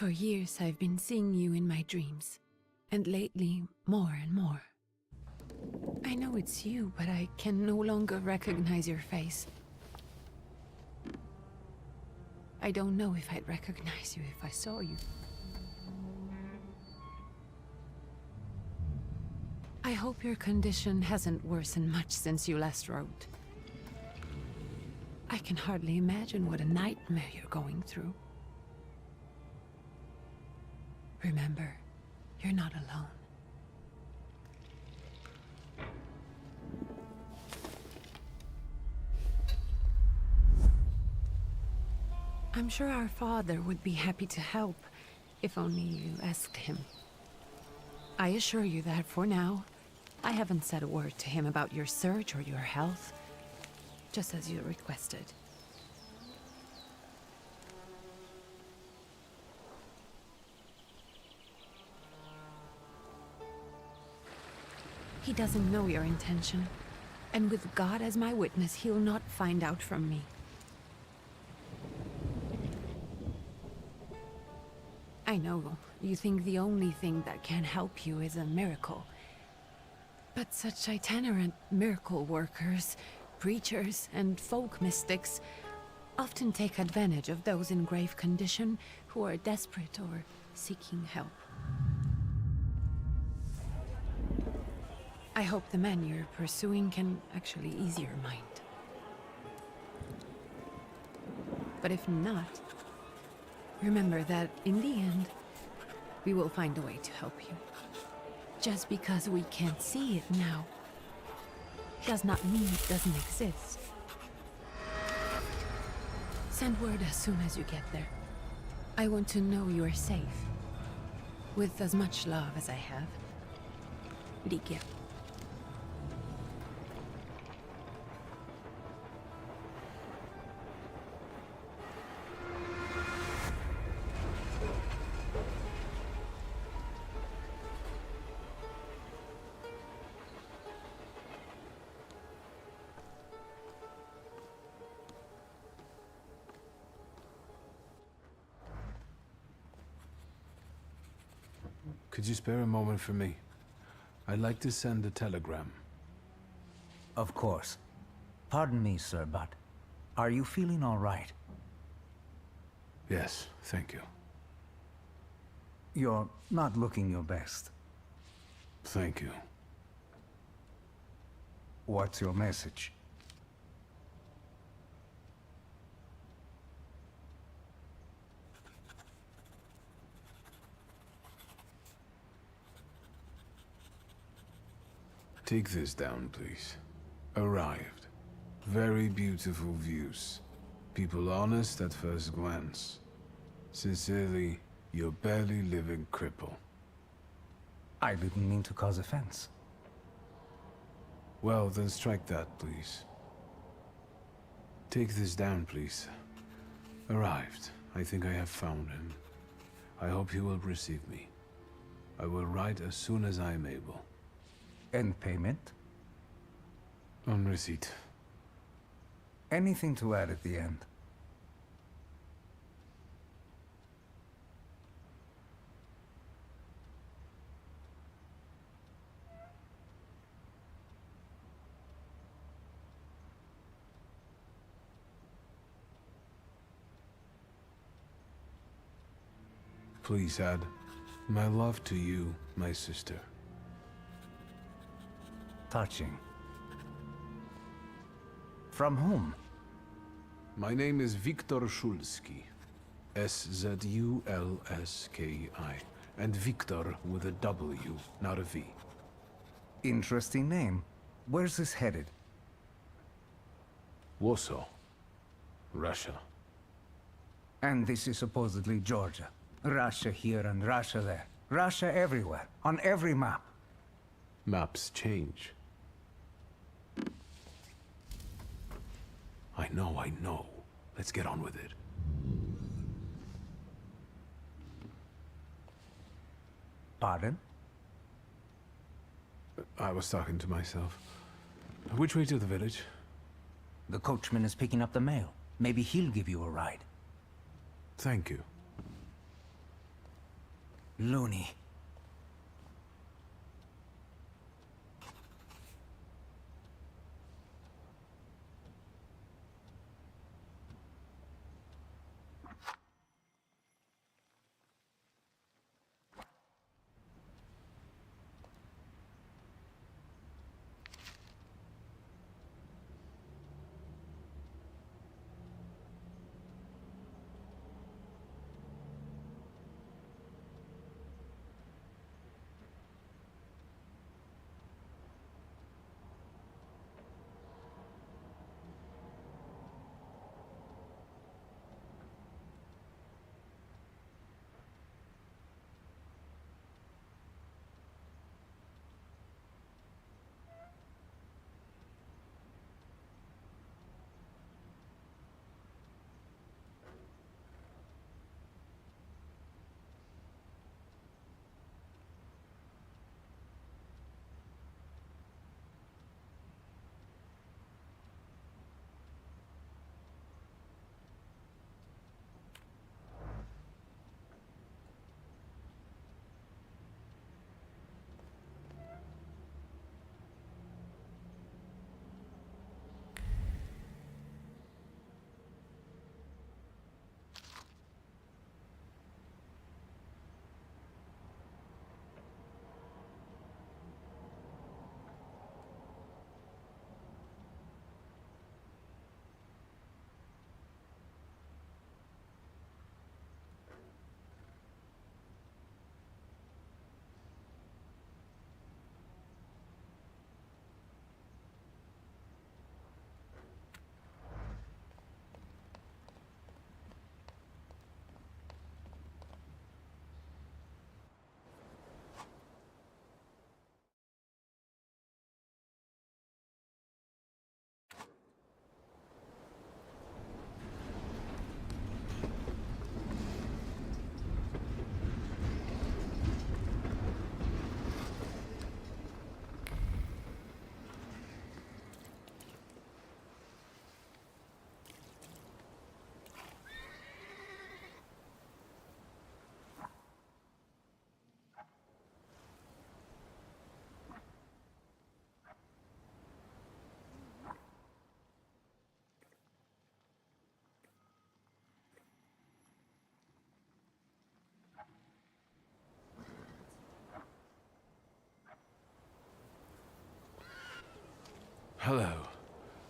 For years I've been seeing you in my dreams, and lately more and more. I know it's you, but I can no longer recognize your face. I don't know if I'd recognize you if I saw you. I hope your condition hasn't worsened much since you last wrote. I can hardly imagine what a nightmare you're going through. Remember, you're not alone. I'm sure our father would be happy to help, if only you asked him. I assure you that for now, I haven't said a word to him about your search or your health, just as you requested. He doesn't know your intention, and with God as my witness, he'll not find out from me. I know, you think the only thing that can help you is a miracle. But such itinerant miracle workers, preachers, and folk mystics often take advantage of those in grave condition who are desperate or seeking help. I hope the man you're pursuing can actually ease your mind. But if not, remember that in the end, we will find a way to help you. Just because we can't see it now does not mean it doesn't exist. Send word as soon as you get there. I want to know you are safe. With as much love as I have. Ligia. Could you spare a moment for me? I'd like to send a telegram. Of course. Pardon me, sir, but are you feeling all right? Yes, thank you. You're not looking your best. Thank you. What's your message? Take this down, please. Arrived. Very beautiful views. People honest at first glance. Sincerely, your barely living cripple. I didn't mean to cause offense. Well, then strike that, please. Take this down, please. Arrived. I think I have found him. I hope he will receive me. I will write as soon as I am able. And payment? On receipt. Anything to add at the end? Please add, my love to you, my sister. Touching. From whom? My name is Viktor Szulski. S-Z-U-L-S-K-I. And Viktor with a W, not a V. Interesting name. Where's this headed? Warsaw. Russia. And this is supposedly Georgia. Russia here and Russia there. Russia everywhere. On every map. Maps change. I know. Let's get on with it. Pardon? I was talking to myself. Which way to the village? The coachman is picking up the mail. Maybe he'll give you a ride. Thank you. Loony. Hello.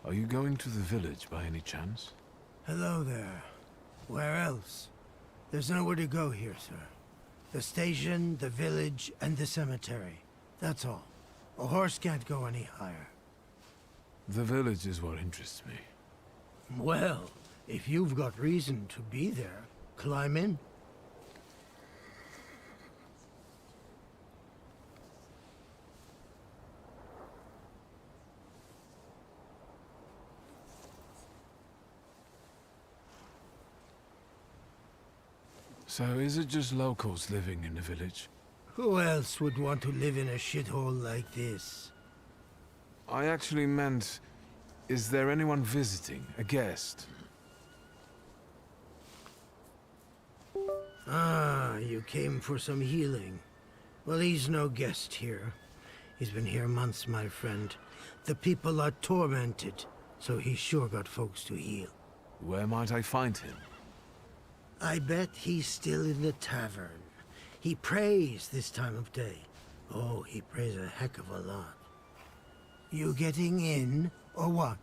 Are you going to the village by any chance? Hello there. Where else? There's nowhere to go here, sir. The station, the village, and the cemetery. That's all. A horse can't go any higher. The village is what interests me. Well, if you've got reason to be there, climb in. So is it just locals living in the village? Who else would want to live in a shithole like this? I actually meant, is there anyone visiting? A guest? Ah, you came for some healing. Well, he's no guest here. He's been here months, my friend. The people are tormented, so he's sure got folks to heal. Where might I find him? I bet he's still in the tavern. He prays this time of day. Oh, he prays a heck of a lot. You getting in, or what?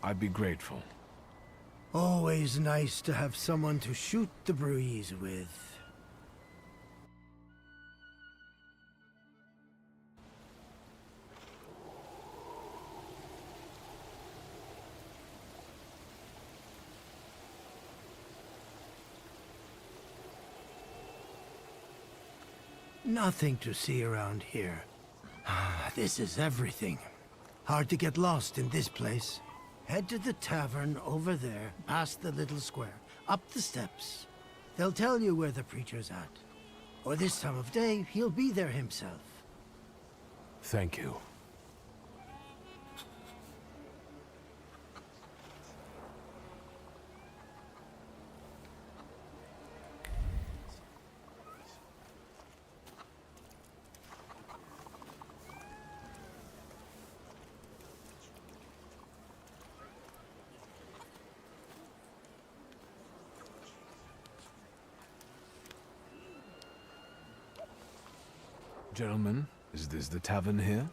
I'd be grateful. Always nice to have someone to shoot the breeze with. Nothing to see around here. This is everything. Hard to get lost in this place. Head to the tavern over there, past the little square, up the steps. They'll tell you where the preacher's at. Or this time of day, he'll be there himself. Thank you. Gentlemen, is this the tavern here?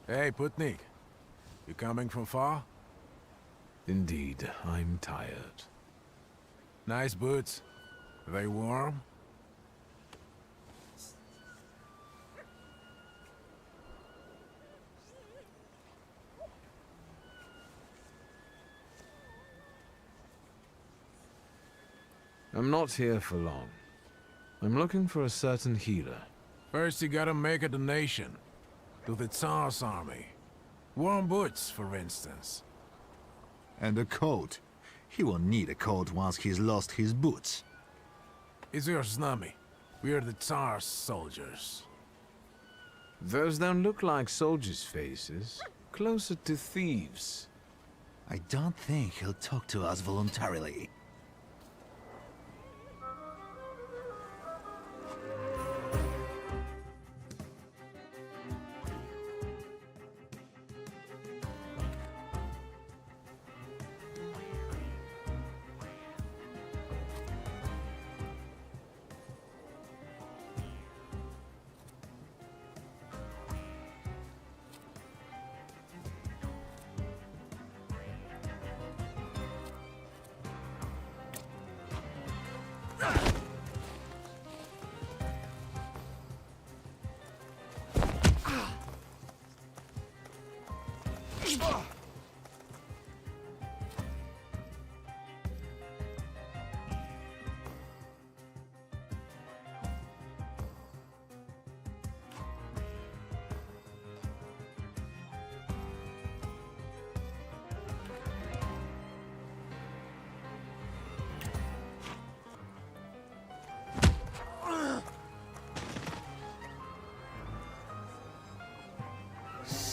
Hey, Putnik. You coming from far? Indeed, I'm tired. Nice boots. Are they warm? I'm not here for long. I'm looking for a certain healer. First you gotta make a donation. To the Tsar's army. Warm boots, for instance. And a coat. He won't need a coat once he's lost his boots. It's your snummy. We are the Tsar's soldiers. Those don't look like soldiers' faces. Closer to thieves. I don't think he'll talk to us voluntarily.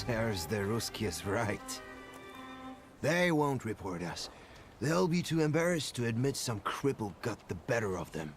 There's the Ruskies right. They won't report us. They'll be too embarrassed to admit some cripple got the better of them.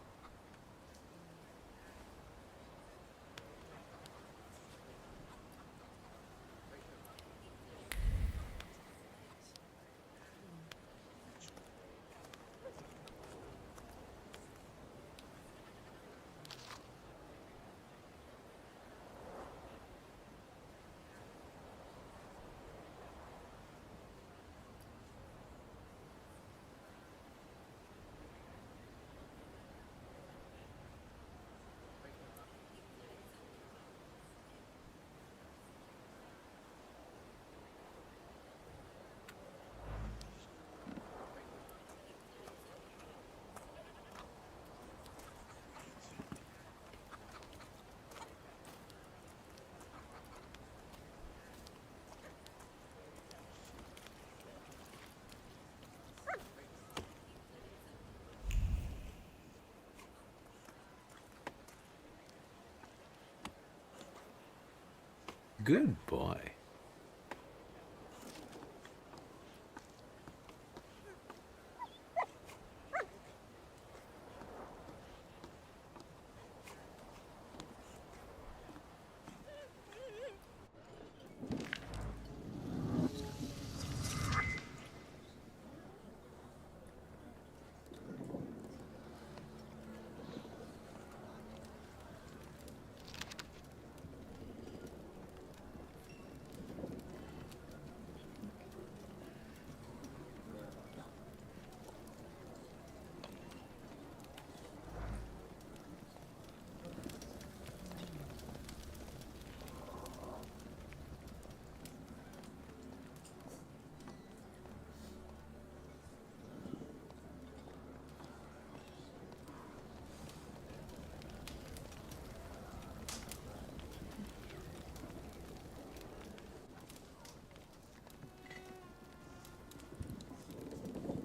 Good boy.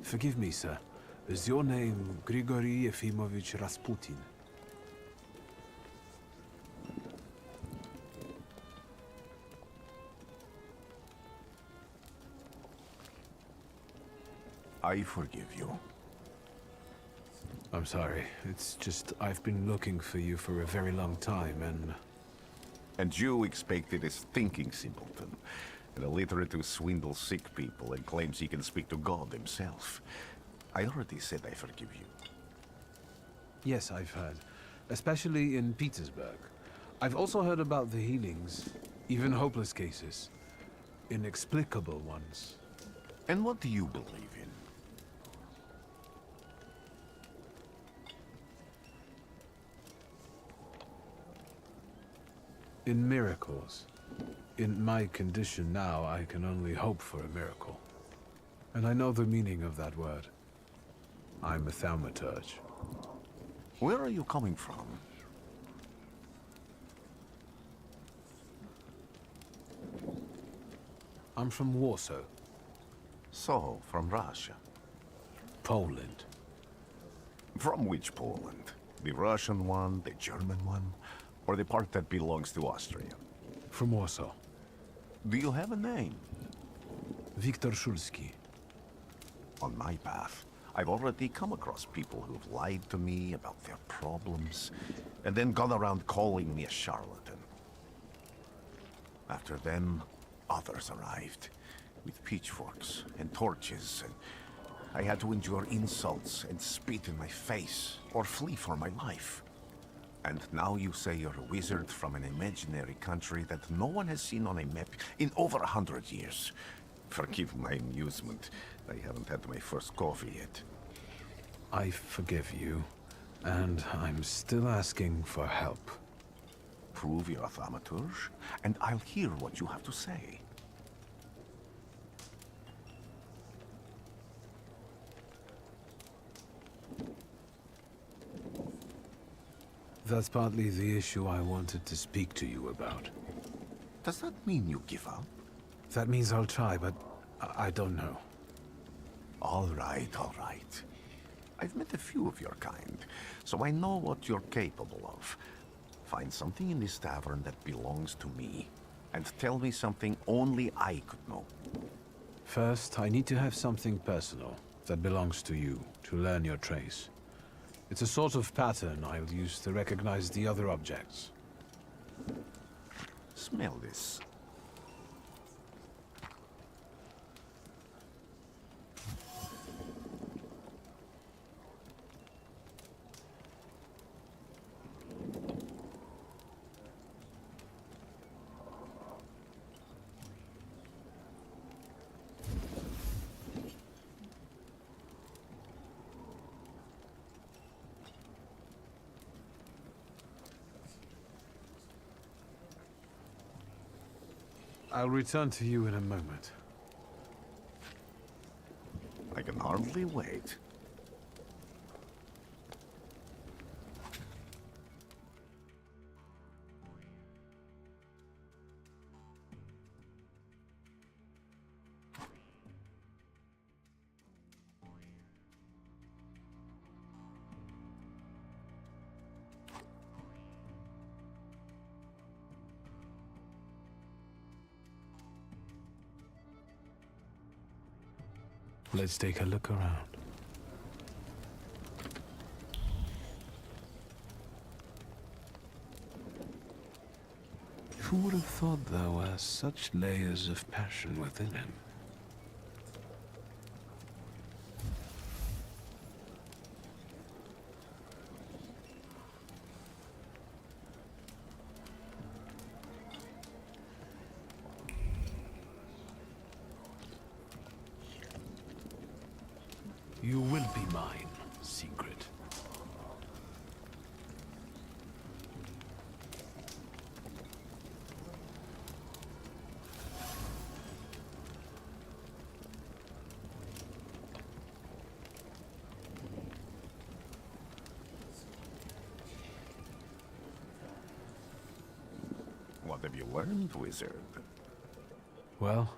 Forgive me, sir. Is your name Grigory Yefimovich Rasputin? I forgive you. I'm sorry. It's just I've been looking for you for a very long time, and... And you expected a thinking simpleton, an illiterate who swindles sick people and claims he can speak to God himself. I already said I forgive you. Yes, I've heard. Especially in Petersburg. I've also heard about the healings, even hopeless cases. Inexplicable ones. And what do you believe in? In miracles. In my condition now, I can only hope for a miracle. And I know the meaning of that word. I'm a Thaumaturge. Where are you coming from? I'm from Warsaw, So, from Russia. Poland. From which Poland? The Russian one, the German one, or the part that belongs to Austria? From Warsaw. Do you have a name? Wiktor Szulski. On my path, I've already come across people who've lied to me about their problems, and then gone around calling me a charlatan. After them, others arrived, with pitchforks and torches, and I had to endure insults and spit in my face, or flee for my life. And now you say you're a wizard from an imaginary country that no one has seen on a map in over 100 years. Forgive my amusement. I haven't had my first coffee yet. I forgive you, and I'm still asking for help. Prove you're a Thaumaturge, and I'll hear what you have to say. That's partly the issue I wanted to speak to you about. Does that mean you give up? That means I'll try, but I don't know. All right, all right. I've met a few of your kind, so I know what you're capable of. Find something in this tavern that belongs to me, and tell me something only I could know. First, I need to have something personal that belongs to you to learn your trace. It's a sort of pattern I'll use to recognize the other objects. Smell this. I'll return to you in a moment. I can hardly wait. Let's take a look around. Who would have thought there were such layers of passion within him? You will be mine, secret. What have you learned, wizard? Well,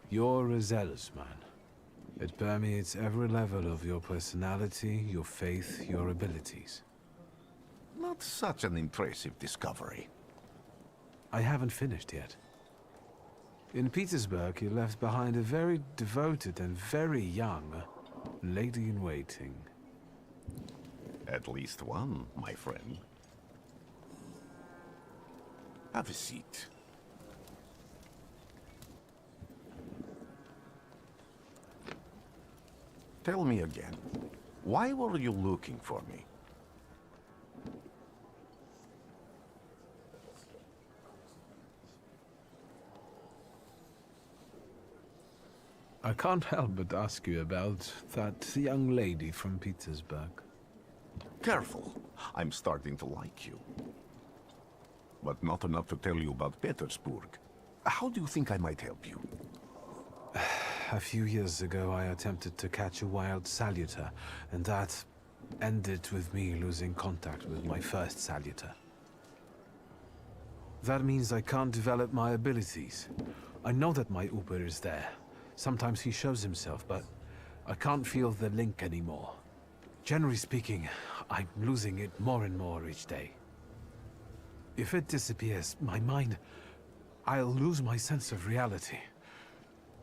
you're a zealous man. It permeates every level of your personality, your faith, your abilities. Not such an impressive discovery. I haven't finished yet. In Petersburg, you left behind a very devoted and very young lady-in-waiting. At least one, my friend. Have a seat. Tell me again, why were you looking for me? I can't help but ask you about that young lady from Petersburg. Careful. I'm starting to like you. But not enough to tell you about Petersburg. How do you think I might help you? A few years ago, I attempted to catch a wild saluter, and that ended with me losing contact with my first saluter. That means I can't develop my abilities. I know that my Uber is there. Sometimes he shows himself, but I can't feel the link anymore. Generally speaking, I'm losing it more and more each day. If it disappears, my mind... I'll lose my sense of reality.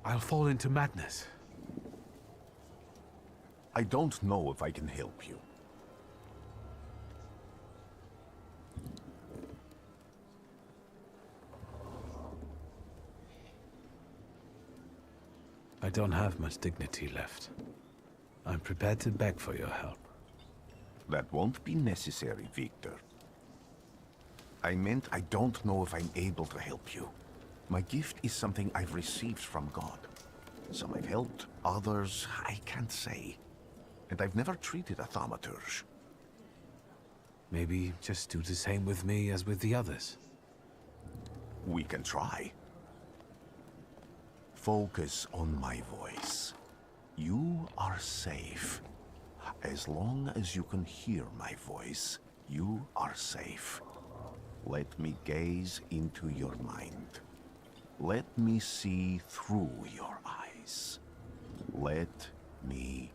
I'll fall into madness. I don't know if I can help you. I don't have much dignity left. I'm prepared to beg for your help. That won't be necessary, Victor. I meant I don't know if I'm able to help you. My gift is something I've received from God. Some I've helped, others I can't say. And I've never treated a Thaumaturge. Maybe just do the same with me as with the others. We can try. Focus on my voice. You are safe. As long as you can hear my voice, you are safe. Let me gaze into your mind. Let me see through your eyes. Let me...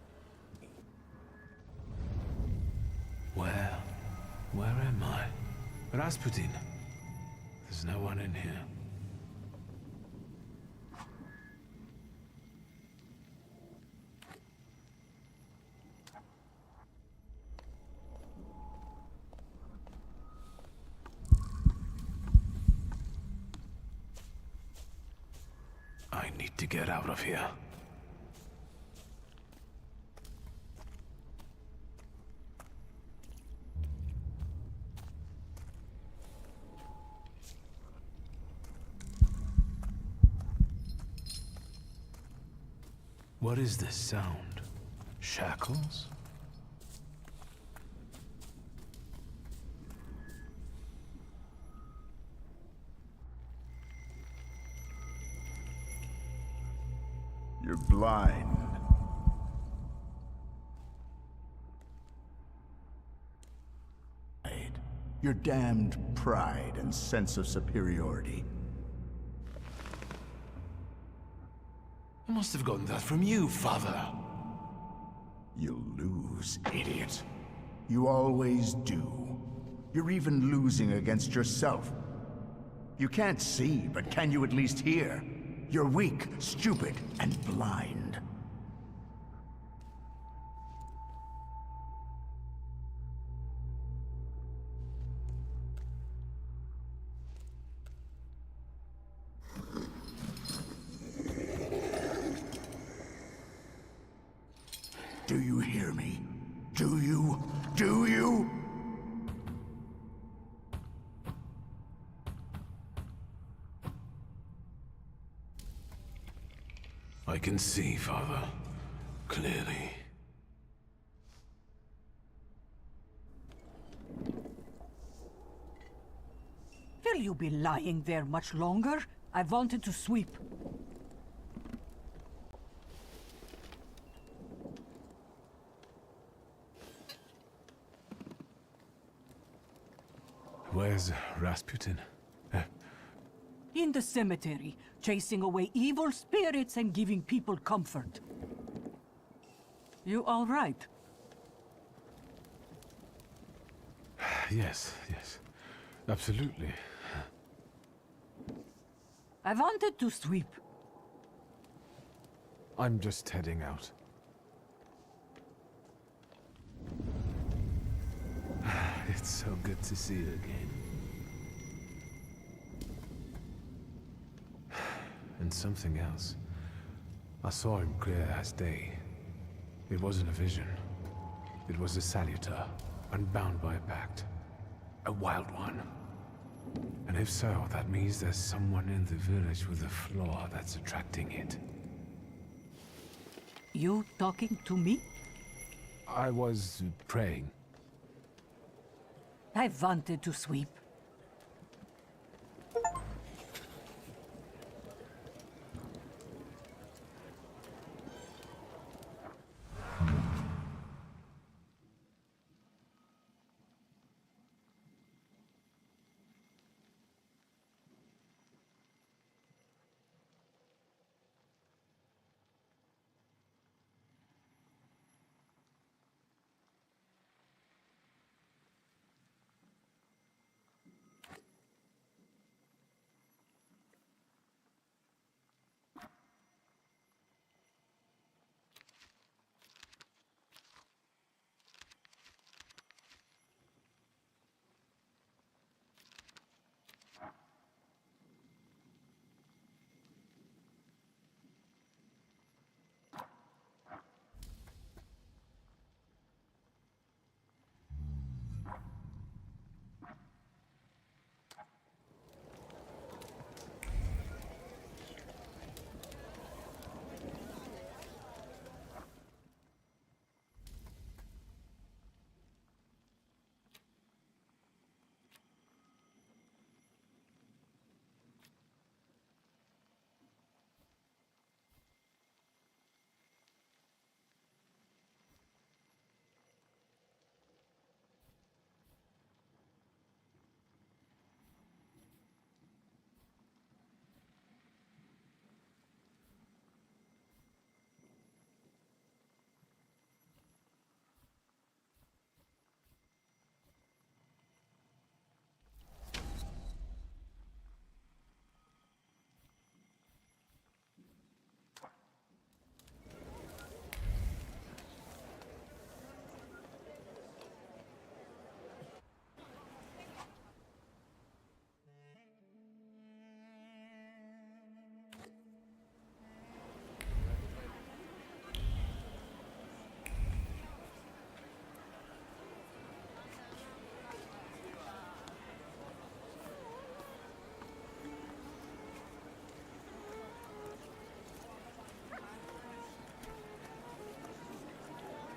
Where am I? Rasputin. There's no one in here. I need to get out of here. What is this sound? Shackles? You're blind. Your damned pride and sense of superiority. I must have gotten that from you, Father. You'll lose, idiot. You always do. You're even losing against yourself. You can't see, but can you at least hear? You're weak, stupid, and blind. Do you hear me? Do you? Do you? I can see, Father. Clearly. Will you be lying there much longer? I wanted to sweep. Where's Rasputin? In the cemetery, chasing away evil spirits and giving people comfort. You all right? Yes, absolutely. I wanted to sweep. I'm just heading out. It's so good to see you again. And something else. I saw him clear as day. It wasn't a vision. It was a saluter, unbound by a pact. A wild one. And if so, that means there's someone in the village with a flaw that's attracting it. You talking to me? I was praying. I wanted to sweep.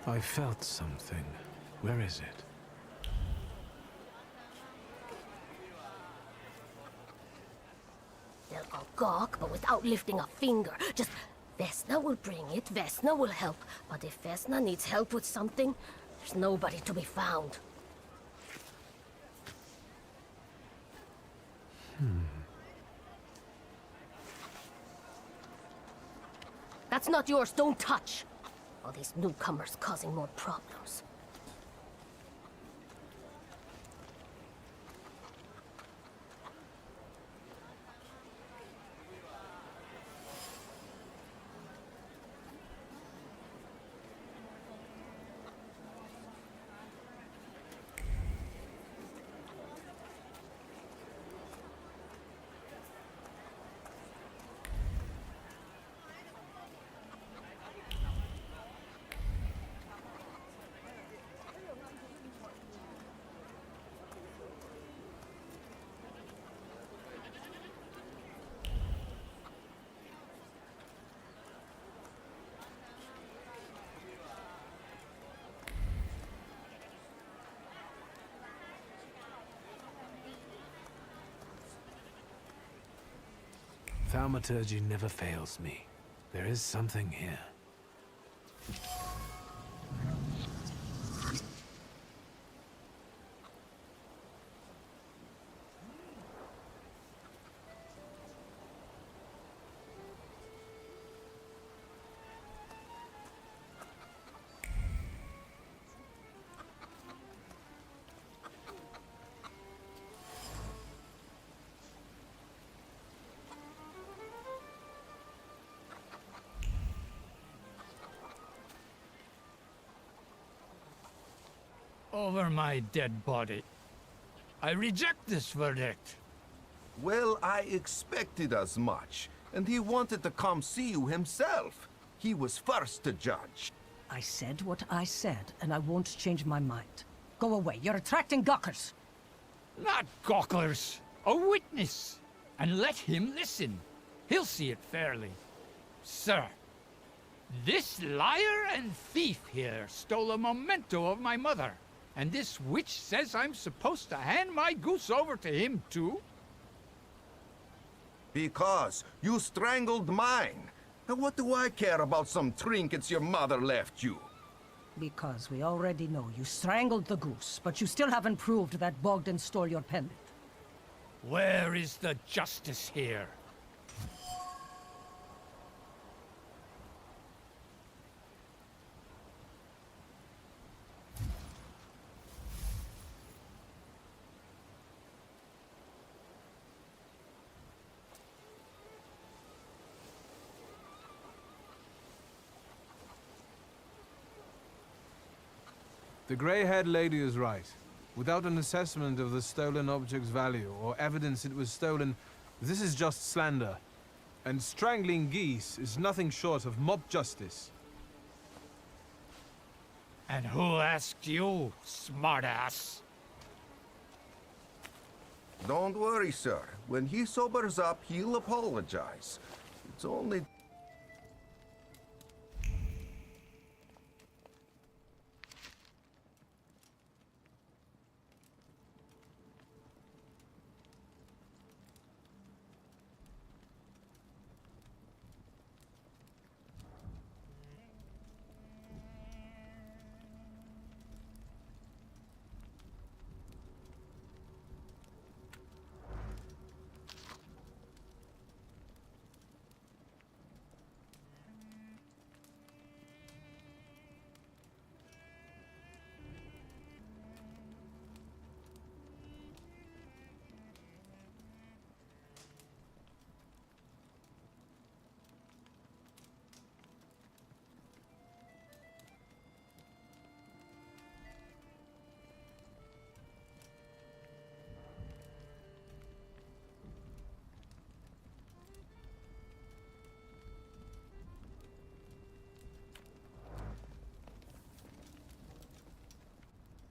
I felt something. Where is it? They'll go gawk, but without lifting a finger. Just, Vesna will bring it, Vesna will help. But if Vesna needs help with something, there's nobody to be found. That's not yours, don't touch! All these newcomers causing more problems. Thaumaturge never fails me. There is something here. Over my dead body. I reject this verdict. Well, I expected as much, and he wanted to come see you himself. He was first to judge. I said what I said, and I won't change my mind. Go away, you're attracting gawkers! Not gawkers, a witness. And let him listen. He'll see it fairly. Sir, This liar and thief here stole a memento of my mother. And this witch says I'm supposed to hand my goose over to him too? Because you strangled mine. And what do I care about some trinkets your mother left you? Because we already know you strangled the goose, but you still haven't proved that Bogdan stole your pendant. Where is the justice here? The grey-haired lady is right. Without an assessment of the stolen object's value or evidence it was stolen, this is just slander. And strangling geese is nothing short of mob justice. And who asked you, smartass? Don't worry, sir. When he sobers up, he'll apologize. It's only...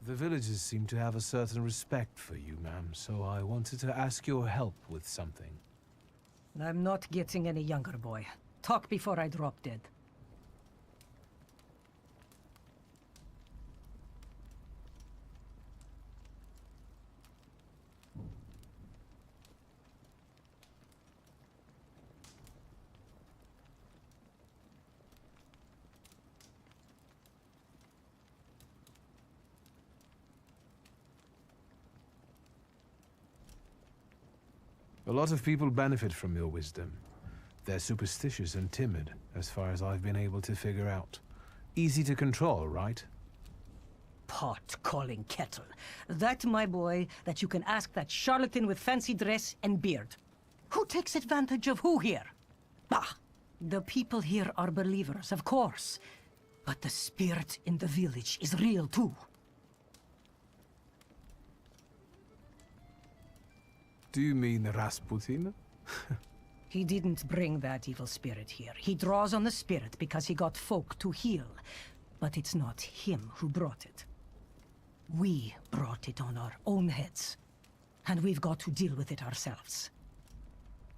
The villagers seem to have a certain respect for you, ma'am, so I wanted to ask your help with something. I'm not getting any younger, boy. Talk before I drop dead. A lot of people benefit from your wisdom. They're superstitious and timid, as far as I've been able to figure out. Easy to control, right? Pot calling kettle. That, my boy, that you can ask that charlatan with fancy dress and beard. Who takes advantage of who here? Bah! The people here are believers, of course. But the spirit in the village is real too. Do you mean Rasputin? He didn't bring that evil spirit here. He draws on the spirit because he got folk to heal. But it's not him who brought it. We brought it on our own heads. And we've got to deal with it ourselves.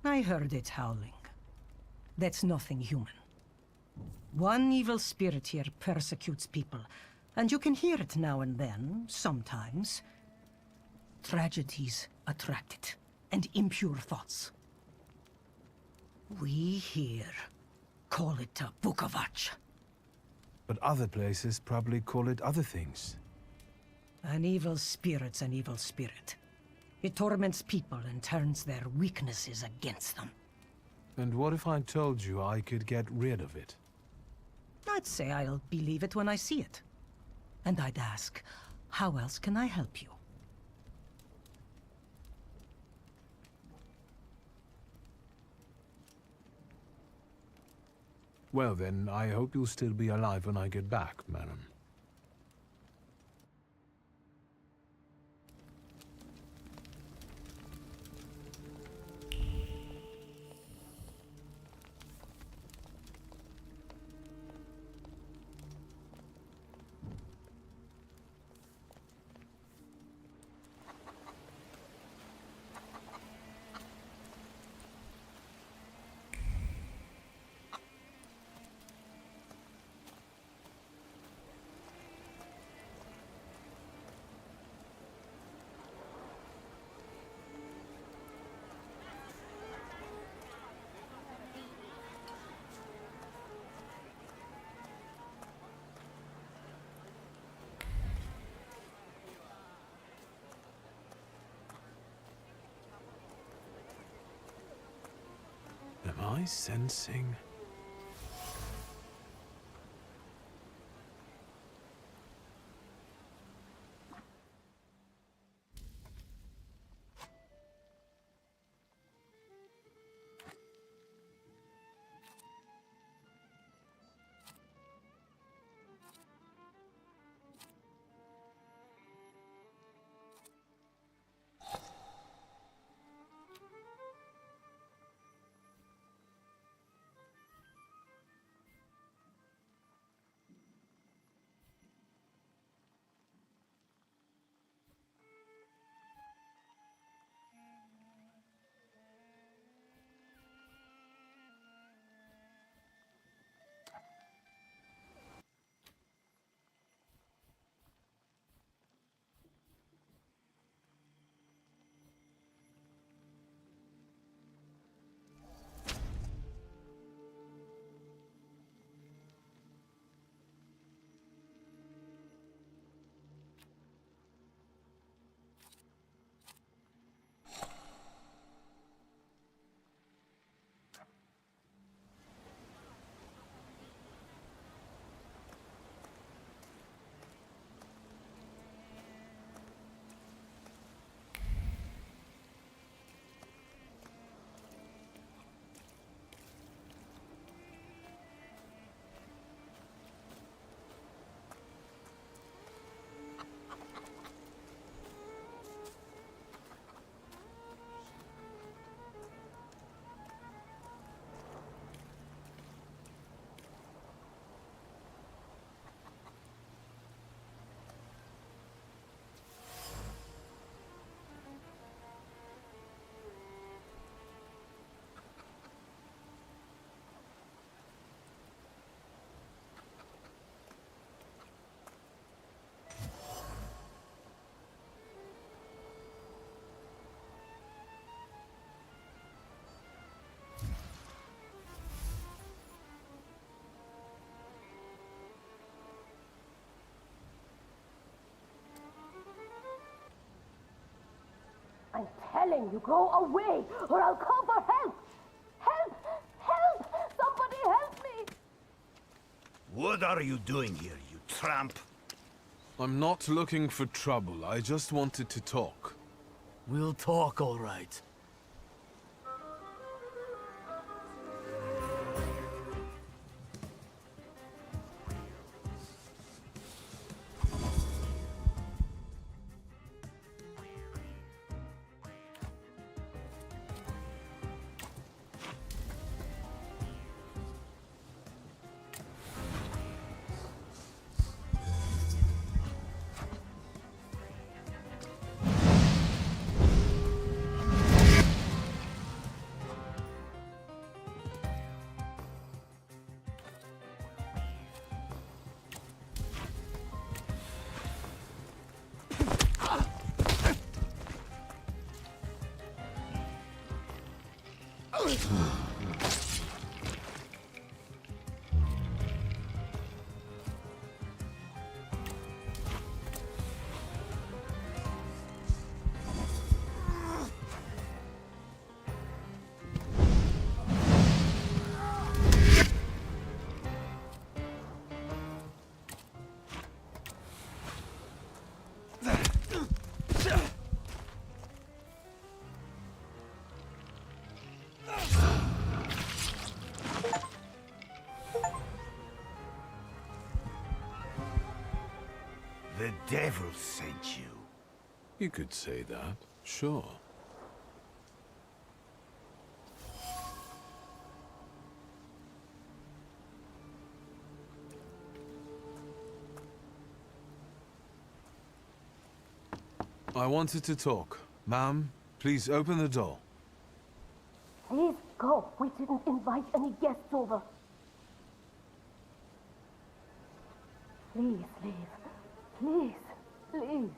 I heard it howling. That's nothing human. One evil spirit here persecutes people, and you can hear it now and then, sometimes. Tragedies attract it, and impure thoughts. We here call it a bukovac. But other places probably call it other things. An evil spirit's an evil spirit. It torments people and turns their weaknesses against them. And what if I told you I could get rid of it? I'd say I'll believe it when I see it. And I'd ask, how else can I help you? Well then, I hope you'll still be alive when I get back, madam. I sensing? I'm telling you, go away, or I'll call for help! Help! Help! Somebody help me! What are you doing here, you tramp? I'm not looking for trouble. I just wanted to talk. We'll talk, all right. The devil sent you. You could say that, sure. I wanted to talk. Ma'am, please open the door. Please go. We didn't invite any guests over. Please leave. Please, please.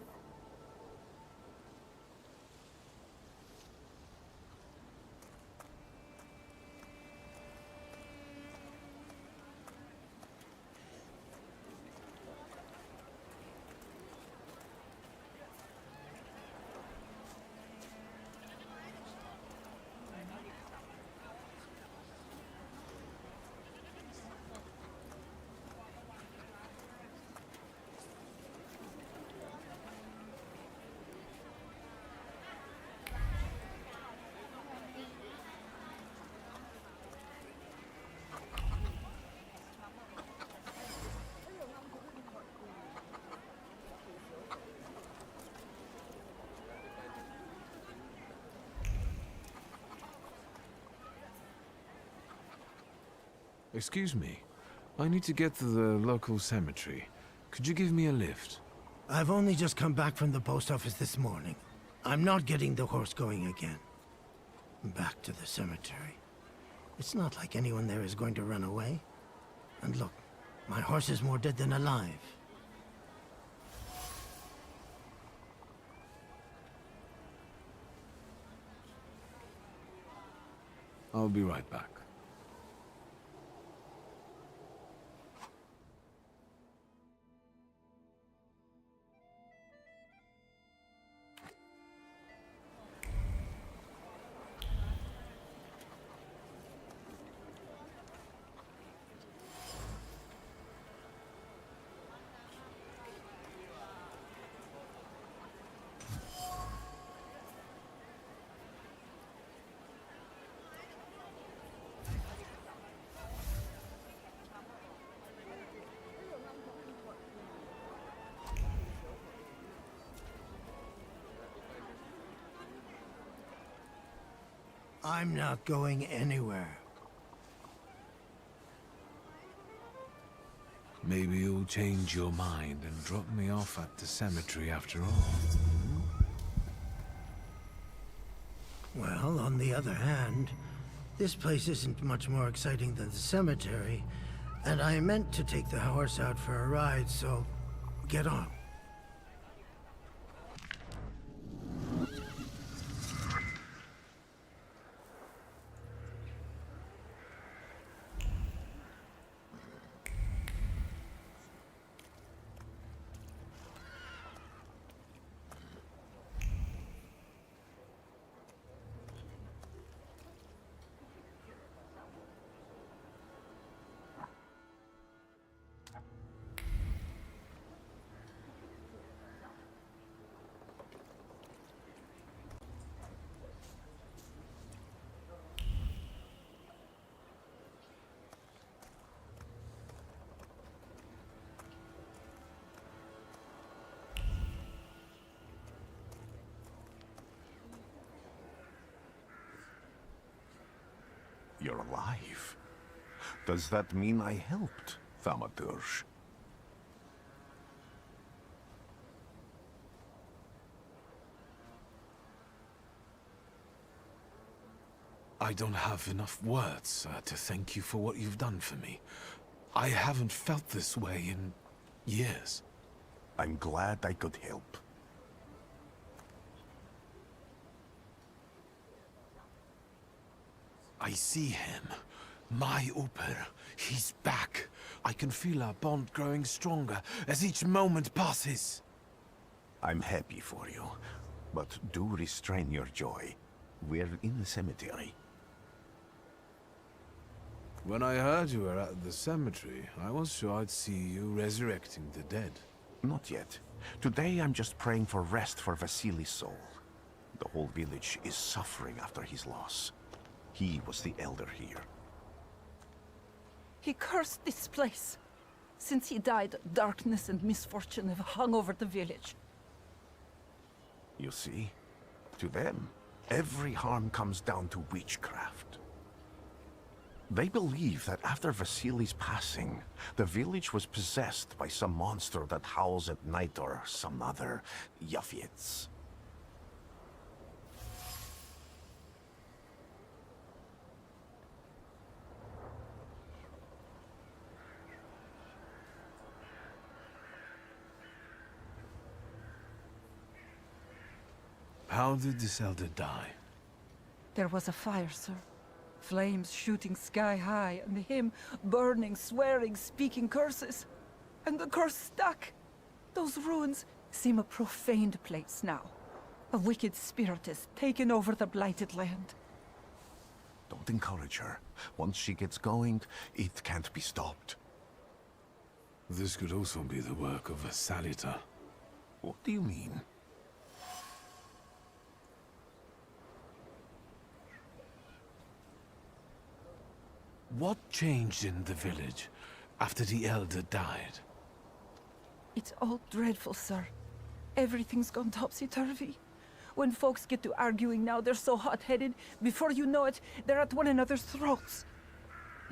Excuse me. I need to get to the local cemetery. Could you give me a lift? I've only just come back from the post office this morning. I'm not getting the horse going again. Back to the cemetery. It's not like anyone there is going to run away. And look, my horse is more dead than alive. I'll be right back. I'm not going anywhere. Maybe you'll change your mind and drop me off at the cemetery after all. Well, on the other hand, this place isn't much more exciting than the cemetery, and I meant to take the horse out for a ride, so get on. You're alive. Does that mean I helped, Thaumaturge? I don't have enough words to thank you for what you've done for me. I haven't felt this way in years. I'm glad I could help. I see him. My Uper. He's back. I can feel our bond growing stronger as each moment passes. I'm happy for you, but do restrain your joy. We're in the cemetery. When I heard you were at the cemetery, I was sure I'd see you resurrecting the dead. Not yet. Today I'm just praying for rest for Vasily's soul. The whole village is suffering after his loss. He was the elder here. He cursed this place. Since he died, darkness and misfortune have hung over the village. You see? To them, every harm comes down to witchcraft. They believe that after Vasily's passing, the village was possessed by some monster that howls at night or some other Yafiets. How did this elder die? There was a fire, sir. Flames shooting sky high, and him burning, swearing, speaking curses. And the curse stuck. Those ruins seem a profaned place now. A wicked spirit has taken over the blighted land. Don't encourage her. Once she gets going, it can't be stopped. This could also be the work of a Salita. What do you mean? What changed in the village after the elder died? It's all dreadful, sir. Everything's gone topsy-turvy. When folks get to arguing now, they're so hot-headed, before you know it, they're at one another's throats.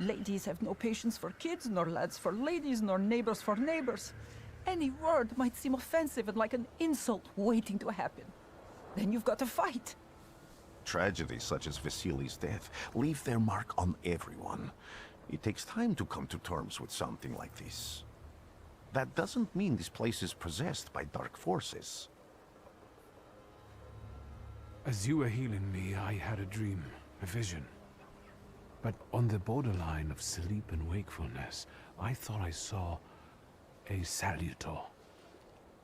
Ladies have no patience for kids, nor lads for ladies, nor neighbors for neighbors. Any word might seem offensive and like an insult waiting to happen. Then you've got to fight. Tragedies such as Vasily's death leave their mark on everyone. It takes time to come to terms with something like this. That doesn't mean this place is possessed by dark forces. As you were healing me, I had a dream, a vision. But on the borderline of sleep and wakefulness, I thought I saw a salutor.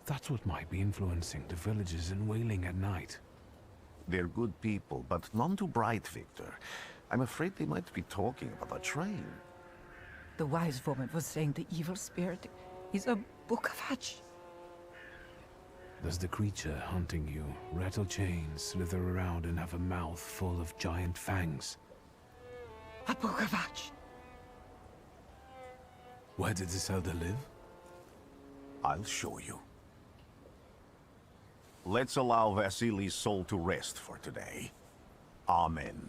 That's what might be influencing the villagers in Wailing at night. They're good people, but none too bright, Victor. I'm afraid they might be talking about a train. The wise woman was saying the evil spirit is a Bukavach. Does the creature hunting you rattle chains, slither around, and have a mouth full of giant fangs? A Bukavach. Where did this elder live? I'll show you. Let's allow Vasily's soul to rest for today. Amen.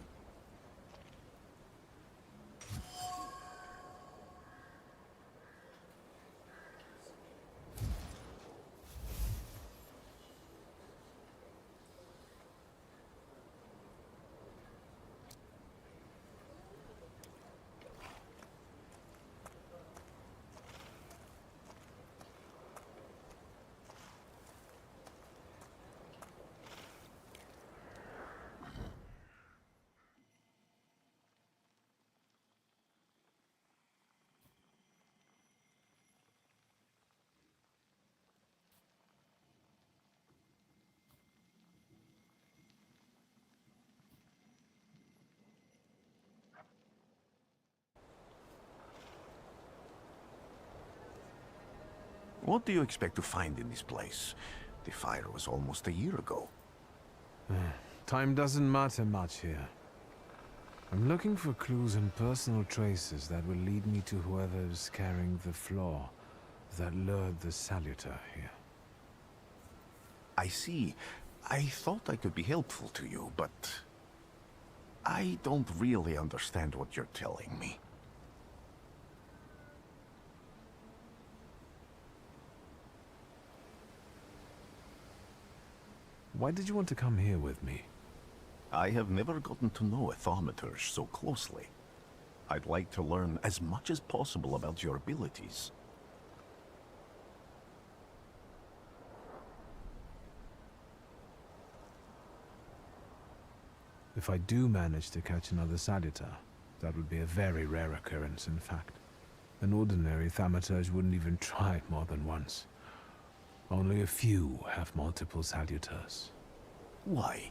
What do you expect to find in this place? The fire was almost a year ago. Time doesn't matter much here. I'm looking for clues and personal traces that will lead me to whoever's carrying the flaw that lured the salutor here. I see. I thought I could be helpful to you, but I don't really understand what you're telling me. Why did you want to come here with me? I have never gotten to know a Thaumaturge so closely. I'd like to learn as much as possible about your abilities. If I do manage to catch another salutor, that would be a very rare occurrence, in fact. An ordinary Thaumaturge wouldn't even try it more than once. Only a few have multiple salutors. Why?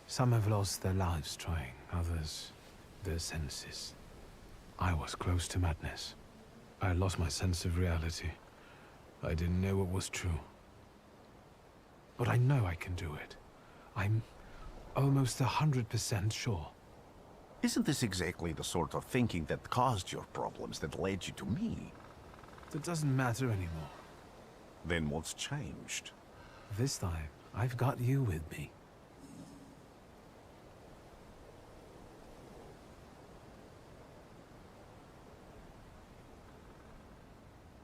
Some have lost their lives trying, others their senses. I was close to madness. I lost my sense of reality. I didn't know what was true. But I know I can do it. I'm almost 100% sure. Isn't this exactly the sort of thinking that caused your problems, that led you to me? That doesn't matter anymore. Then what's changed? This time, I've got you with me.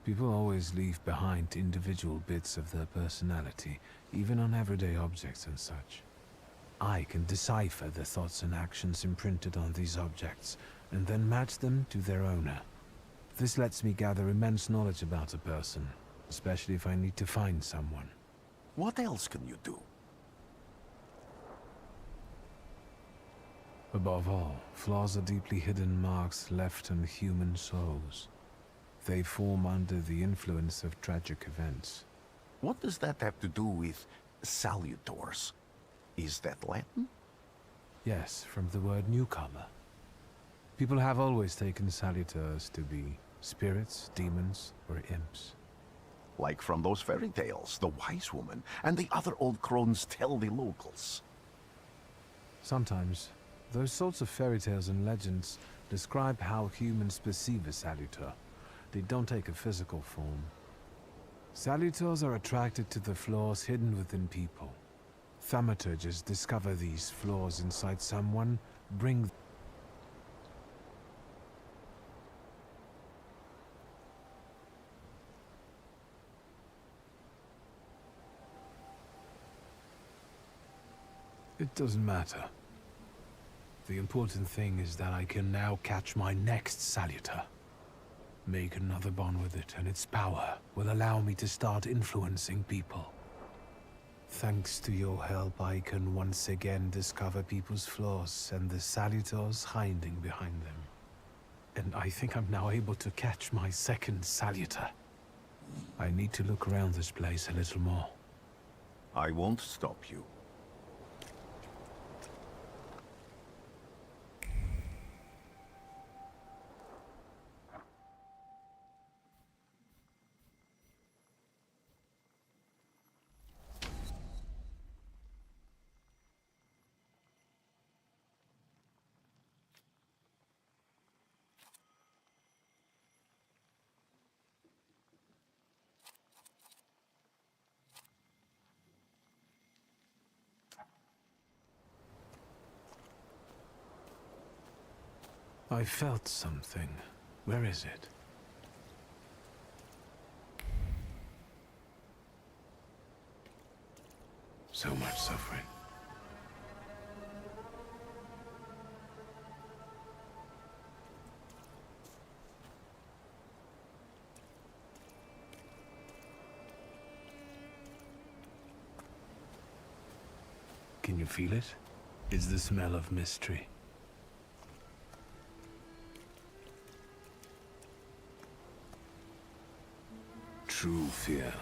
People always leave behind individual bits of their personality, even on everyday objects and such. I can decipher the thoughts and actions imprinted on these objects, and then match them to their owner. This lets me gather immense knowledge about a person, especially if I need to find someone. What else can you do? Above all, flaws are deeply hidden marks left on human souls. They form under the influence of tragic events. What does that have to do with salutors? Is that Latin? Yes, from the word newcomer. People have always taken salutors to be spirits, demons, or imps. Like from those fairy tales, the wise woman and the other old crones tell the locals. Sometimes, those sorts of fairy tales and legends describe how humans perceive a salutor. They don't take a physical form. Salutors are attracted to the flaws hidden within people. Thaumaturges discover these flaws inside someone, bring It doesn't matter. The important thing is that I can now catch my next salutor. Make another bond with it, and its power will allow me to start influencing people. Thanks to your help, I can once again discover people's flaws and the salutors hiding behind them. And I think I'm now able to catch my second salutor. I need to look around this place a little more. I won't stop you. I felt something. Where is it? So much suffering. Can you feel it? It's the smell of mystery. True fear.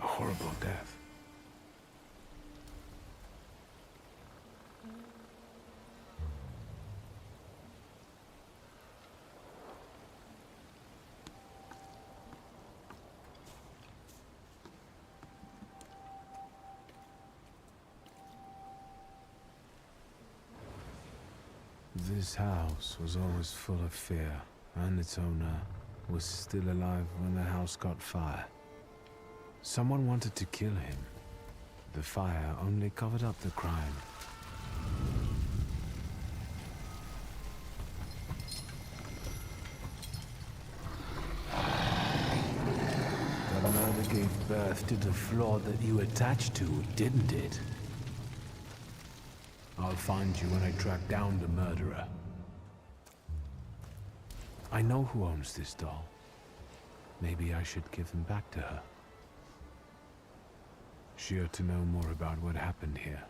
A horrible death. This house was always full of fear, and its owner was still alive when the house caught fire. Someone wanted to kill him. The fire only covered up the crime. That murder gave birth to the flaw that you attached to, didn't it? I'll find you when I track down the murderer. I know who owns this doll. Maybe I should give him back to her. She ought to know more about what happened here.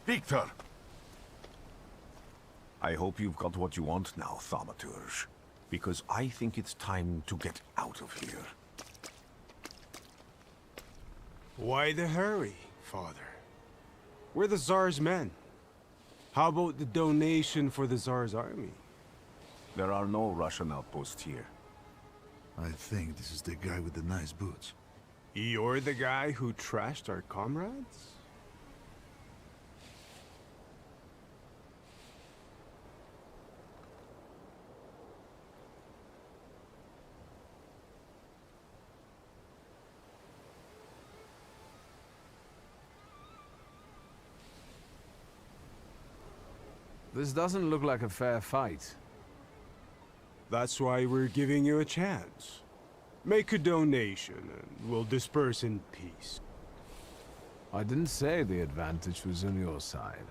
Victor! I hope you've got what you want now, Thaumaturge. Because I think it's time to get out of here. Why the hurry, Father? We're the Tsar's men. How about the donation for the Tsar's army? There are no Russian outposts here. I think this is the guy with the nice boots. You're the guy who trashed our comrades? This doesn't look like a fair fight. That's why we're giving you a chance. Make a donation and we'll disperse in peace. I didn't say the advantage was on your side.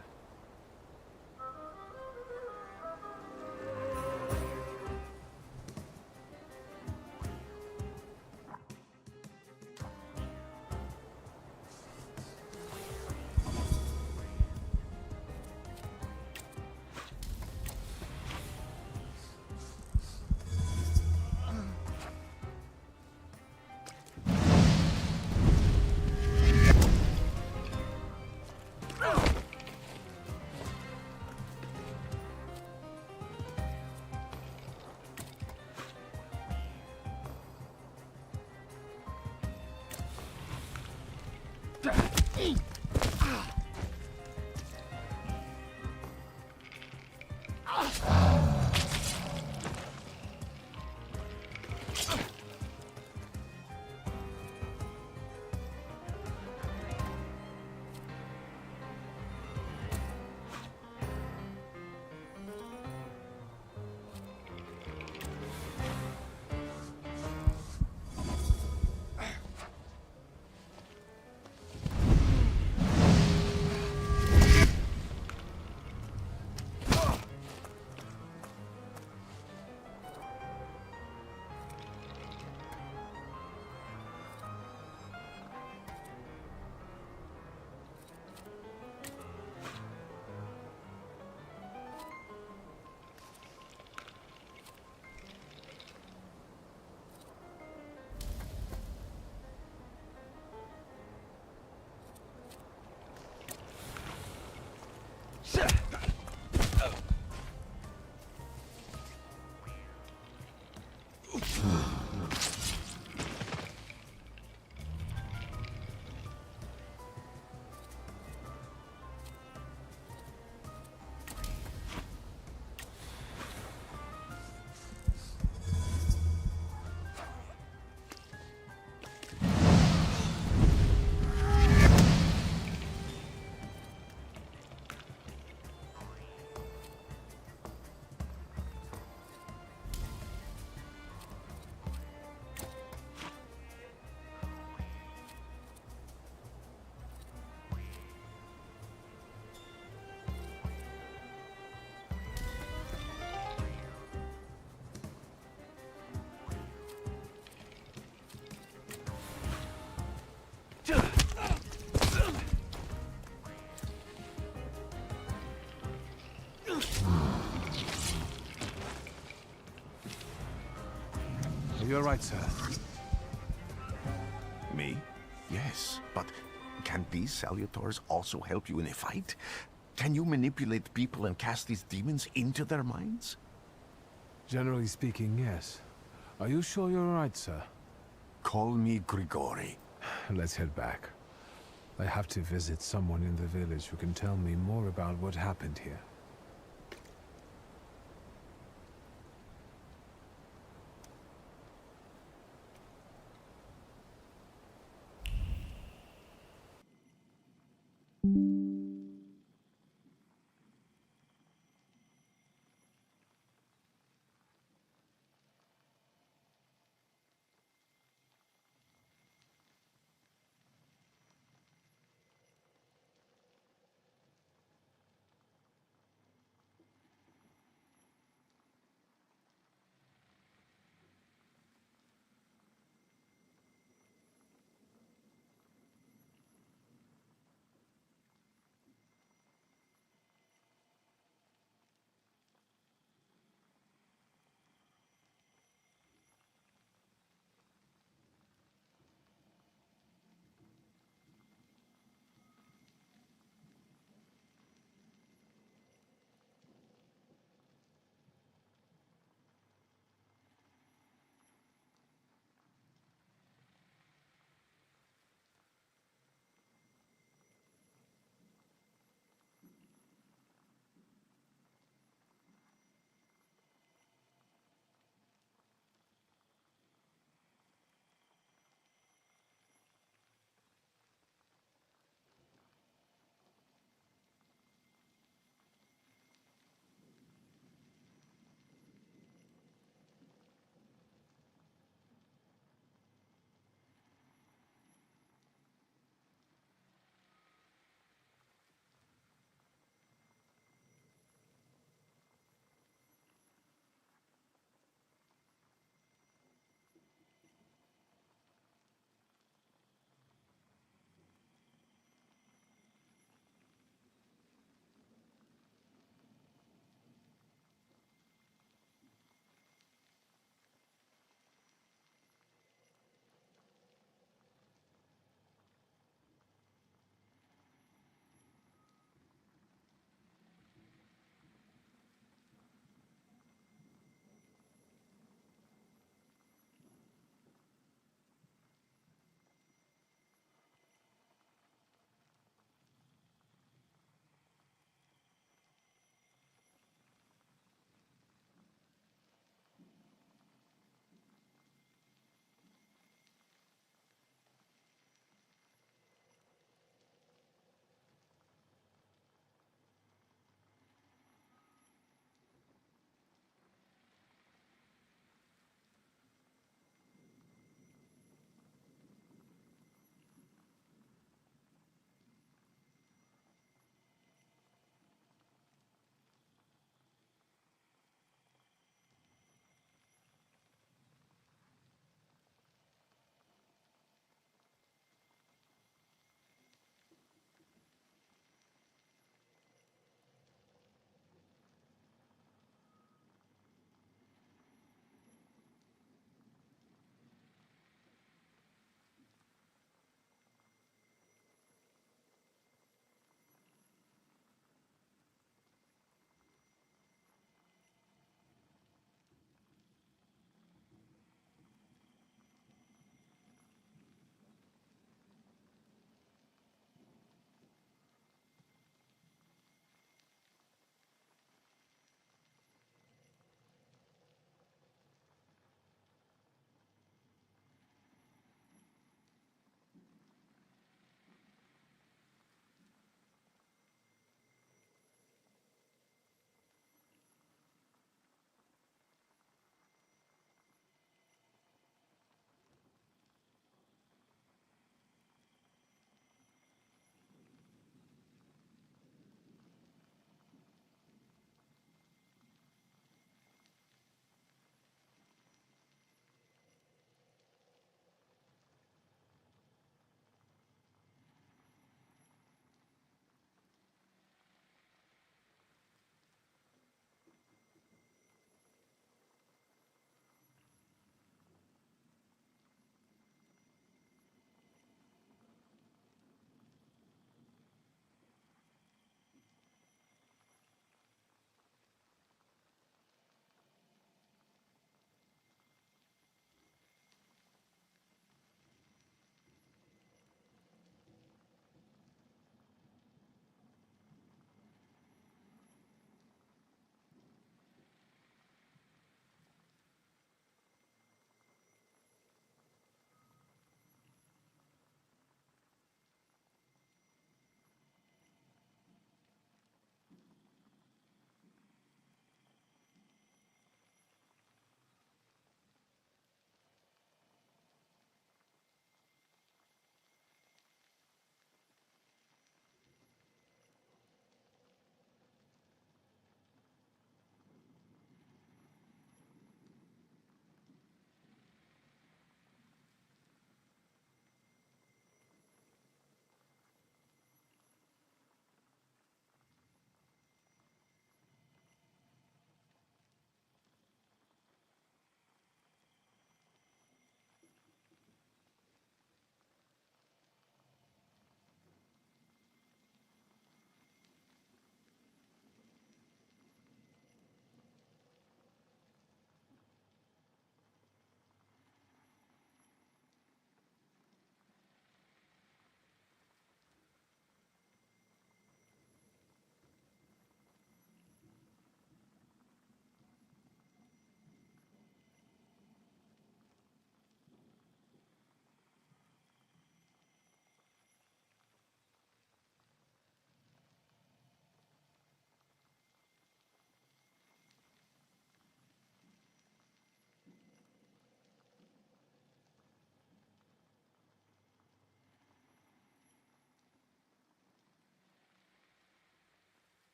You're right, sir. Me? Yes, but can these salutors also help you in a fight? Can you manipulate people and cast these demons into their minds? Generally speaking, yes. Are you sure you're right, sir? Call me Grigori. Let's head back. I have to visit someone in the village who can tell me more about what happened here.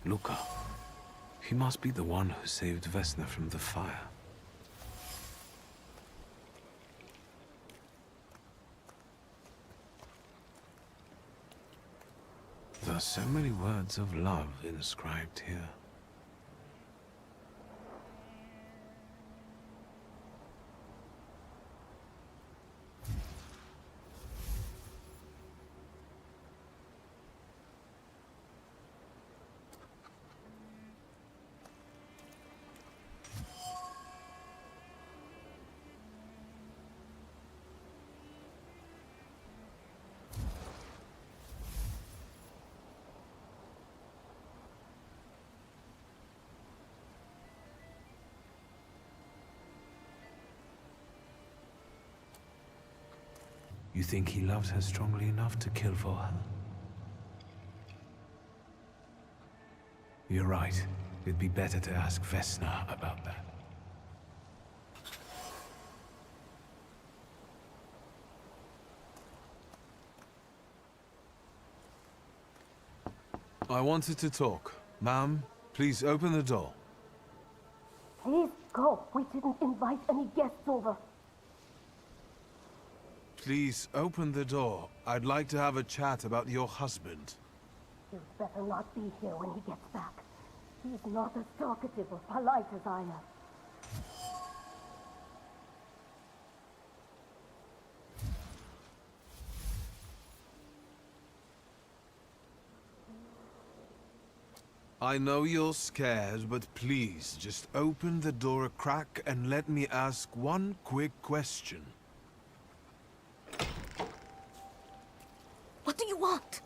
Luka. He must be the one who saved Vesna from the fire. There are so many words of love inscribed here. You think he loves her strongly enough to kill for her? You're right. It'd be better to ask Vesna about that. I wanted to talk. Ma'am, please open the door. Please go. We didn't invite any guests over. Please open the door. I'd like to have a chat about your husband. You'd better not be here when he gets back. He's not as talkative or polite as I am. I know you're scared, but please, just open the door a crack and let me ask one quick question. What do you want?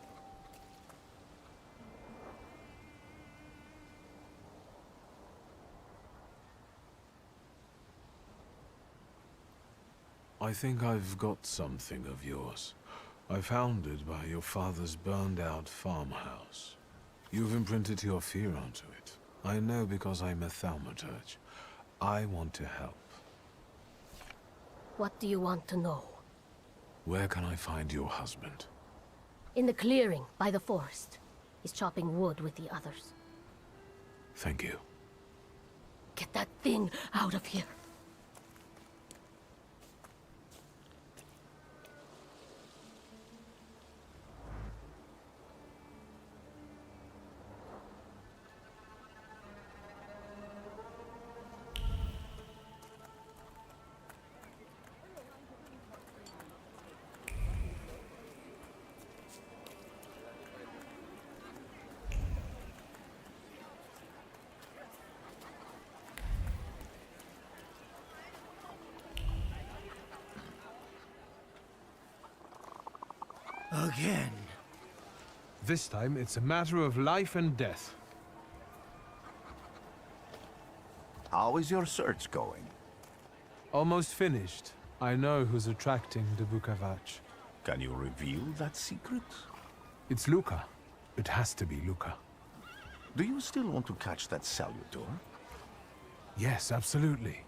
I think I've got something of yours. I found it by your father's burned-out farmhouse. You've imprinted your fear onto it. I know because I'm a Thaumaturge. I want to help. What do you want to know? Where can I find your husband? In the clearing, by the forest. He's chopping wood with the others. Thank you. Get that thing out of here. Again. This time, it's a matter of life and death. How is your search going? Almost finished. I know who's attracting the Bukavach. Can you reveal that secret? It's Luka. It has to be Luka. Do you still want to catch that salutor? Yes, absolutely.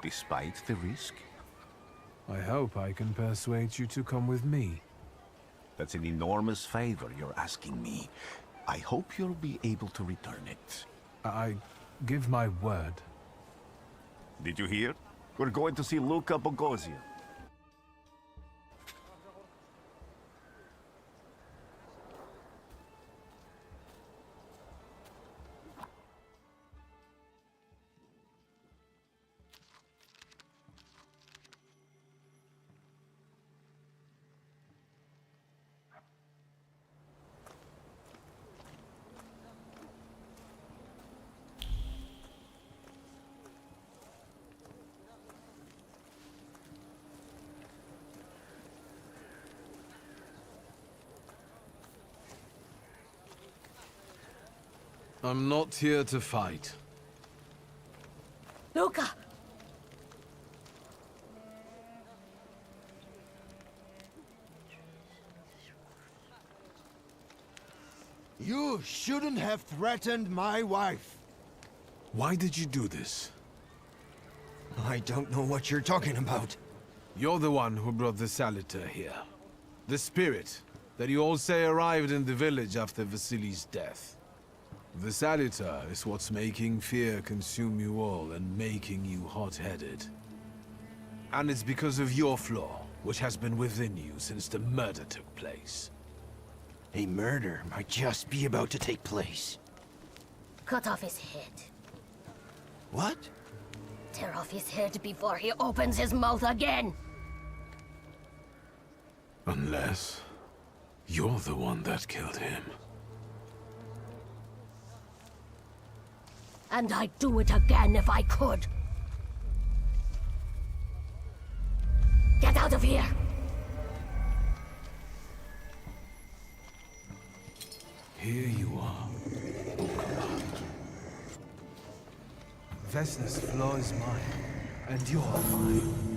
Despite the risk? I hope I can persuade you to come with me. That's an enormous favor you're asking me. I hope you'll be able to return it. I give my word. Did you hear? We're going to see Luka Bogosian. I'm not here to fight. Luka! You shouldn't have threatened my wife. Why did you do this? I don't know what you're talking about. You're the one who brought the Salutor here. The spirit that you all say arrived in the village after Vasily's death. The Salutator is what's making fear consume you all and making you hot-headed. And it's because of your flaw, which has been within you since the murder took place. A murder might just be about to take place. Cut off his head. What? Tear off his head before he opens his mouth again. Unless you're the one that killed him. And I'd do it again if I could. Get out of here! Here you are, Oakland. Vesna's flaw is mine, and you're mine.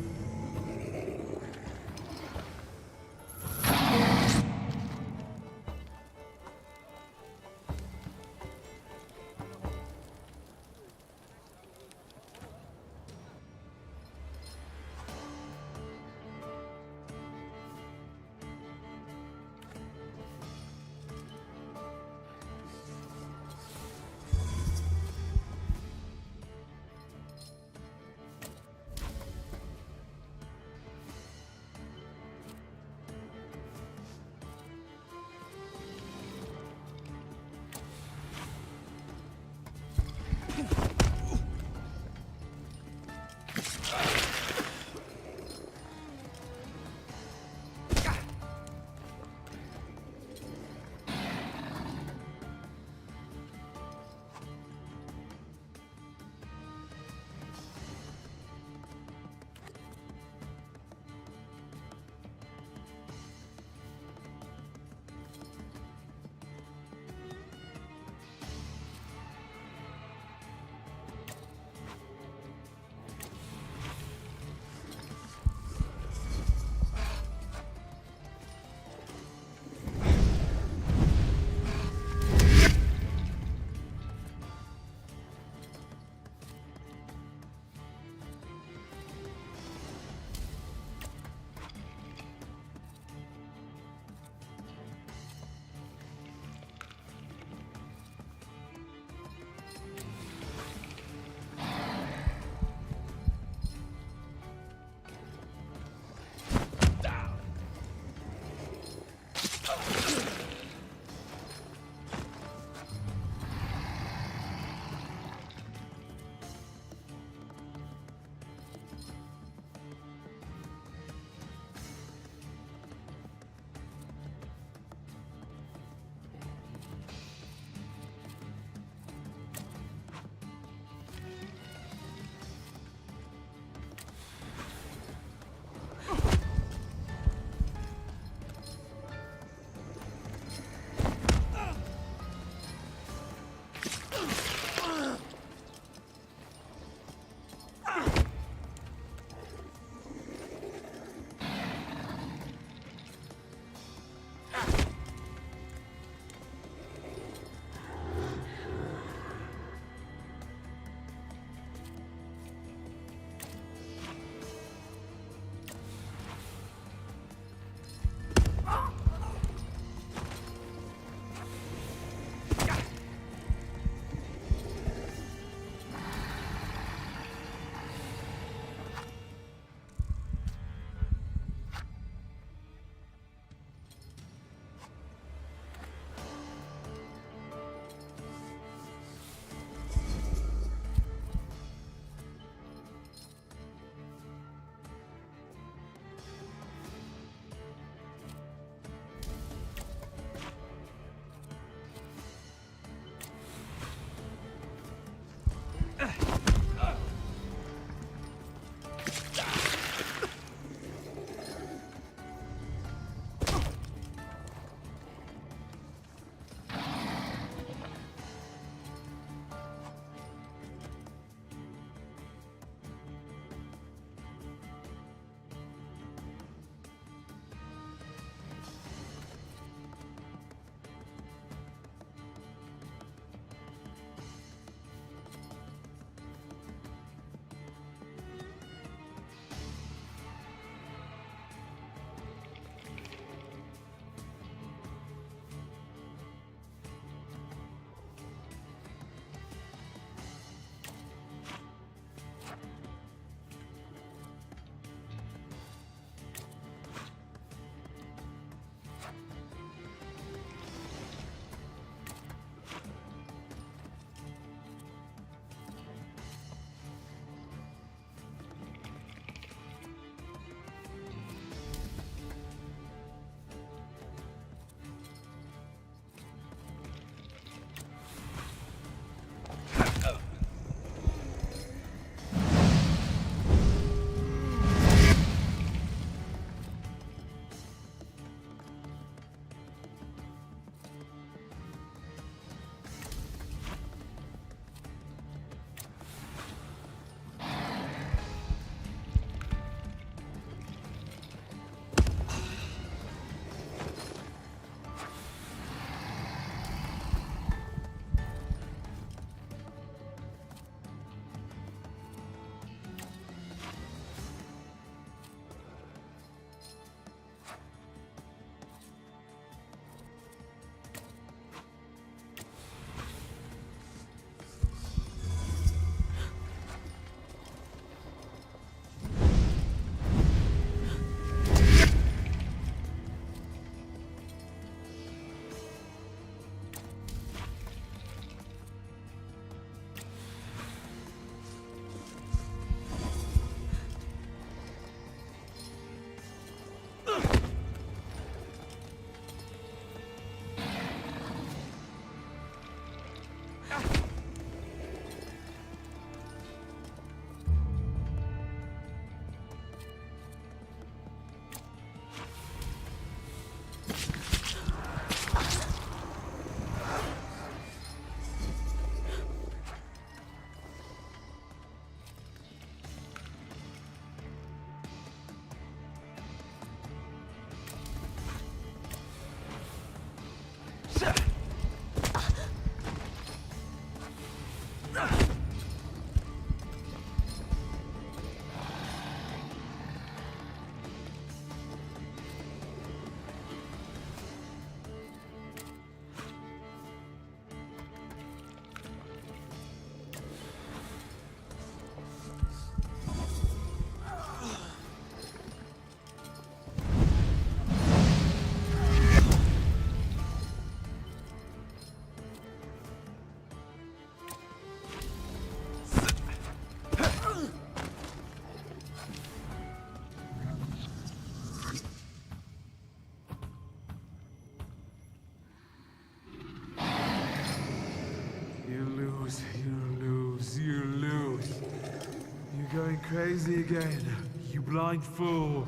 Going crazy again, you blind fool.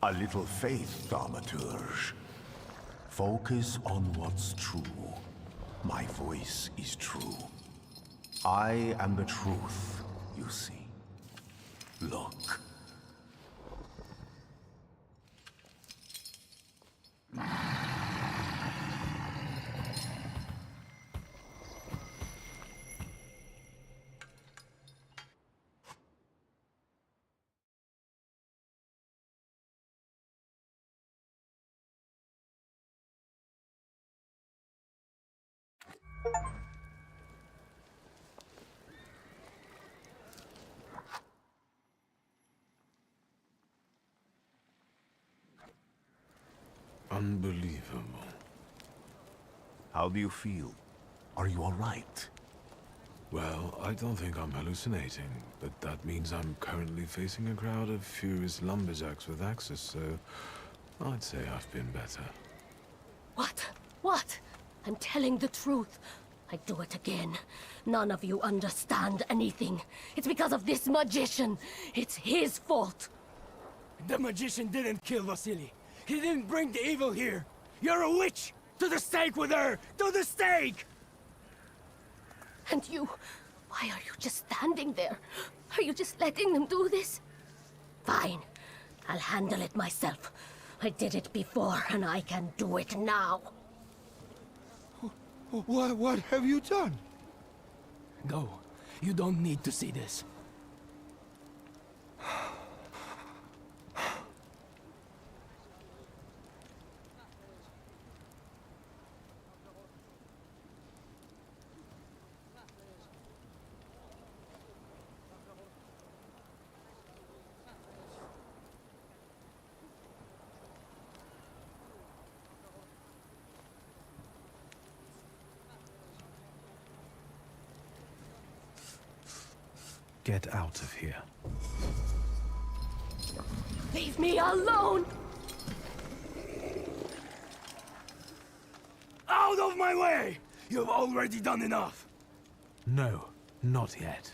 A little faith, Thaumaturge. Focus on what's true. My voice is true. I am the truth, you see. Look. Unbelievable. How do you feel? Are you all right? Well, I don't think I'm hallucinating, but that means I'm currently facing a crowd of furious lumberjacks with axes, so I'd say I've been better. What? What? I'm telling the truth. I do it again. None of you understand anything. It's because of this magician. It's his fault. The magician didn't kill Vasily. He didn't bring the evil here. You're a witch! To the stake with her! To the stake! And you... why are you just standing there? Are you just letting them do this? Fine. I'll handle it myself. I did it before, and I can do it now. What have you done? Go. You don't need to see this. Get out of here. Leave me alone! Out of my way! You've already done enough! No, not yet.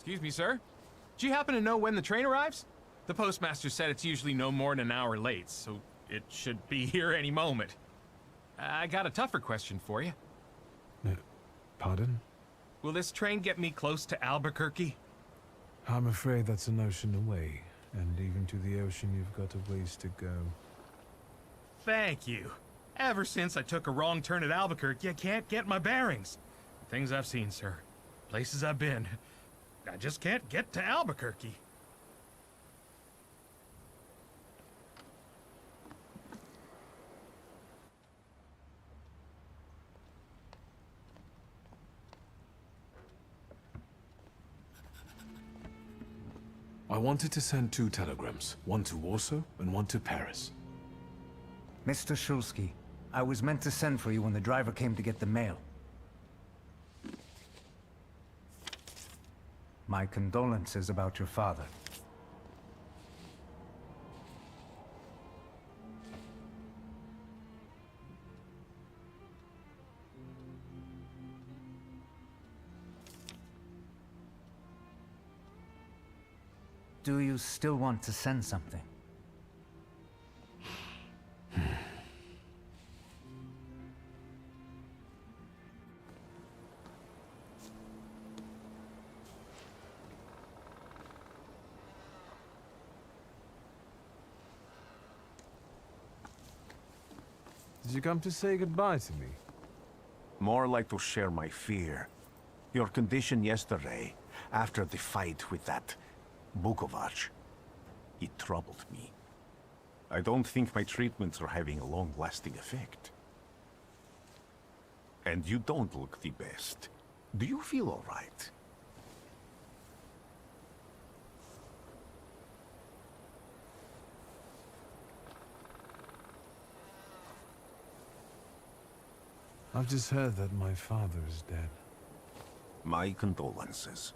Excuse me, sir. Do you happen to know when the train arrives? The postmaster said it's usually no more than an hour late, so it should be here any moment. I got a tougher question for you. Pardon? Will this train get me close to Albuquerque? I'm afraid that's an ocean away, and even to the ocean you've got a ways to go. Thank you. Ever since I took a wrong turn at Albuquerque, I can't get my bearings. The things I've seen, sir. Places I've been. I just can't get to Albuquerque. I wanted to send 2 telegrams, one to Warsaw and one to Paris. Mr. Shulsky, I was meant to send for you when the driver came to get the mail. My condolences about your father. Do you still want to send something? Did you come to say goodbye to me? More like to share my fear. Your condition yesterday, after the fight with that Bukovac, it troubled me. I don't think my treatments are having a long-lasting effect. And you don't look the best. Do you feel all right? I've just heard that my father is dead. My condolences.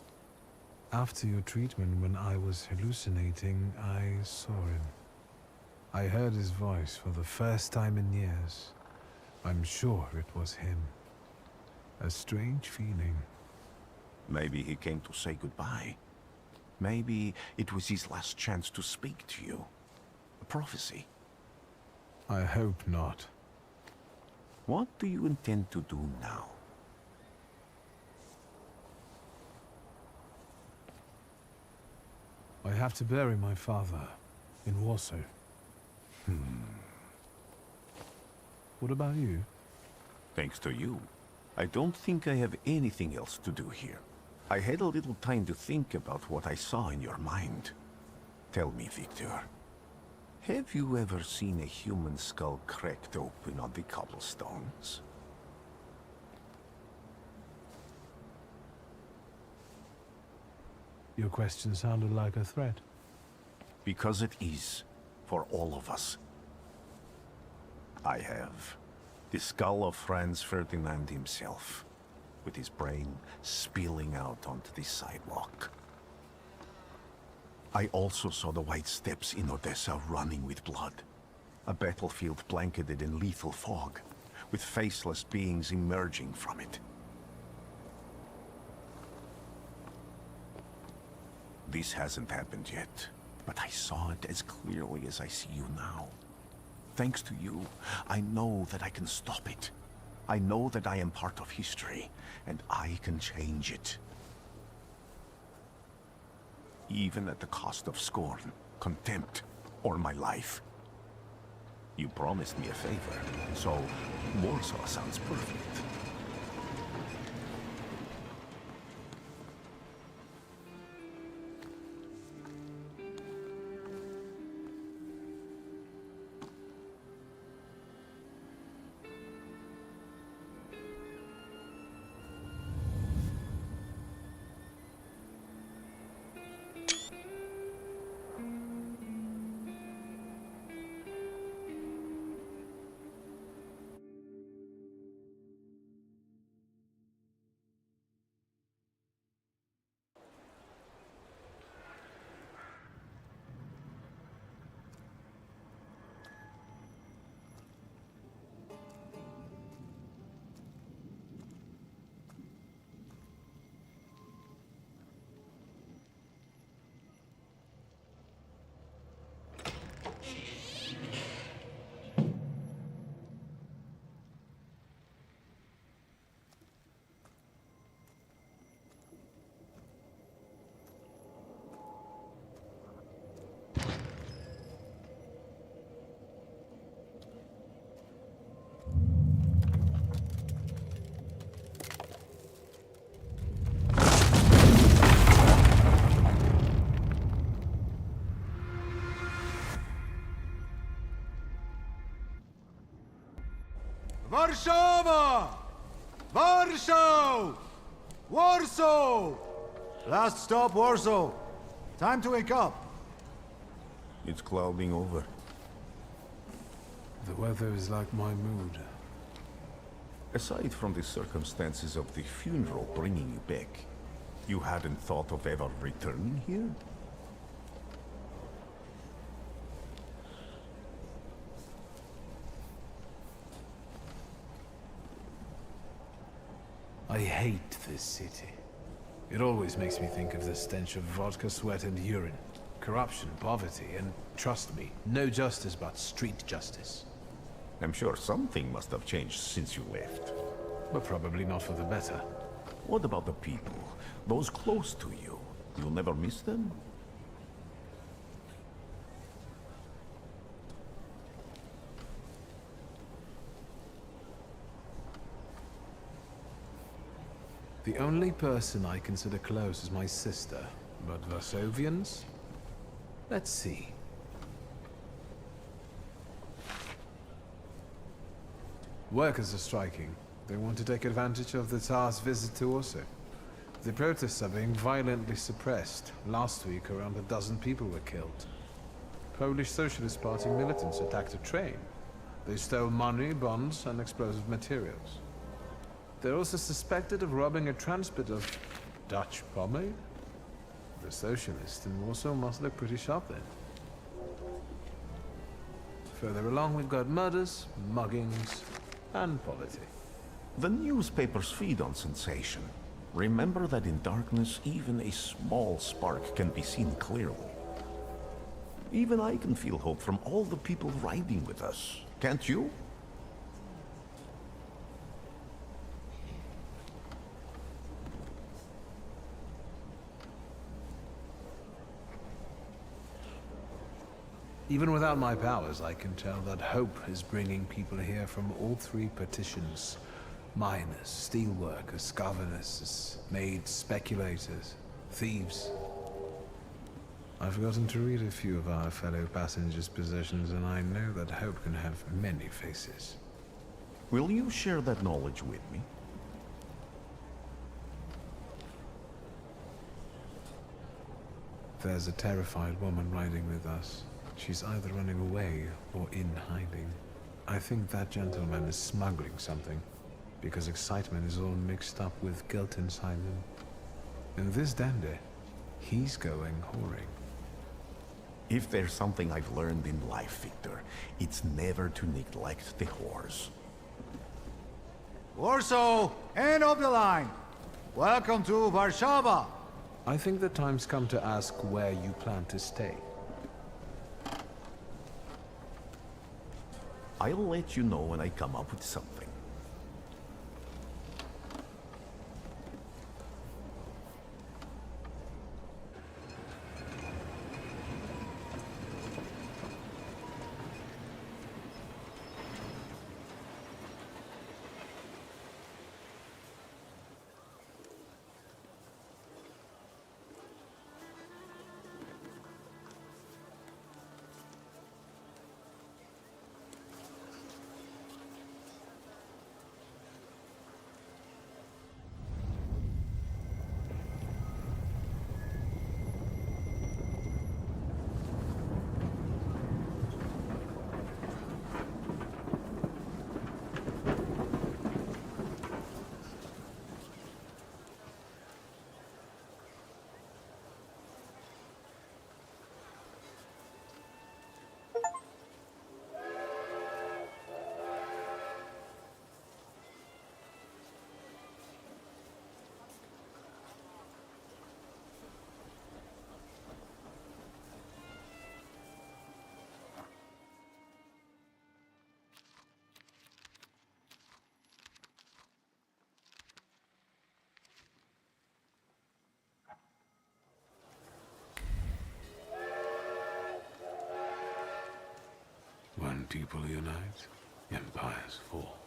After your treatment, when I was hallucinating, I saw him. I heard his voice for the first time in years. I'm sure it was him. A strange feeling. Maybe he came to say goodbye. Maybe it was his last chance to speak to you. A prophecy. I hope not. What do you intend to do now? I have to bury my father in Warsaw. What about you? Thanks to you. I don't think I have anything else to do here. I had a little time to think about what I saw in your mind. Tell me, Victor. Have you ever seen a human skull cracked open on the cobblestones? Your question sounded like a threat. Because it is, for all of us. I have. The skull of Franz Ferdinand himself, with his brain spilling out onto the sidewalk. I also saw the white steps in Odessa running with blood. A battlefield blanketed in lethal fog, with faceless beings emerging from it. This hasn't happened yet, but I saw it as clearly as I see you now. Thanks to you, I know that I can stop it. I know that I am part of history, and I can change it. Even at the cost of scorn, contempt, or my life. You promised me a favor, so Warsaw sounds perfect. Warszawa! Warsaw! Warsaw! Last stop, Warsaw. Time to wake up. It's clouding over. The weather is like my mood. Aside from the circumstances of the funeral bringing you back, you hadn't thought of ever returning here? I hate this city. It always makes me think of the stench of vodka, sweat, and urine. Corruption, poverty, and trust me, no justice but street justice. I'm sure something must have changed since you left. But probably not for the better. What about the people? Those close to you? You'll never miss them? The only person I consider close is my sister, but Varsovians? Let's see. Workers are striking. They want to take advantage of the Tsar's visit to Warsaw. The protests are being violently suppressed. Last week, around a dozen people were killed. Polish Socialist Party militants attacked a train. They stole money, bonds, and explosive materials. They're also suspected of robbing a transport of Dutch pomade. The socialists in Warsaw must look pretty sharp then. Further along, we've got murders, muggings, and politics. The newspapers feed on sensation. Remember that in darkness, even a small spark can be seen clearly. Even I can feel hope from all the people riding with us. Can't you? Even without my powers, I can tell that hope is bringing people here from all three petitions. Miners, steelworkers, governesses, maids, speculators, thieves. I've forgotten to read a few of our fellow passengers' possessions, and I know that hope can have many faces. Will you share that knowledge with me? There's a terrified woman riding with us. She's either running away or in hiding. I think that gentleman is smuggling something, because excitement is all mixed up with guilt inside him. And this dandy, he's going whoring. If there's something I've learned in life, Victor, it's never to neglect the whores. Warsaw, end of the line. Welcome to Warszawa. I think the time's come to ask where you plan to stay. I'll let you know when I come up with something. When people unite, empires fall.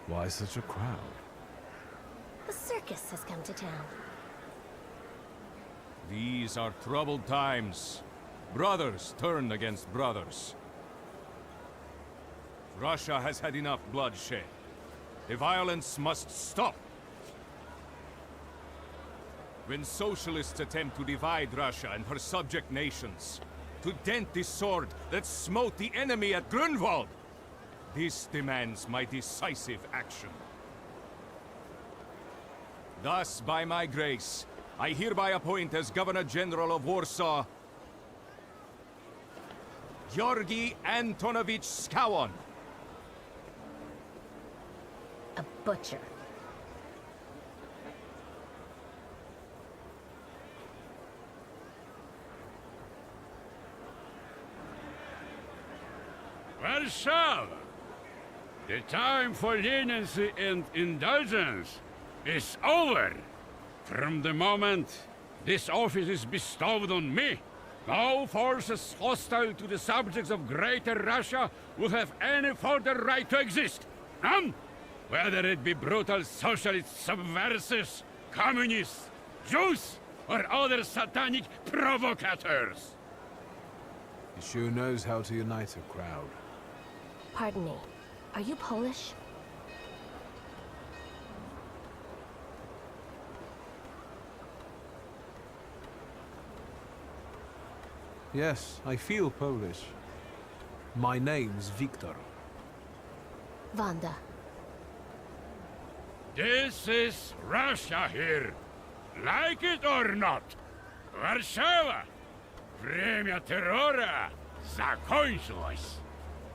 Why such a crowd? The circus has come to town. These are troubled times. Brothers turn against brothers. Russia has had enough bloodshed. The violence must stop. When socialists attempt to divide Russia and her subject nations, to dent the sword that smote the enemy at Grunwald, this demands my decisive action. Thus, by my grace, I hereby appoint as Governor General of Warsaw, Georgi Antonovich Skowon. A butcher. Warsaw! The time for leniency and indulgence is over. From the moment this office is bestowed on me, no forces hostile to the subjects of Greater Russia will have any further right to exist. None! Whether it be brutal socialist subversives, communists, Jews, or other satanic provocateurs. He sure knows how to unite a crowd. Pardon me. Are you Polish? Yes, I feel Polish. My name's Victor. Wanda. This is Russia here. Like it or not. Warszawa. Время террора закончилось.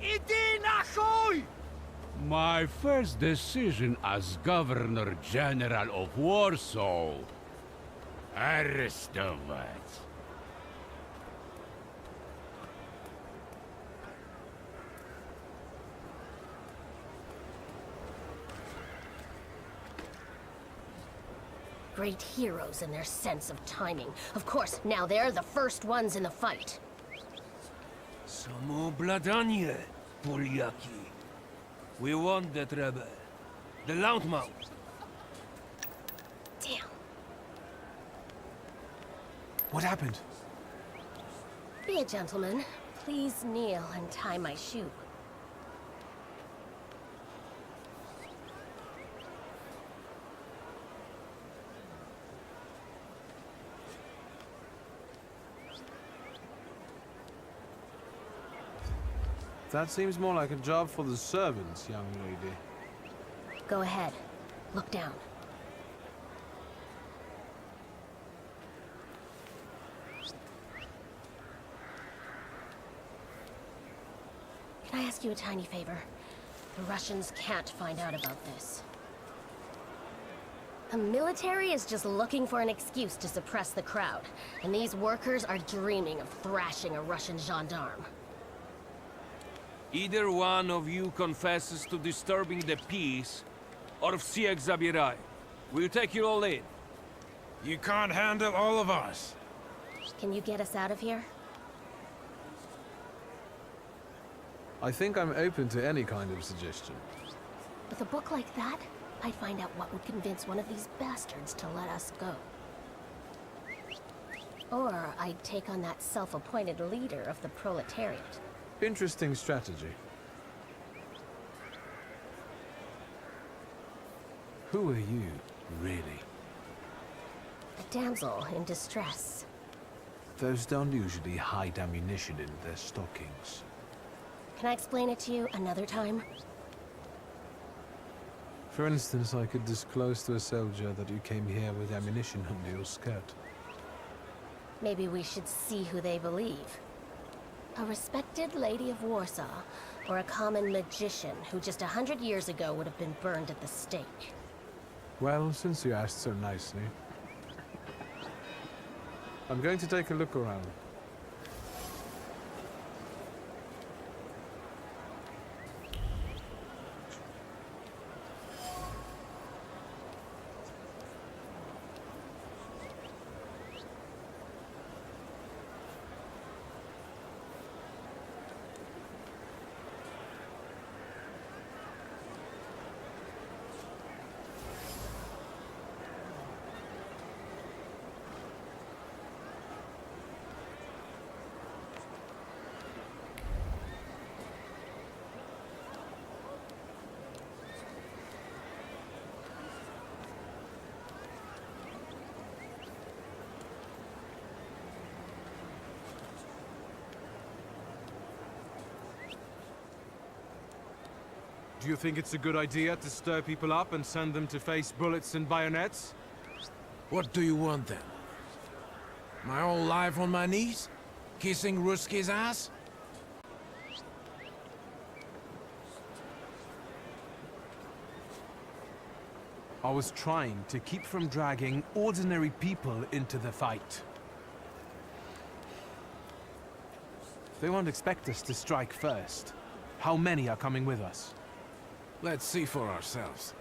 Иди нахуй! My first decision as Governor General of Warsaw. Arrestować. Great heroes in their sense of timing. Of course, now they're the first ones in the fight. Samoobladanie, Polyaki. We want that rebel. The Loudmouth. Damn. What happened? Be a gentleman. Please kneel and tie my shoe. That seems more like a job for the servants, young lady. Go ahead. Look down. Can I ask you a tiny favor? The Russians can't find out about this. The military is just looking for an excuse to suppress the crowd, and these workers are dreaming of thrashing a Russian gendarme. Either one of you confesses to disturbing the peace, or всех забирай. We'll take you all in. You can't handle all of us. Can you get us out of here? I think I'm open to any kind of suggestion. With a book like that, I'd find out what would convince one of these bastards to let us go. Or I'd take on that self-appointed leader of the proletariat. Interesting strategy. Who are you, really? A damsel in distress. Those don't usually hide ammunition in their stockings. Can I explain it to you another time? For instance, I could disclose to a soldier that you came here with ammunition under your skirt. Maybe we should see who they believe. A respected lady of Warsaw, or a common magician who just 100 years ago would have been burned at the stake. Well, since you asked so nicely, I'm going to take a look around. Do you think it's a good idea to stir people up and send them to face bullets and bayonets? What do you want then? My whole life on my knees? Kissing Ruski's ass? I was trying to keep from dragging ordinary people into the fight. They won't expect us to strike first. How many are coming with us? Let's see for ourselves.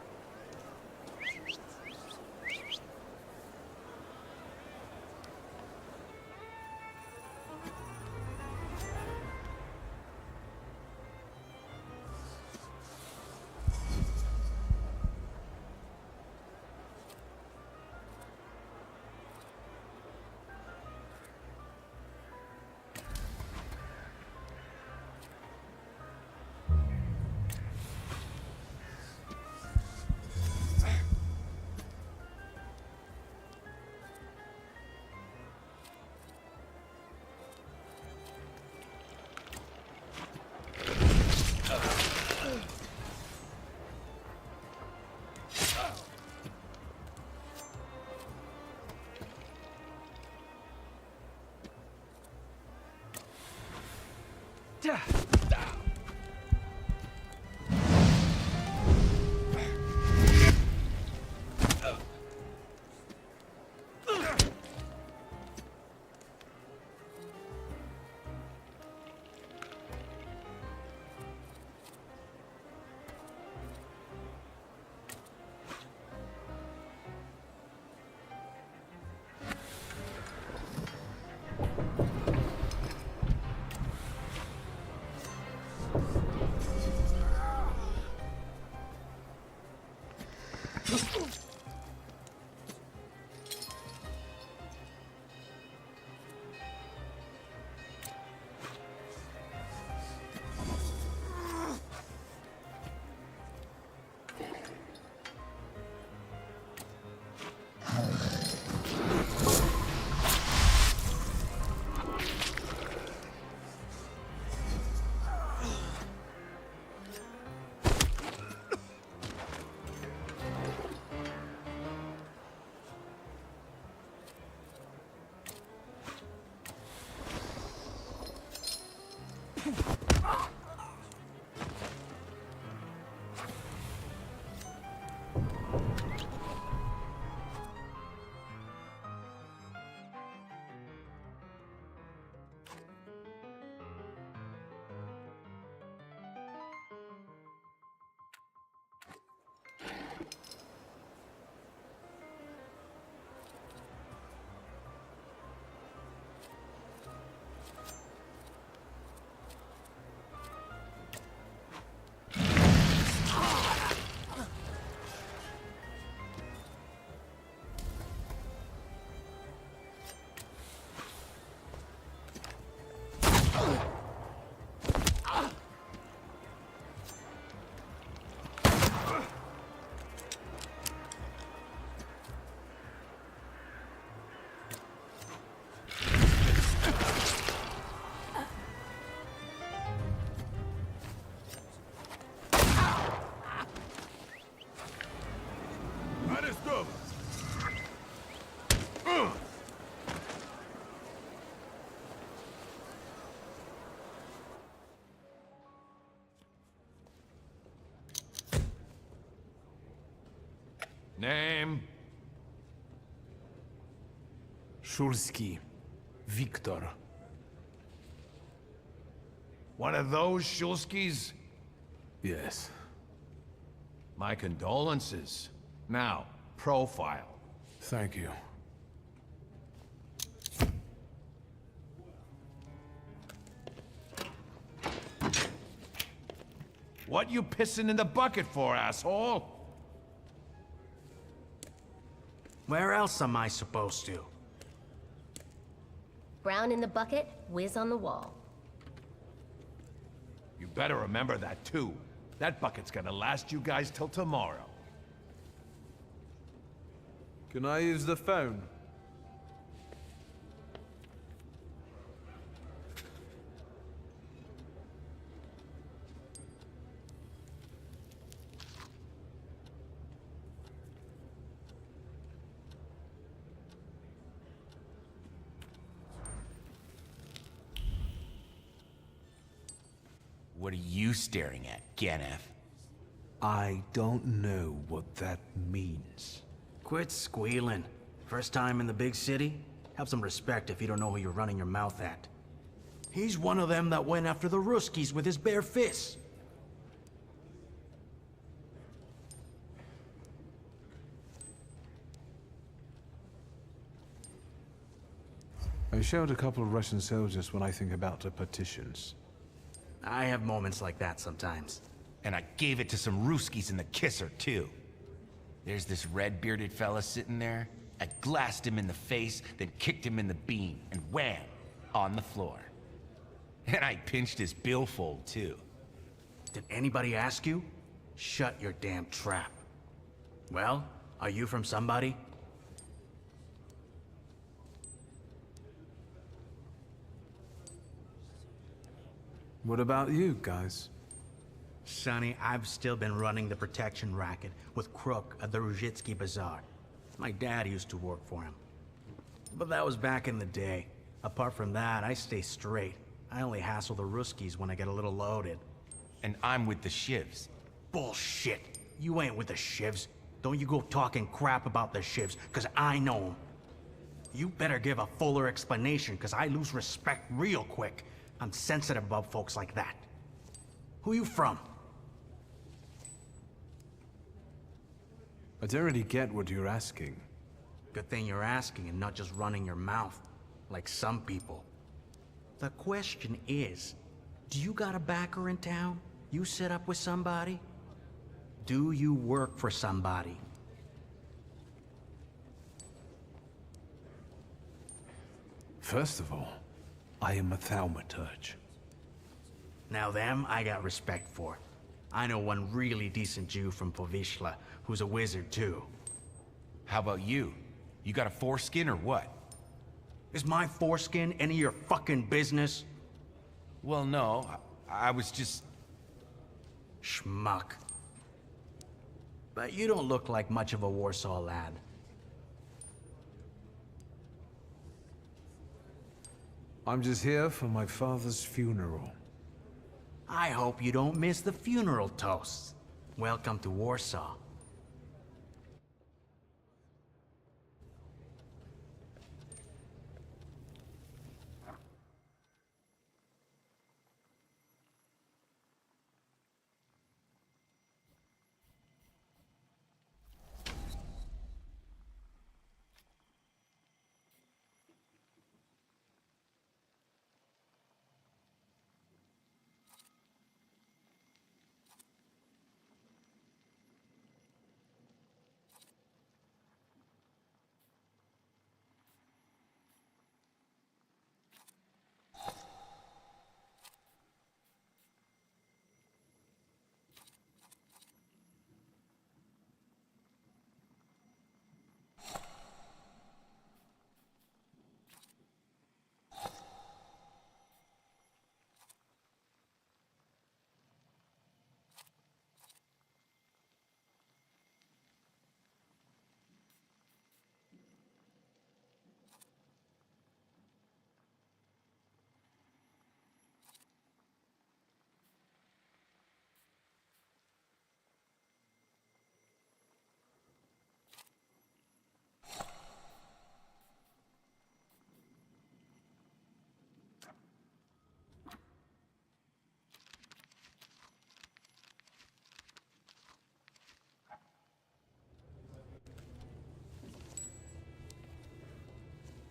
Name? Szulski. Victor. One of those Shulskis? Yes. My condolences. Now, profile. Thank you. What you pissing in the bucket for, asshole? Where else am I supposed to? Brown in the bucket, whiz on the wall. You better remember that, too. That bucket's gonna last you guys till tomorrow. Can I use the phone? What are you staring at, Ganef? I don't know what that means. Quit squealing. First time in the big city? Have some respect if you don't know who you're running your mouth at. He's one of them that went after the Ruskies with his bare fists. I showed a couple of Russian soldiers when I think about the partitions. I have moments like that sometimes. And I gave it to some Ruskies in the kisser, too. There's this red-bearded fella sitting there. I glassed him in the face, then kicked him in the bean, and wham! On the floor. And I pinched his billfold, too. Did anybody ask you? Shut your damn trap. Well, are you from somebody? What about you, guys? Sonny, I've still been running the protection racket with Crook at the Ruzhitsky Bazaar. My dad used to work for him. But that was back in the day. Apart from that, I stay straight. I only hassle the Ruskies when I get a little loaded. And I'm with the Shivs. Bullshit! You ain't with the Shivs. Don't you go talking crap about the Shivs, cause I know them. You better give a fuller explanation, cause I lose respect real quick. I'm sensitive about folks like that. Who you from? I don't really get what you're asking. Good thing you're asking and not just running your mouth, like some people. The question is, do you got a backer in town? You set up with somebody? Do you work for somebody? First of all, I am a Thaumaturge. Now them, I got respect for. I know one really decent Jew from Povishla, who's a wizard too. How about you? You got a foreskin or what? Is my foreskin any of your fucking business? Well, no. I was just... Schmuck. But you don't look like much of a Warsaw lad. I'm just here for my father's funeral. I hope you don't miss the funeral toasts. Welcome to Warsaw.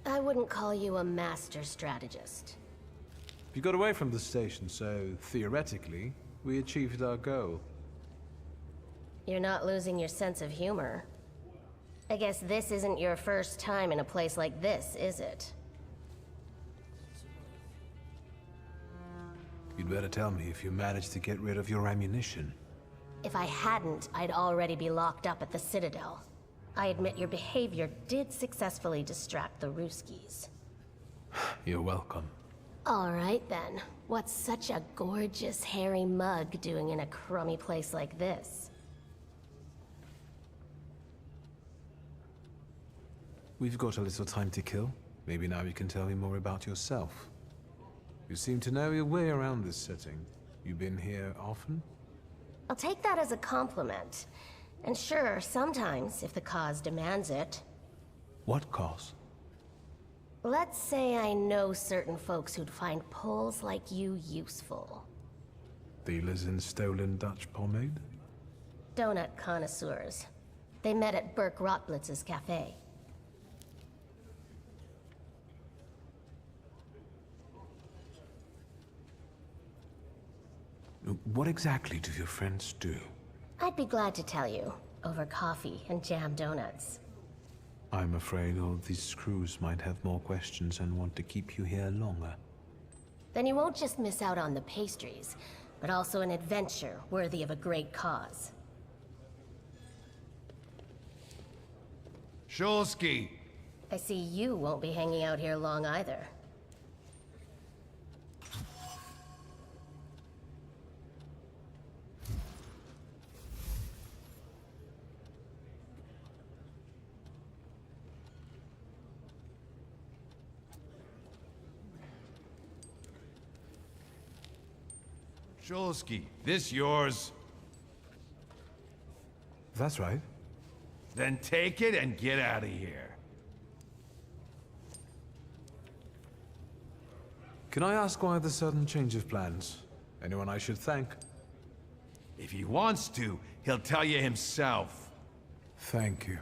I wouldn't call you a master strategist. You got away from the station, so theoretically, we achieved our goal. You're not losing your sense of humor. I guess this isn't your first time in a place like this, is it? You'd better tell me if you managed to get rid of your ammunition. If I hadn't, I'd already be locked up at the Citadel. I admit your behavior did successfully distract the Ruskies. You're welcome. All right then. What's such a gorgeous, hairy mug doing in a crummy place like this? We've got a little time to kill. Maybe now you can tell me more about yourself. You seem to know your way around this setting. You been here often? I'll take that as a compliment. And sure, sometimes, if the cause demands it. What cause? Let's say I know certain folks who'd find poles like you useful. Dealers in stolen Dutch pomade? Donut connoisseurs. They met at Burke Rotblitz's cafe. What exactly do your friends do? I'd be glad to tell you, over coffee and jam donuts. I'm afraid all these screws might have more questions and want to keep you here longer. Then you won't just miss out on the pastries, but also an adventure worthy of a great cause. Shulsky! I see you won't be hanging out here long either. Shulsky, this yours? That's right. Then take it and get out of here. Can I ask why the sudden change of plans? Anyone I should thank? If he wants to, he'll tell you himself. Thank you.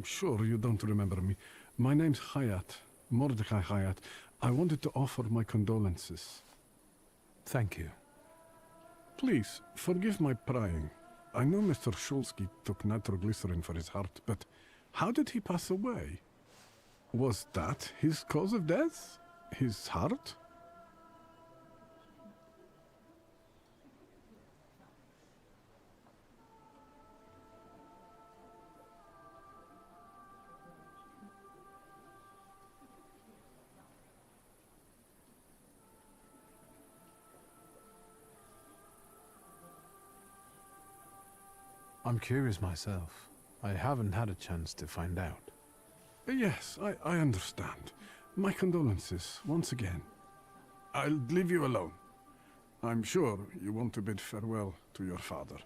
I'm sure you don't remember me. My name's Hayat, Mordecai Hayat. I wanted to offer my condolences. Thank you. Please, forgive my prying. I know Mr. Shulsky took nitroglycerin for his heart, but how did he pass away? Was that his cause of death? His heart? I'm curious myself. I haven't had a chance to find out. Yes, I understand. My condolences, once again. I'll leave you alone. I'm sure you want to bid farewell to your father.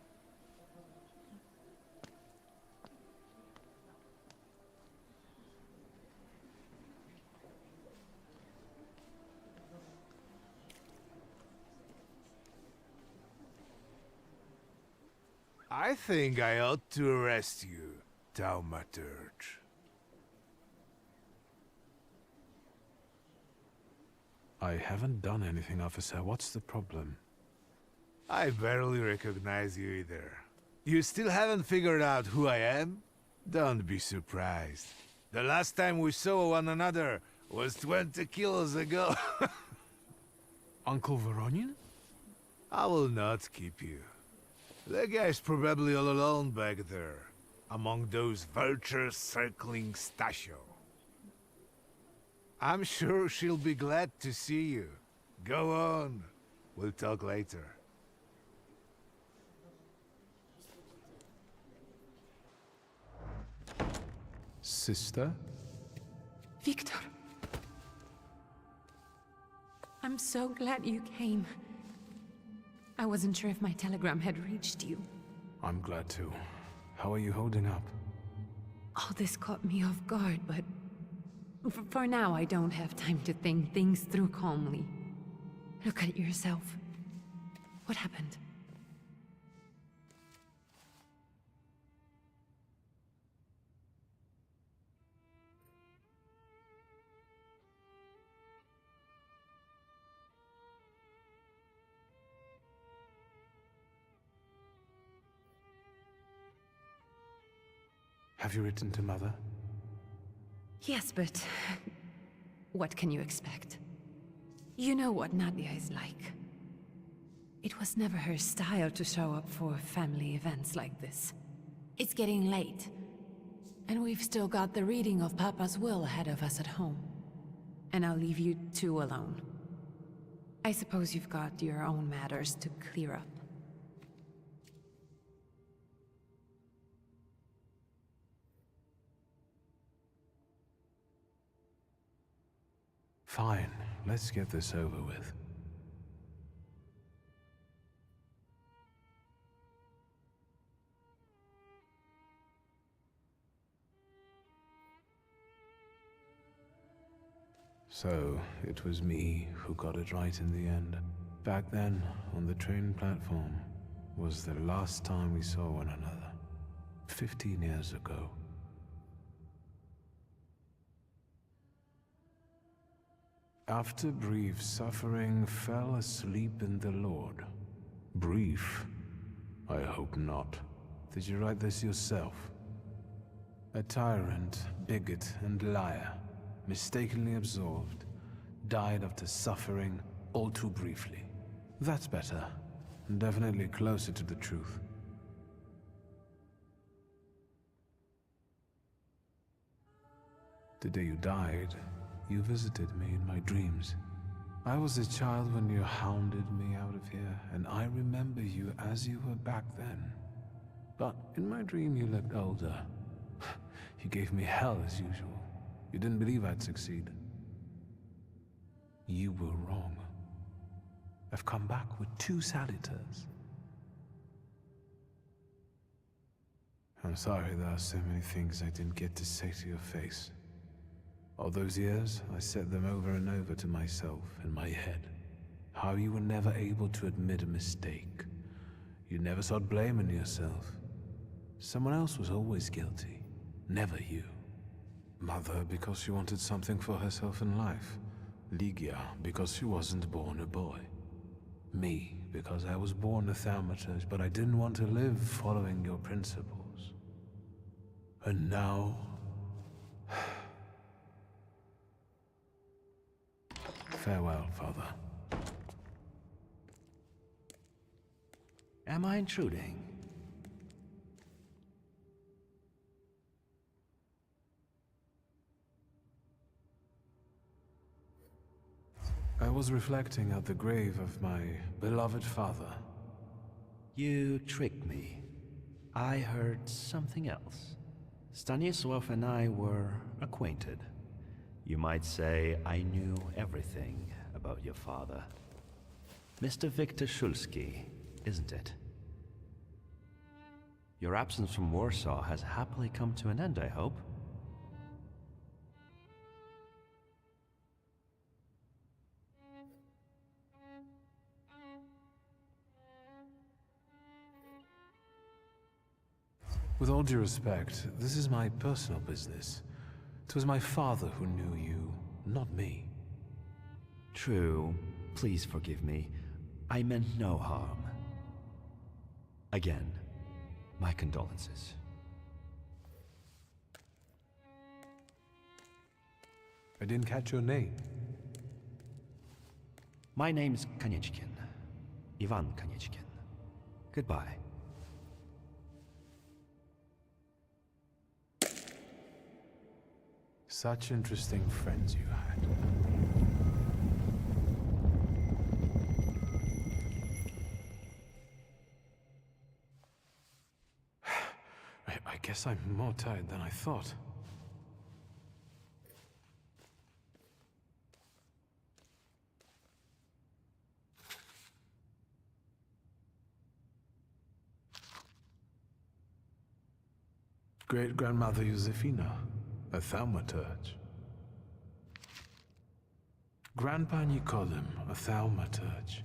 I think I ought to arrest you, Thaumaturge. I haven't done anything, officer. What's the problem? I barely recognize you either. You still haven't figured out who I am? Don't be surprised. The last time we saw one another was 20 kilos ago. Uncle Voronian? I will not keep you. That guy's probably all alone back there, among those vultures circling Stasio. I'm sure she'll be glad to see you. Go on. We'll talk later. Sister? Victor! I'm so glad you came. I wasn't sure if my telegram had reached you. I'm glad too. How are you holding up? All this caught me off guard, but for now I don't have time to think things through calmly. Look at yourself. What happened? Have you written to Mother? Yes, but what can you expect? You know what Nadia is like. It was never her style to show up for family events like this. It's getting late, and we've still got the reading of Papa's will ahead of us at home. And I'll leave you two alone. I suppose you've got your own matters to clear up. Fine, let's get this over with. So, it was me who got it right in the end. Back then, on the train platform, was the last time we saw one another. 15 years ago. After brief suffering, fell asleep in the Lord. Brief? I hope not. Did you write this yourself? A tyrant, bigot, and liar, mistakenly absolved, died after suffering all too briefly. That's better. Definitely closer to the truth. The day you died, you visited me in my dreams. I was a child when you hounded me out of here, and I remember you as you were back then. But in my dream you looked older. You gave me hell as usual. You didn't believe I'd succeed. You were wrong. I've come back with 2 saluters. I'm sorry there are so many things I didn't get to say to your face. All those years, I said them over and over to myself in my head. How you were never able to admit a mistake. You never sought blame in yourself. Someone else was always guilty. Never you. Mother because she wanted something for herself in life. Ligia because she wasn't born a boy. Me because I was born a Thaumaturge, but I didn't want to live following your principles. And now... Farewell, Father. Am I intruding? I was reflecting at the grave of my beloved father. You tricked me. I heard something else. Stanisław and I were acquainted. You might say I knew everything about your father. Mr. Victor Szulski, isn't it? Your absence from Warsaw has happily come to an end, I hope. With all due respect, this is my personal business. It was my father who knew you, not me. True. Please forgive me. I meant no harm. Again, my condolences. I didn't catch your name. My name's Kanieczkin. Ivan Kanieczkin. Goodbye. Such interesting friends you had. I guess I'm more tired than I thought. Great-grandmother Josefina, a Thaumaturge. Grandpa Nikodem, a Thaumaturge.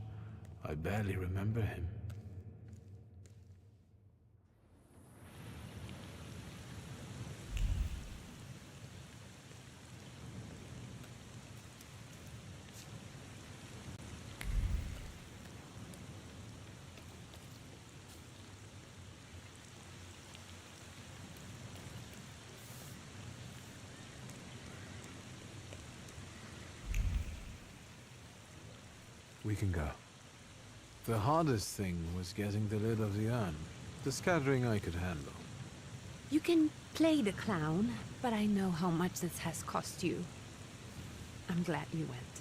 I barely remember him. We can go. The hardest thing was getting the lid of the urn. The scattering I could handle. You can play the clown, but I know how much this has cost you. I'm glad you went.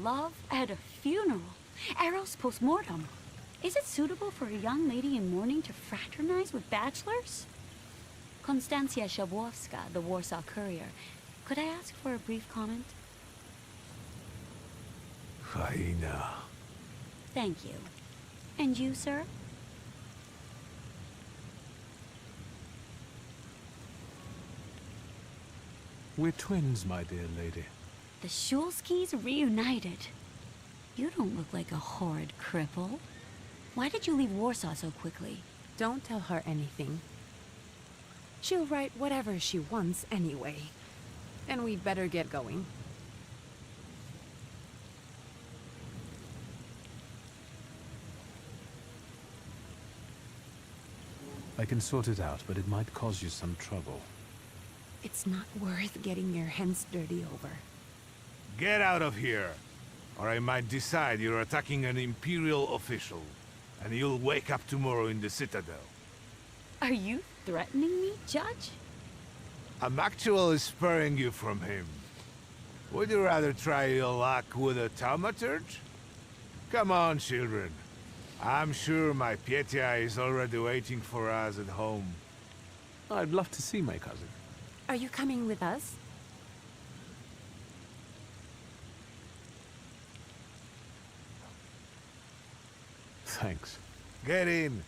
Love at a funeral. Eros post-mortem. Is it suitable for a young lady in mourning to fraternize with bachelors? Konstancja Szabłowska, the Warsaw Courier. Could I ask for a brief comment? Hyena. Thank you. And you, sir? We're twins, my dear lady. The Szulskis reunited. You don't look like a horrid cripple. Why did you leave Warsaw so quickly? Don't tell her anything. She'll write whatever she wants anyway. And we'd better get going. I can sort it out, but it might cause you some trouble. It's not worth getting your hands dirty over. Get out of here, or I might decide you're attacking an Imperial official, and you'll wake up tomorrow in the Citadel. Are you threatening me, Judge? I'm actually sparing you from him. Would you rather try your luck with a Thaumaturge? Come on, children. I'm sure my Pietia is already waiting for us at home. I'd love to see my cousin. Are you coming with us? Thanks. Get in.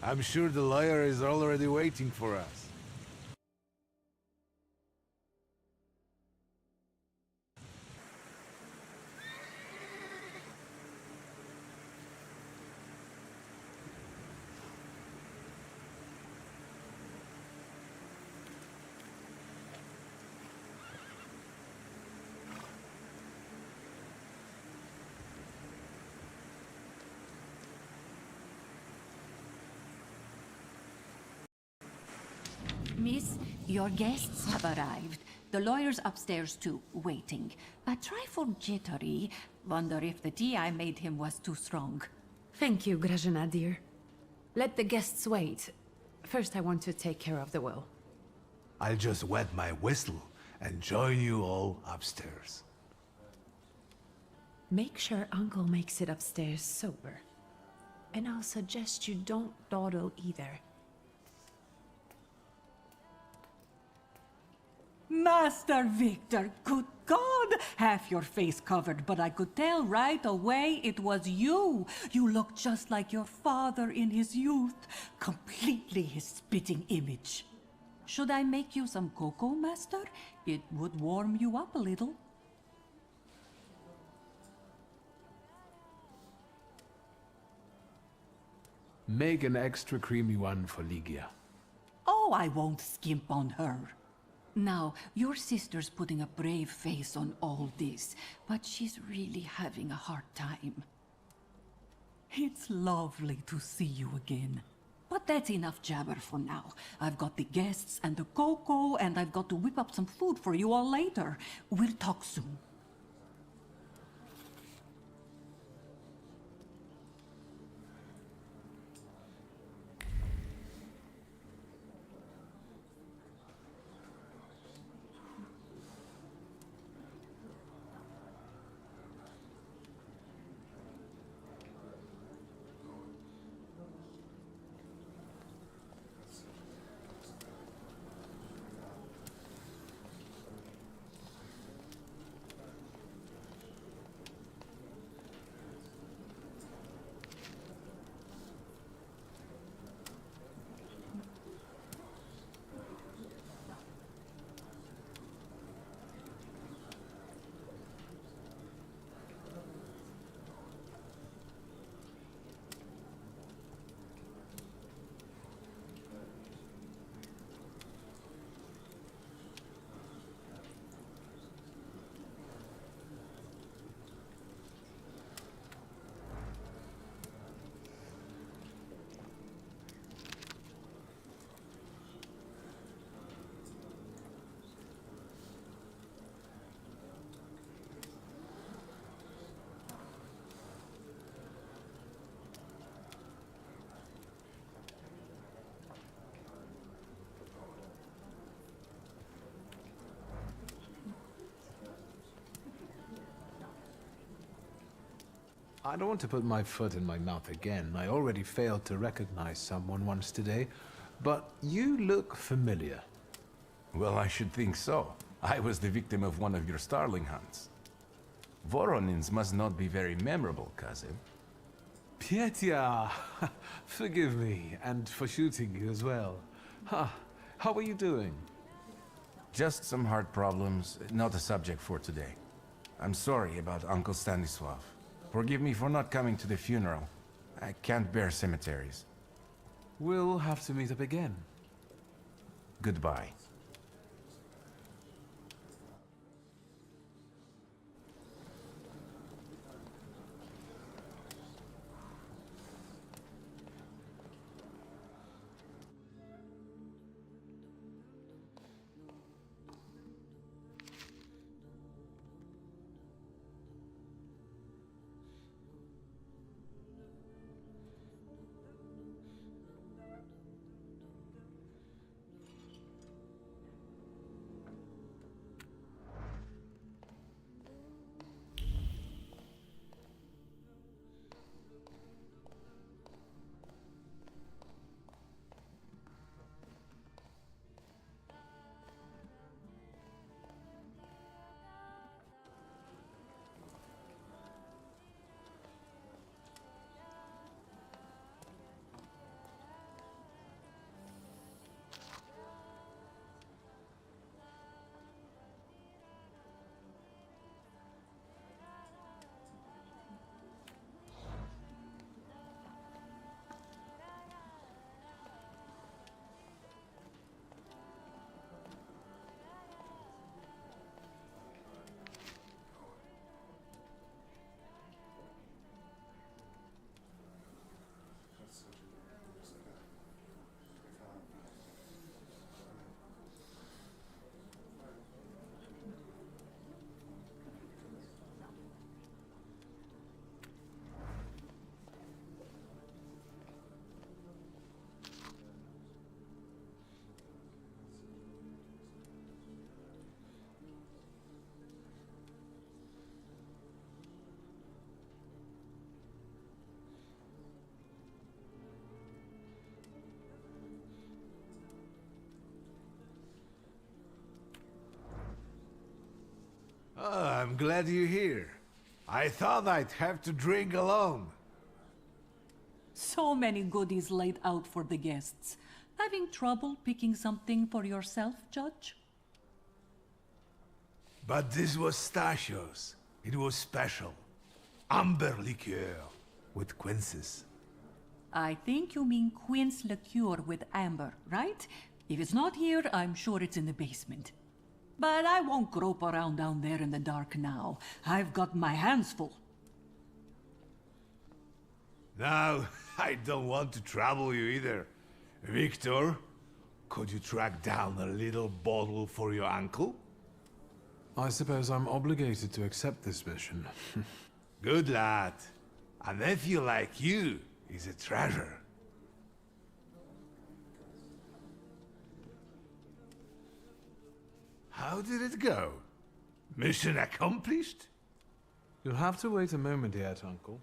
I'm sure the lawyer is already waiting for us. Miss, your guests have arrived. The lawyer's upstairs too, waiting. A trifle jittery. Wonder if the tea I made him was too strong. Thank you, Grażyna dear. Let the guests wait. First I want to take care of the will. I'll just wet my whistle and join you all upstairs. Make sure Uncle makes it upstairs sober. And I'll suggest you don't dawdle either. Master Victor, good God! Half your face covered, but I could tell right away it was you. You look just like your father in his youth. Completely his spitting image. Should I make you some cocoa, Master? It would warm you up a little. Make an extra creamy one for Ligia. Oh, I won't skimp on her. Now, your sister's putting a brave face on all this, but she's really having a hard time. It's lovely to see you again. But that's enough jabber for now. I've got the guests and the cocoa, and I've got to whip up some food for you all later. We'll talk soon. I don't want to put my foot in my mouth again. I already failed to recognize someone once today, but you look familiar. Well, I should think so. I was the victim of one of your starling hunts. Voronins must not be very memorable, cousin. Pietia! Forgive me, and for shooting you as well. How are you doing? Just some heart problems, not a subject for today. I'm sorry about Uncle Stanislav. Forgive me for not coming to the funeral. I can't bear cemeteries. We'll have to meet up again. Goodbye. I'm glad you're here. I thought I'd have to drink alone. So many goodies laid out for the guests. Having trouble picking something for yourself, Judge? But this was Stachio's. It was special. Amber liqueur with quinces. I think you mean quince liqueur with amber, right? If it's not here, I'm sure it's in the basement. But I won't grope around down there in the dark now. I've got my hands full. Now, I don't want to trouble you either. Victor, could you track down a little bottle for your uncle? I suppose I'm obligated to accept this mission. Good lad. A nephew like you is a treasure. How did it go? Mission accomplished? You'll have to wait a moment yet, Uncle.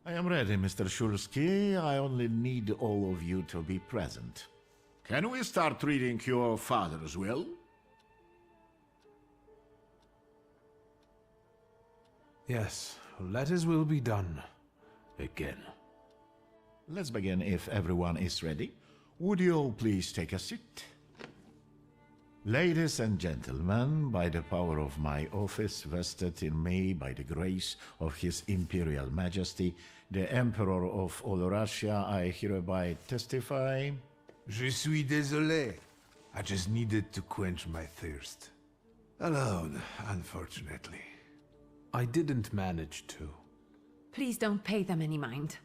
I am ready, Mr. Shulsky. I only need all of you to be present. Can we start reading your father's will? Yes, let his will be done. Again. Let's begin if everyone is ready. Would you all please take a seat? Ladies and gentlemen, by the power of my office vested in me by the grace of His Imperial Majesty, the Emperor of all Russia, I hereby testify... Je suis désolé. I just needed to quench my thirst. Alone, unfortunately. I didn't manage to. Please don't pay them any mind.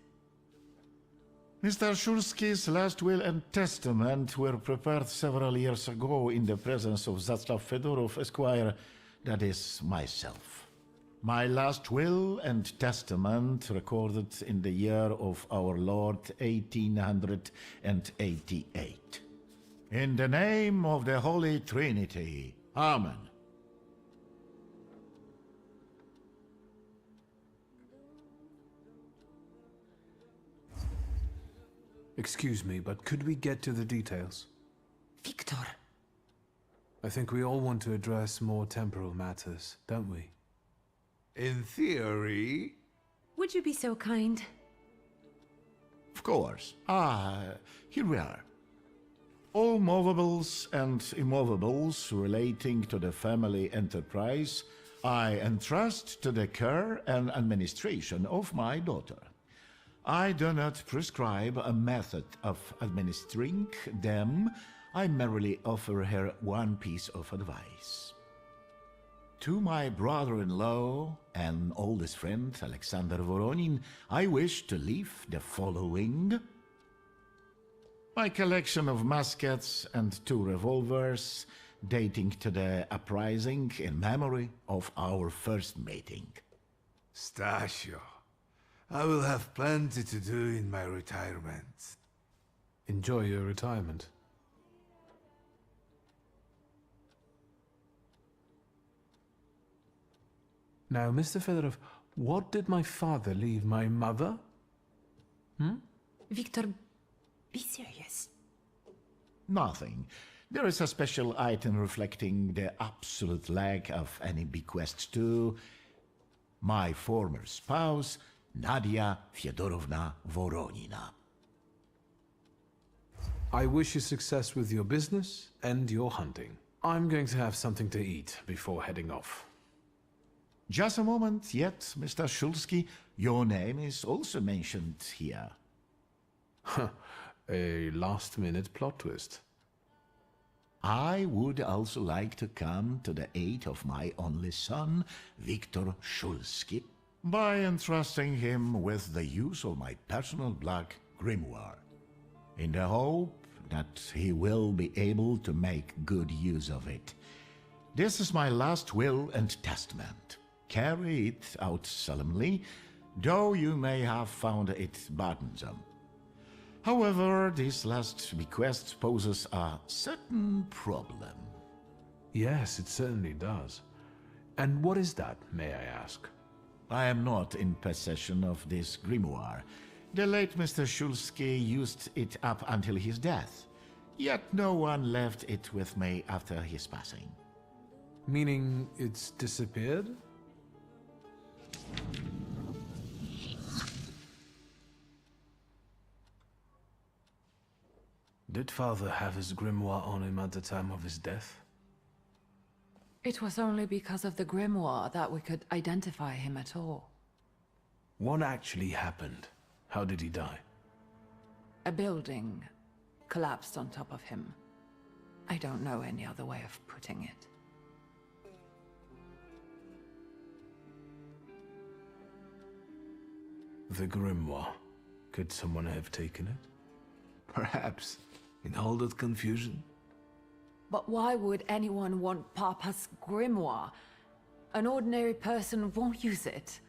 Mr. Shulsky's last will and testament were prepared several years ago in the presence of Zaslav Fedorov, Esquire, that is, myself. My last will and testament recorded in the year of our Lord 1888. In the name of the Holy Trinity. Amen. Excuse me, but could we get to the details? Victor! I think we all want to address more temporal matters, don't we? In theory... Would you be so kind? Of course. Here we are. All movables and immovables relating to the family enterprise I entrust to the care and administration of my daughter. I do not prescribe a method of administering them. I merely offer her one piece of advice. To my brother-in-law and oldest friend, Alexander Voronin, I wish to leave the following. My collection of muskets and 2 revolvers, dating to the uprising in memory of our first meeting. Stasio, I will have plenty to do in my retirement. Enjoy your retirement. Now, Mr. Fedorov, what did my father leave my mother? Victor, be serious. Nothing. There is a special item reflecting the absolute lack of any bequest to my former spouse, Nadia Fyodorovna Voronina. I wish you success with your business and your hunting. I'm going to have something to eat before heading off. Just a moment yet, Mr. Shulsky. Your name is also mentioned here. A last-minute plot twist. I would also like to come to the aid of my only son, Viktor Shulsky, by entrusting him with the use of my personal black grimoire, in the hope that he will be able to make good use of it. This is my last will and testament. Carry it out solemnly, though you may have found it burdensome. However, this last bequest poses a certain problem. Yes, it certainly does. And what is that, may I ask? I am not in possession of this grimoire. The late Mr. Shulsky used it up until his death, yet no one left it with me after his passing. Meaning it's disappeared? Did father have his grimoire on him at the time of his death? It was only because of the grimoire that we could identify him at all. What actually happened? How did he die? A building collapsed on top of him. I don't know any other way of putting it. The grimoire. Could someone have taken it? Perhaps. In all that confusion? But why would anyone want Papa's grimoire? An ordinary person won't use it.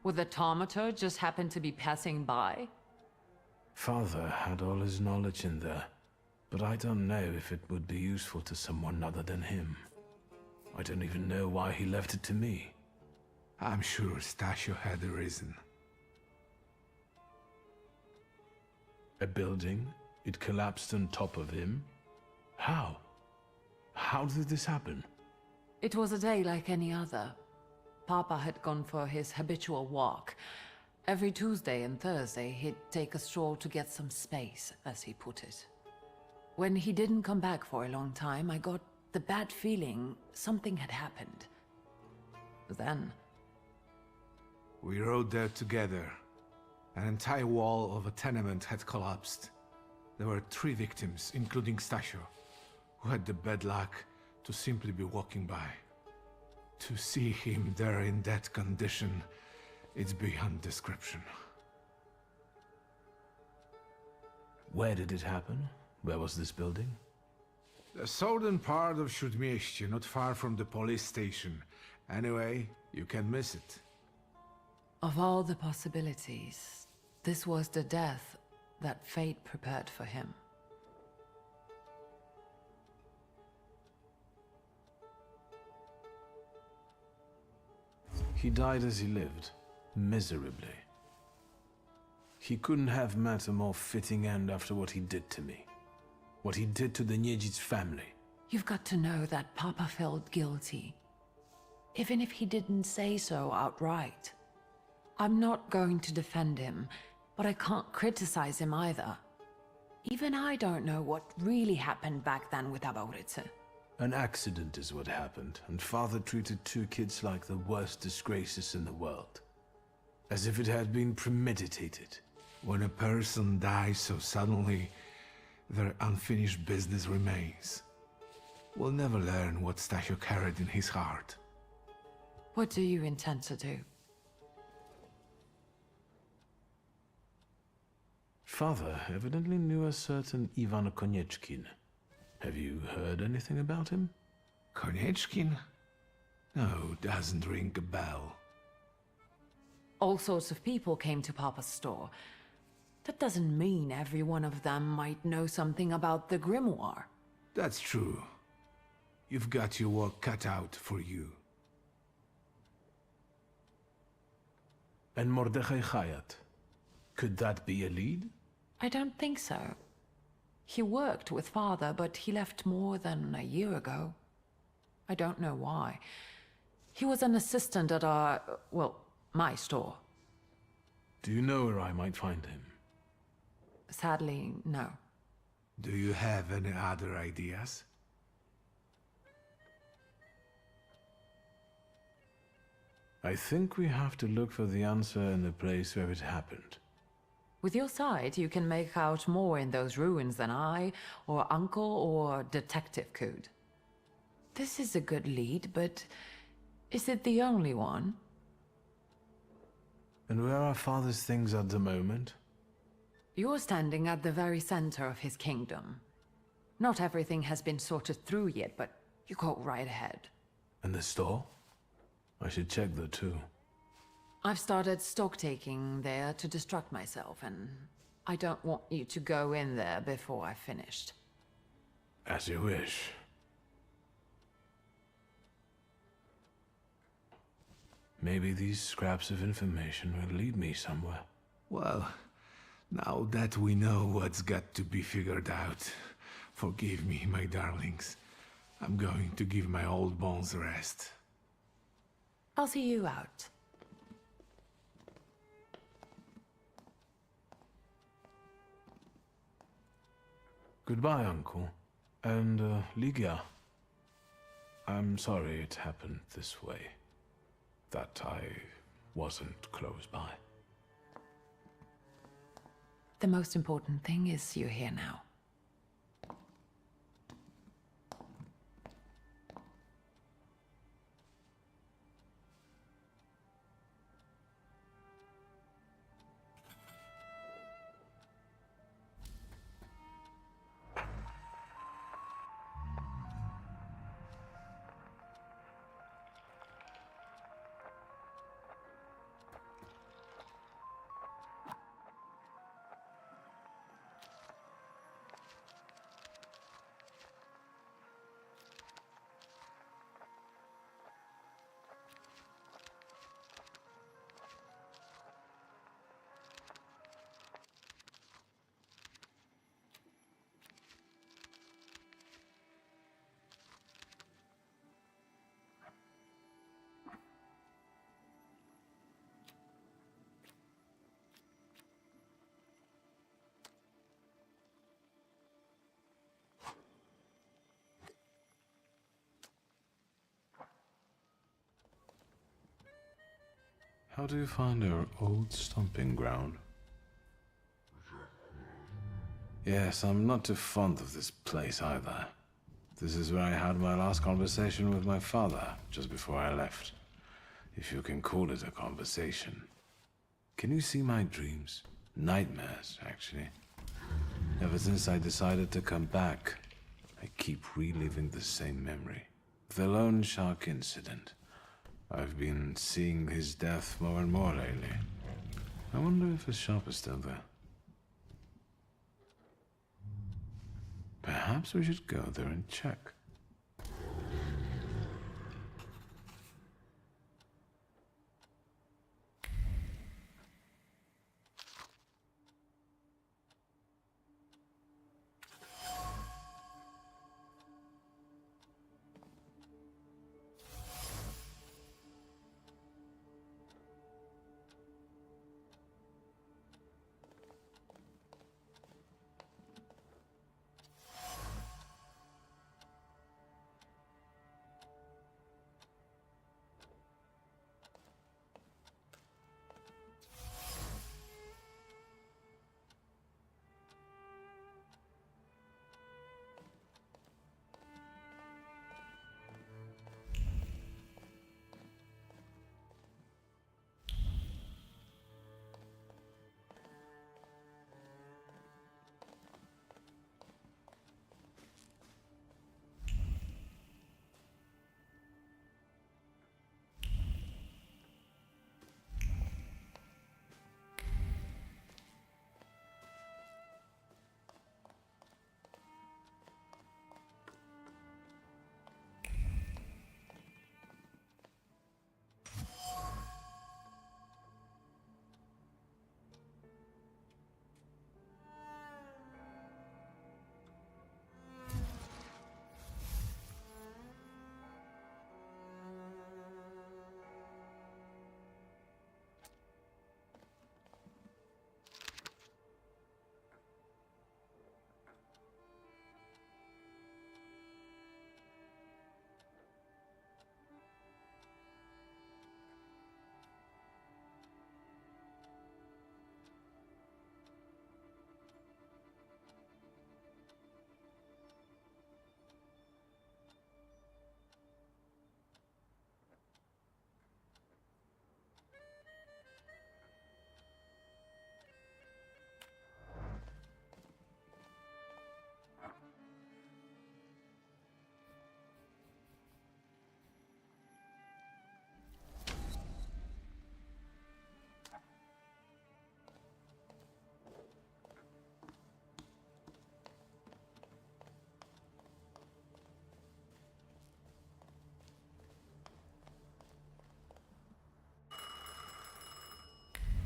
Would the Thaumaturge just happen to be passing by? Father had all his knowledge in there, but I don't know if it would be useful to someone other than him. I don't even know why he left it to me. I'm sure Stasio had a reason. A building? It collapsed on top of him? How? How did this happen? It was a day like any other. Papa had gone for his habitual walk. Every Tuesday and Thursday, he'd take a stroll to get some space, as he put it. When he didn't come back for a long time, I got the bad feeling something had happened. Then... We rode there together. An entire wall of a tenement had collapsed. There were 3 victims, including Stasio, who had the bad luck to simply be walking by. To see him there in that condition, it's beyond description. Where did it happen? Where was this building? The southern part of Śródmieście, not far from the police station. Anyway, you can miss it. Of all the possibilities, this was the death that fate prepared for him. He died as he lived, miserably. He couldn't have met a more fitting end after what he did to me. What he did to the Niedzic's family. You've got to know that Papa felt guilty. Even if he didn't say so outright. I'm not going to defend him, but I can't criticize him either. Even I don't know what really happened back then with Aboritse. An accident is what happened, and Father treated 2 kids like the worst disgraces in the world. As if it had been premeditated. When a person dies so suddenly, their unfinished business remains. We'll never learn what Stasio carried in his heart. What do you intend to do? Father evidently knew a certain Ivan Konieczkin. Have you heard anything about him? Konieczkin? No, doesn't ring a bell. All sorts of people came to Papa's store. That doesn't mean every one of them might know something about the grimoire. That's true. You've got your work cut out for you. And Mordechai Chayat? Could that be a lead? I don't think so. He worked with Father, but he left more than a year ago. I don't know why. He was an assistant at my store. Do you know where I might find him? Sadly, no. Do you have any other ideas? I think we have to look for the answer in the place where it happened. With your sight, you can make out more in those ruins than I, or Uncle, or Detective could. This is a good lead, but is it the only one? And where are Father's things at the moment? You're standing at the very center of his kingdom. Not everything has been sorted through yet, but you go right ahead. And the store? I should check that too. I've started stock-taking there to distract myself, and I don't want you to go in there before I've finished. As you wish. Maybe these scraps of information will lead me somewhere. Well, now that we know what's got to be figured out, forgive me, my darlings. I'm going to give my old bones a rest. I'll see you out. Goodbye, Uncle. And, Ligia. I'm sorry it happened this way. That I wasn't close by. The most important thing is you're here now. How do you find our old stomping ground? Yes, I'm not too fond of this place either. This is where I had my last conversation with my father, just before I left. If you can call it a conversation. Can you see my dreams? Nightmares, actually. Ever since I decided to come back, I keep reliving the same memory. The loan shark incident. I've been seeing his death more and more lately. I wonder if his shop is still there. Perhaps we should go there and check.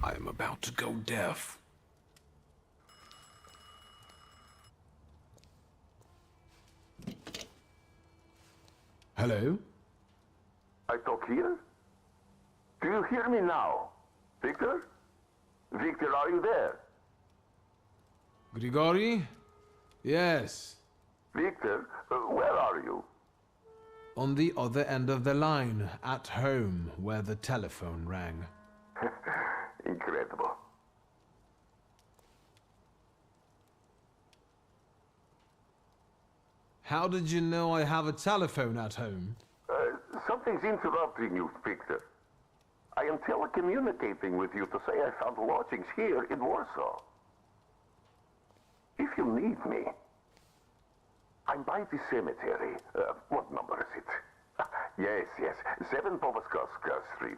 I am about to go deaf. Hello? I talk here? Do you hear me now? Victor? Victor, are you there? Grigori? Yes. Victor, where are you? On the other end of the line, at home, where the telephone rang. Incredible. How did you know I have a telephone at home? Something's interrupting you, Victor. I am telecommunicating with you to say I found lodgings here in Warsaw. If you need me, I'm by the cemetery. What number is it? Yes. 7 Powaskowska Street.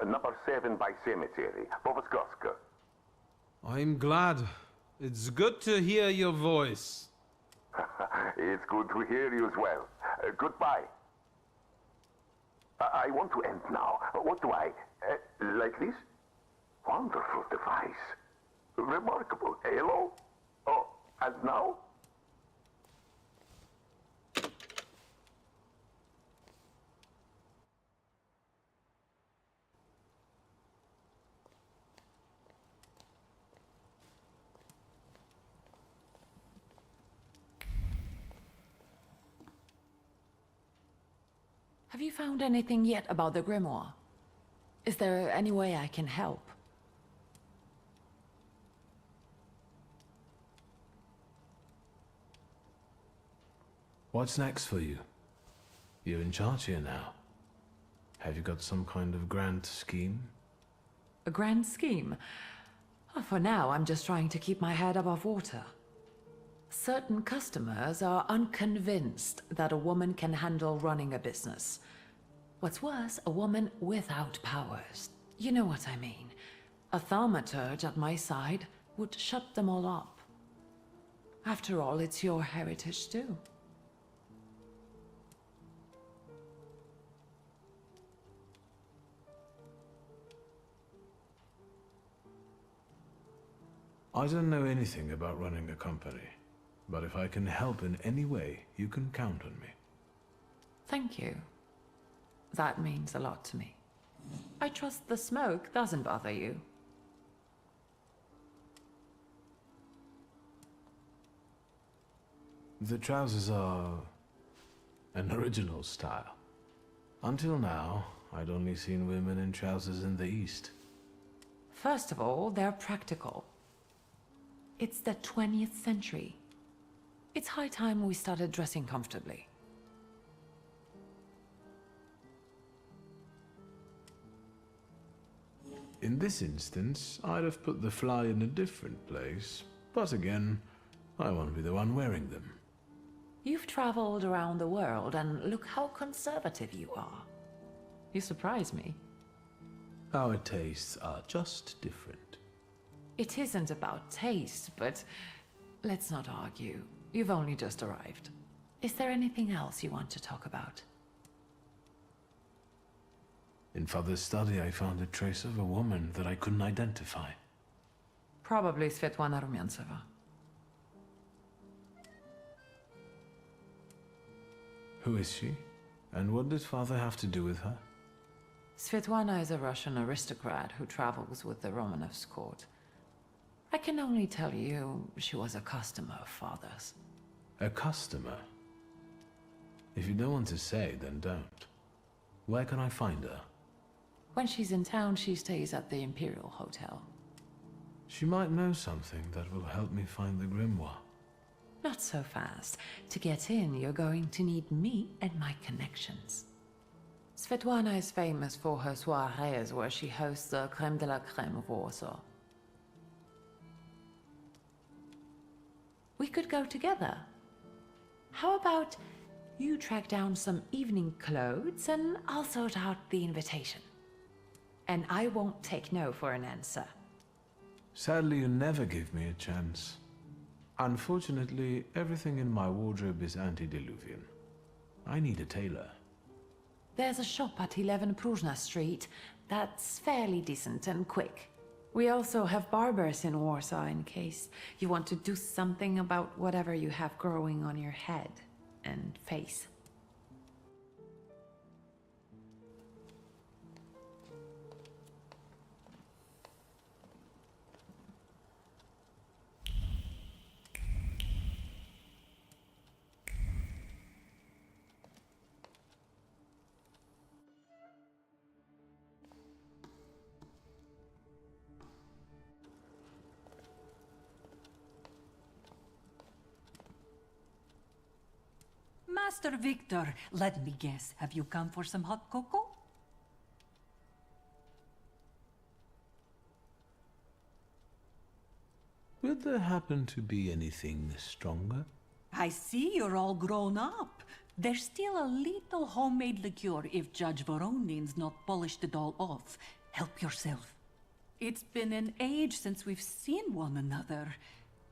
Number 7 by cemetery. Powaskowska. I'm glad. It's good to hear your voice. It's good to hear you as well. Goodbye. I want to end now. What do I... like this? Wonderful device. Remarkable. Hello? Oh, and now? Have you found anything yet about the grimoire? Is there any way I can help? What's next for you? You're in charge here now. Have you got some kind of grand scheme? A grand scheme? Oh, for now, I'm just trying to keep my head above water. Certain customers are unconvinced that a woman can handle running a business. What's worse, a woman without powers. You know what I mean. A thaumaturge at my side would shut them all up. After all, it's your heritage too. I don't know anything about running a company, but if I can help in any way, you can count on me. Thank you. That means a lot to me. I trust the smoke doesn't bother you. The trousers are an original style. Until now, I'd only seen women in trousers in the East. First of all, they're practical. It's the 20th century. It's high time we started dressing comfortably. In this instance, I'd have put the fly in a different place, but again, I won't be the one wearing them. You've traveled around the world, and look how conservative you are. You surprise me. Our tastes are just different. It isn't about taste, but let's not argue. You've only just arrived. Is there anything else you want to talk about? In Father's study, I found a trace of a woman that I couldn't identify. Probably Svetlana Rumyantseva. Who is she? And what did Father have to do with her? Svetlana is a Russian aristocrat who travels with the Romanovs' court. I can only tell you she was a customer of Father's. A customer? If you don't want to say, then don't. Where can I find her? When she's in town, she stays at the Imperial Hotel. She might know something that will help me find the grimoire. Not so fast. To get in, you're going to need me and my connections. Svetlana is famous for her soirees where she hosts the crème de la crème of Warsaw. We could go together. How about you track down some evening clothes and I'll sort out the invitation? And I won't take no for an answer. Sadly, you never give me a chance. Unfortunately, everything in my wardrobe is antediluvian. I need a tailor. There's a shop at 11 Pruzhna Street that's fairly decent and quick. We also have barbers in Warsaw in case you want to do something about whatever you have growing on your head and face. Master Victor, let me guess. Have you come for some hot cocoa? Would there happen to be anything stronger? I see you're all grown up. There's still a little homemade liqueur if Judge Voronin's not polished it all off. Help yourself. It's been an age since we've seen one another.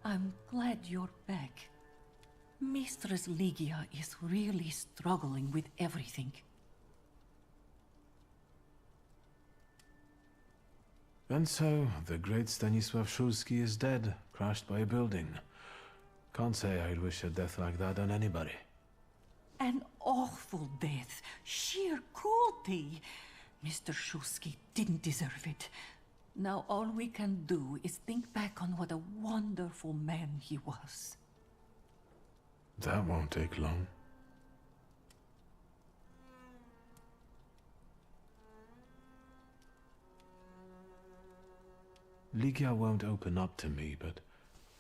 I'm glad you're back. Mistress Ligia is really struggling with everything. And so, the great Stanisław Szulski is dead, crashed by a building. Can't say I'd wish a death like that on anybody. An awful death. Sheer cruelty. Mr. Szulski didn't deserve it. Now all we can do is think back on what a wonderful man he was. That won't take long. Ligia won't open up to me, but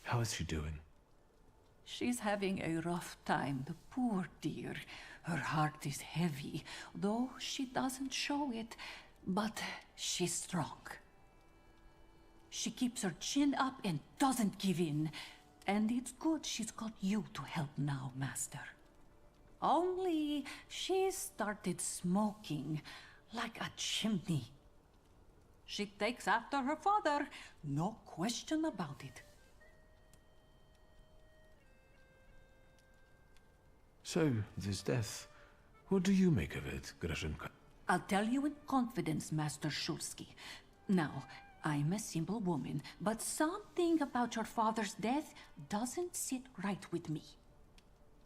how is she doing? She's having a rough time, the poor dear. Her heart is heavy, though she doesn't show it. But she's strong. She keeps her chin up and doesn't give in. And it's good she's got you to help now, Master. Only she started smoking like a chimney. She takes after her father, no question about it. So, this death, what do you make of it, Grażynka? I'll tell you in confidence, Master Szulski. Now, I'm a simple woman, but something about your father's death doesn't sit right with me.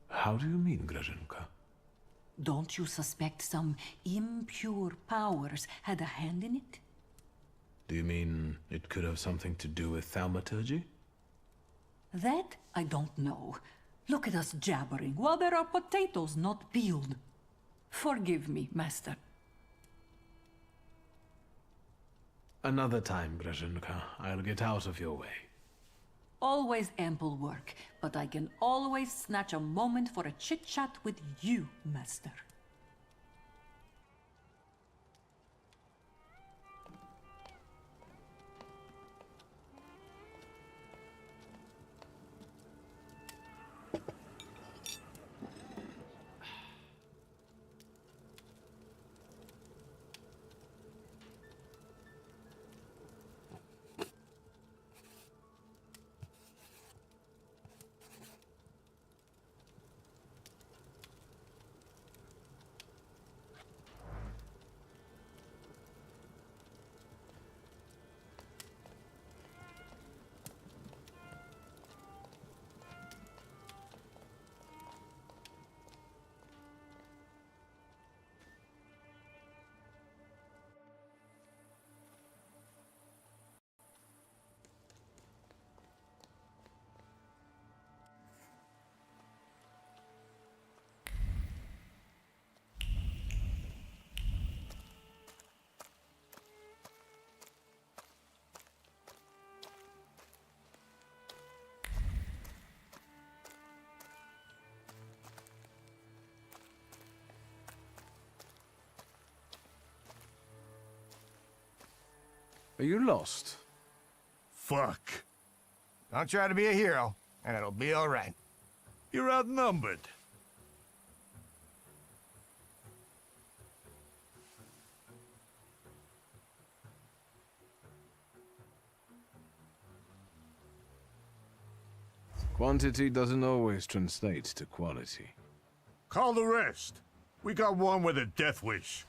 How do you mean, Grażynka? Don't you suspect some impure powers had a hand in it? Do you mean it could have something to do with Thaumaturge? That I don't know. Look at us jabbering while there are potatoes not peeled. Forgive me, Master. Another time, Grażynka. I'll get out of your way. Always ample work, but I can always snatch a moment for a chit-chat with you, Master. Are you lost? Fuck. Don't try to be a hero, and it'll be all right. You're outnumbered. Quantity doesn't always translate to quality. Call the rest. We got one with a death wish.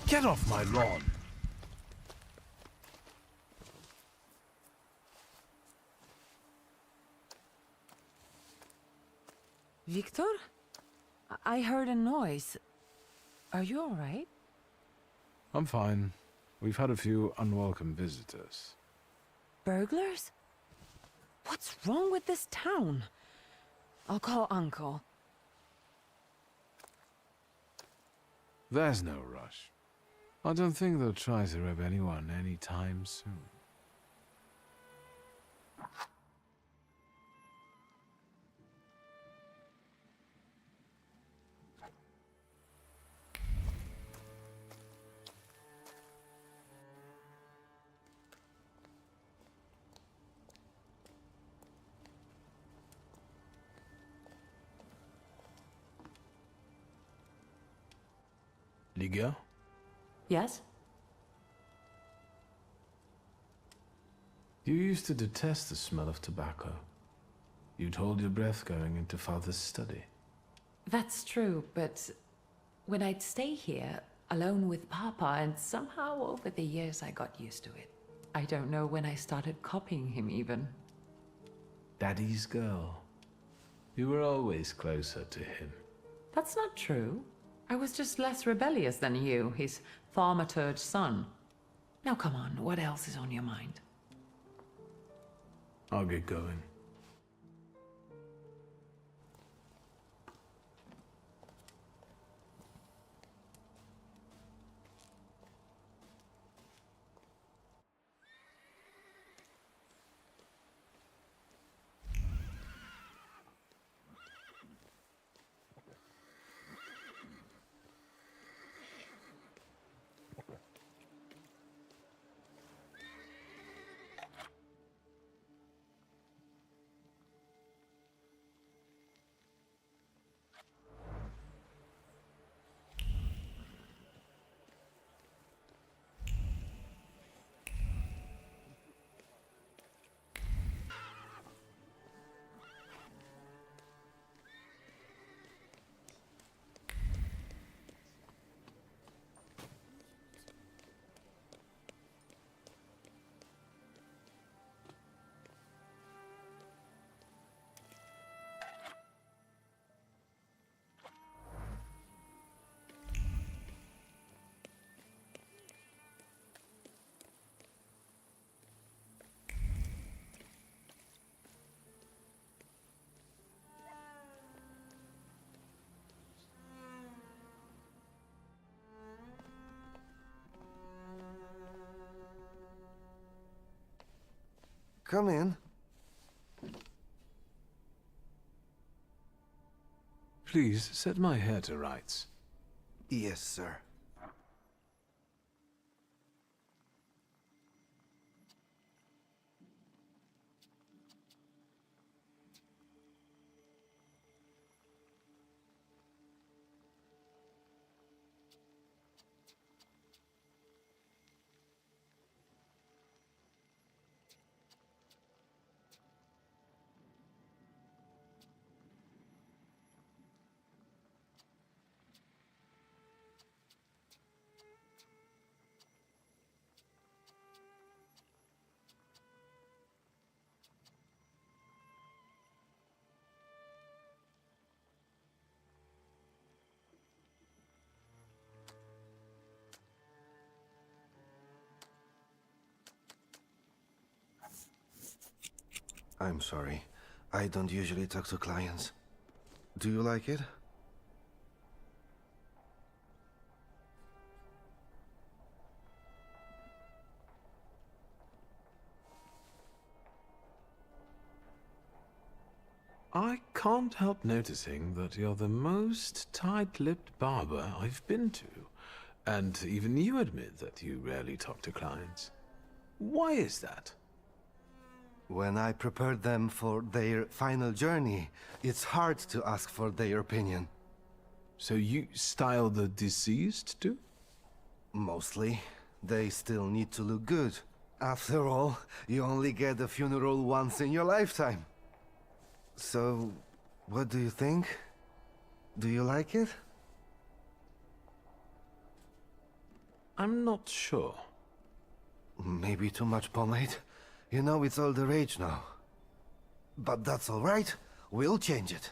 Get off my lawn! Victor? I heard a noise. Are you all right? I'm fine. We've had a few unwelcome visitors. Burglars? What's wrong with this town? I'll call Uncle. There's no rush. I don't think they'll try to rob anyone anytime soon. Liga? Yes? You used to detest the smell of tobacco. You'd hold your breath going into Father's study. That's true, but when I'd stay here, alone with Papa, and somehow over the years I got used to it. I don't know when I started copying him even. Daddy's girl. You were always closer to him. That's not true. I was just less rebellious than you, his Thaumaturge son. Now come on, what else is on your mind? I'll get going. Come in. Please, set my hair to rights. Yes, sir. I'm sorry. I don't usually talk to clients. Do you like it? I can't help noticing that you're the most tight-lipped barber I've been to. And even you admit that you rarely talk to clients. Why is that? When I prepared them for their final journey, it's hard to ask for their opinion. So you style the deceased too? Mostly. They still need to look good. After all, you only get a funeral once in your lifetime. So, what do you think? Do you like it? I'm not sure. Maybe too much pomade? You know, it's all the rage now. But that's all right. We'll change it.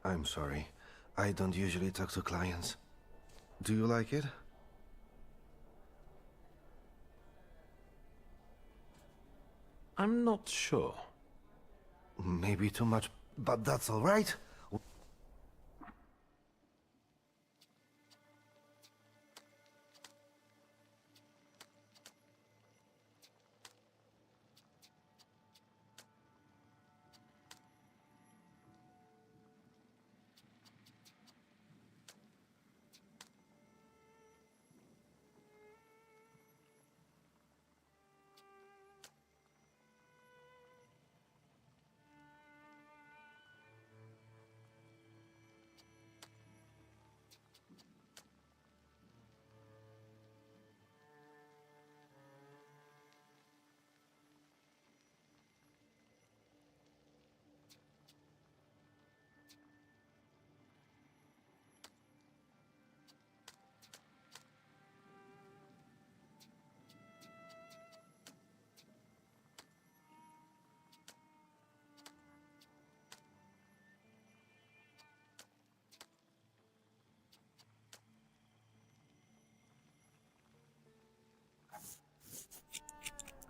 I'm sorry. I don't usually talk to clients. Do you like it? I'm not sure. Maybe too much, but that's all right.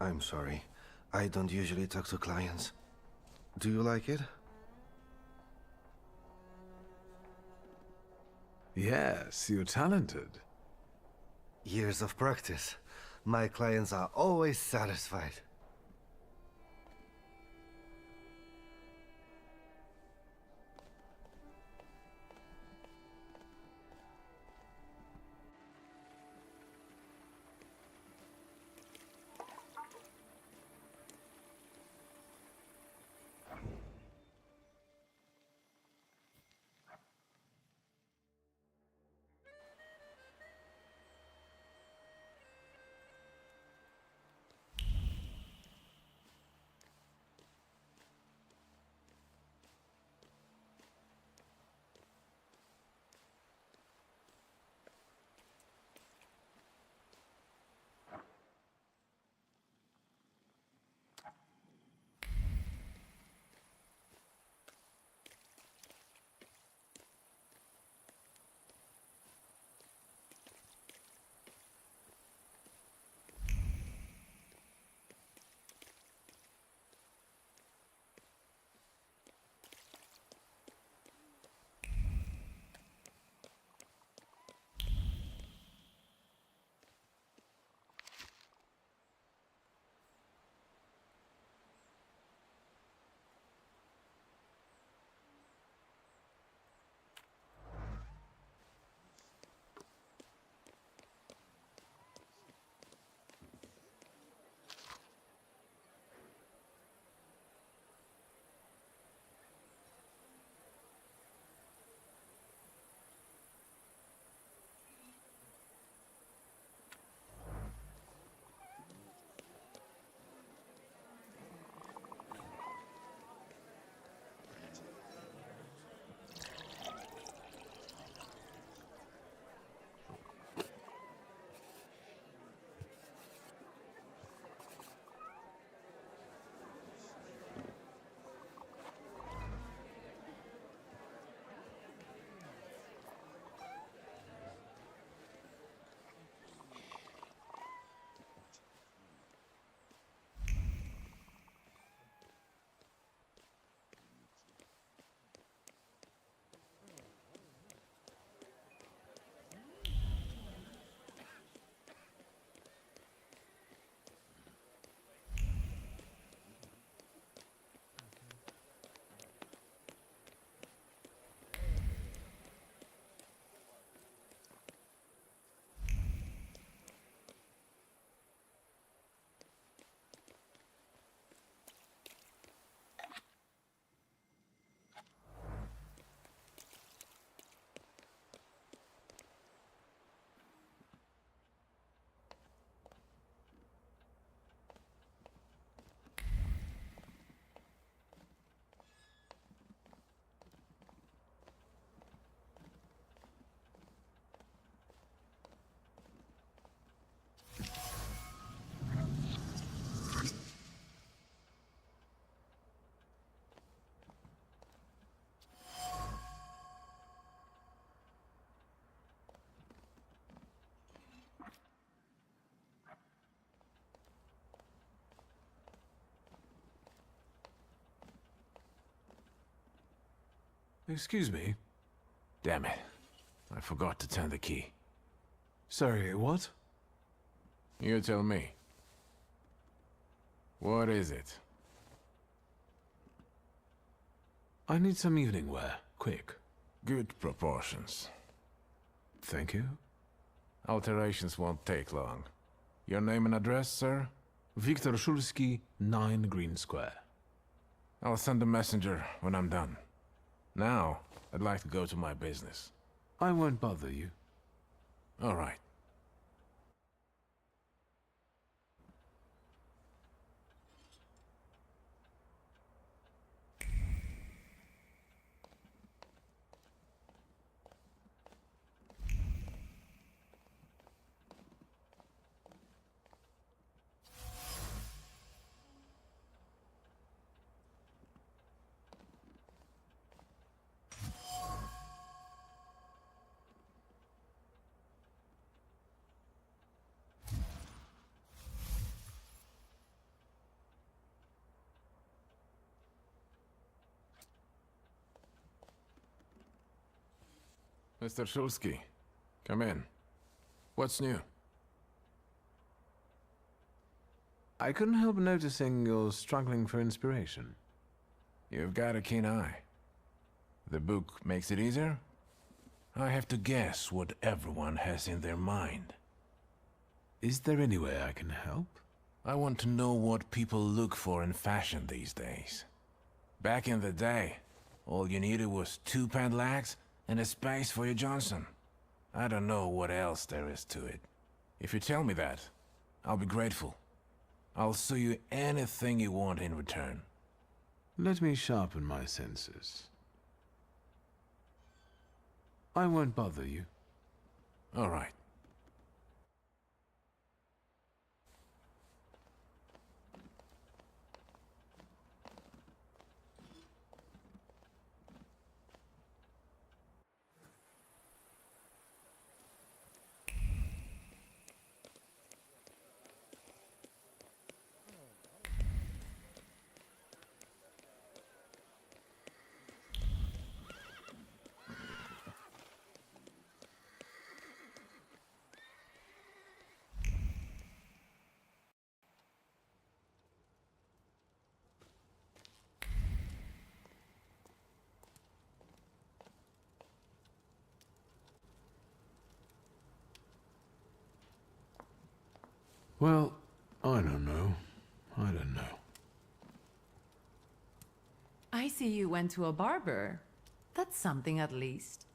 I'm sorry. I don't usually talk to clients. Do you like it? Yes, you're talented. Years of practice. My clients are always satisfied. Excuse me? Damn it. I forgot to turn the key. Sorry, what? You tell me. What is it? I need some evening wear, quick. Good proportions. Thank you. Alterations won't take long. Your name and address, sir? Viktor Szulski, 9 Green Square. I'll send a messenger when I'm done. Now, I'd like to go to my business. I won't bother you. All right. Mr. Szulski, come in. What's new? I couldn't help noticing you're struggling for inspiration. You've got a keen eye. The book makes it easier? I have to guess what everyone has in their mind. Is there any way I can help? I want to know what people look for in fashion these days. Back in the day, all you needed was 2 pant-legs and a space for your Johnson. I don't know what else there is to it. If you tell me that, I'll be grateful. I'll sew you anything you want in return. Let me sharpen my senses. I won't bother you. All right. Well, I don't know. I see you went to a barber. That's something at least.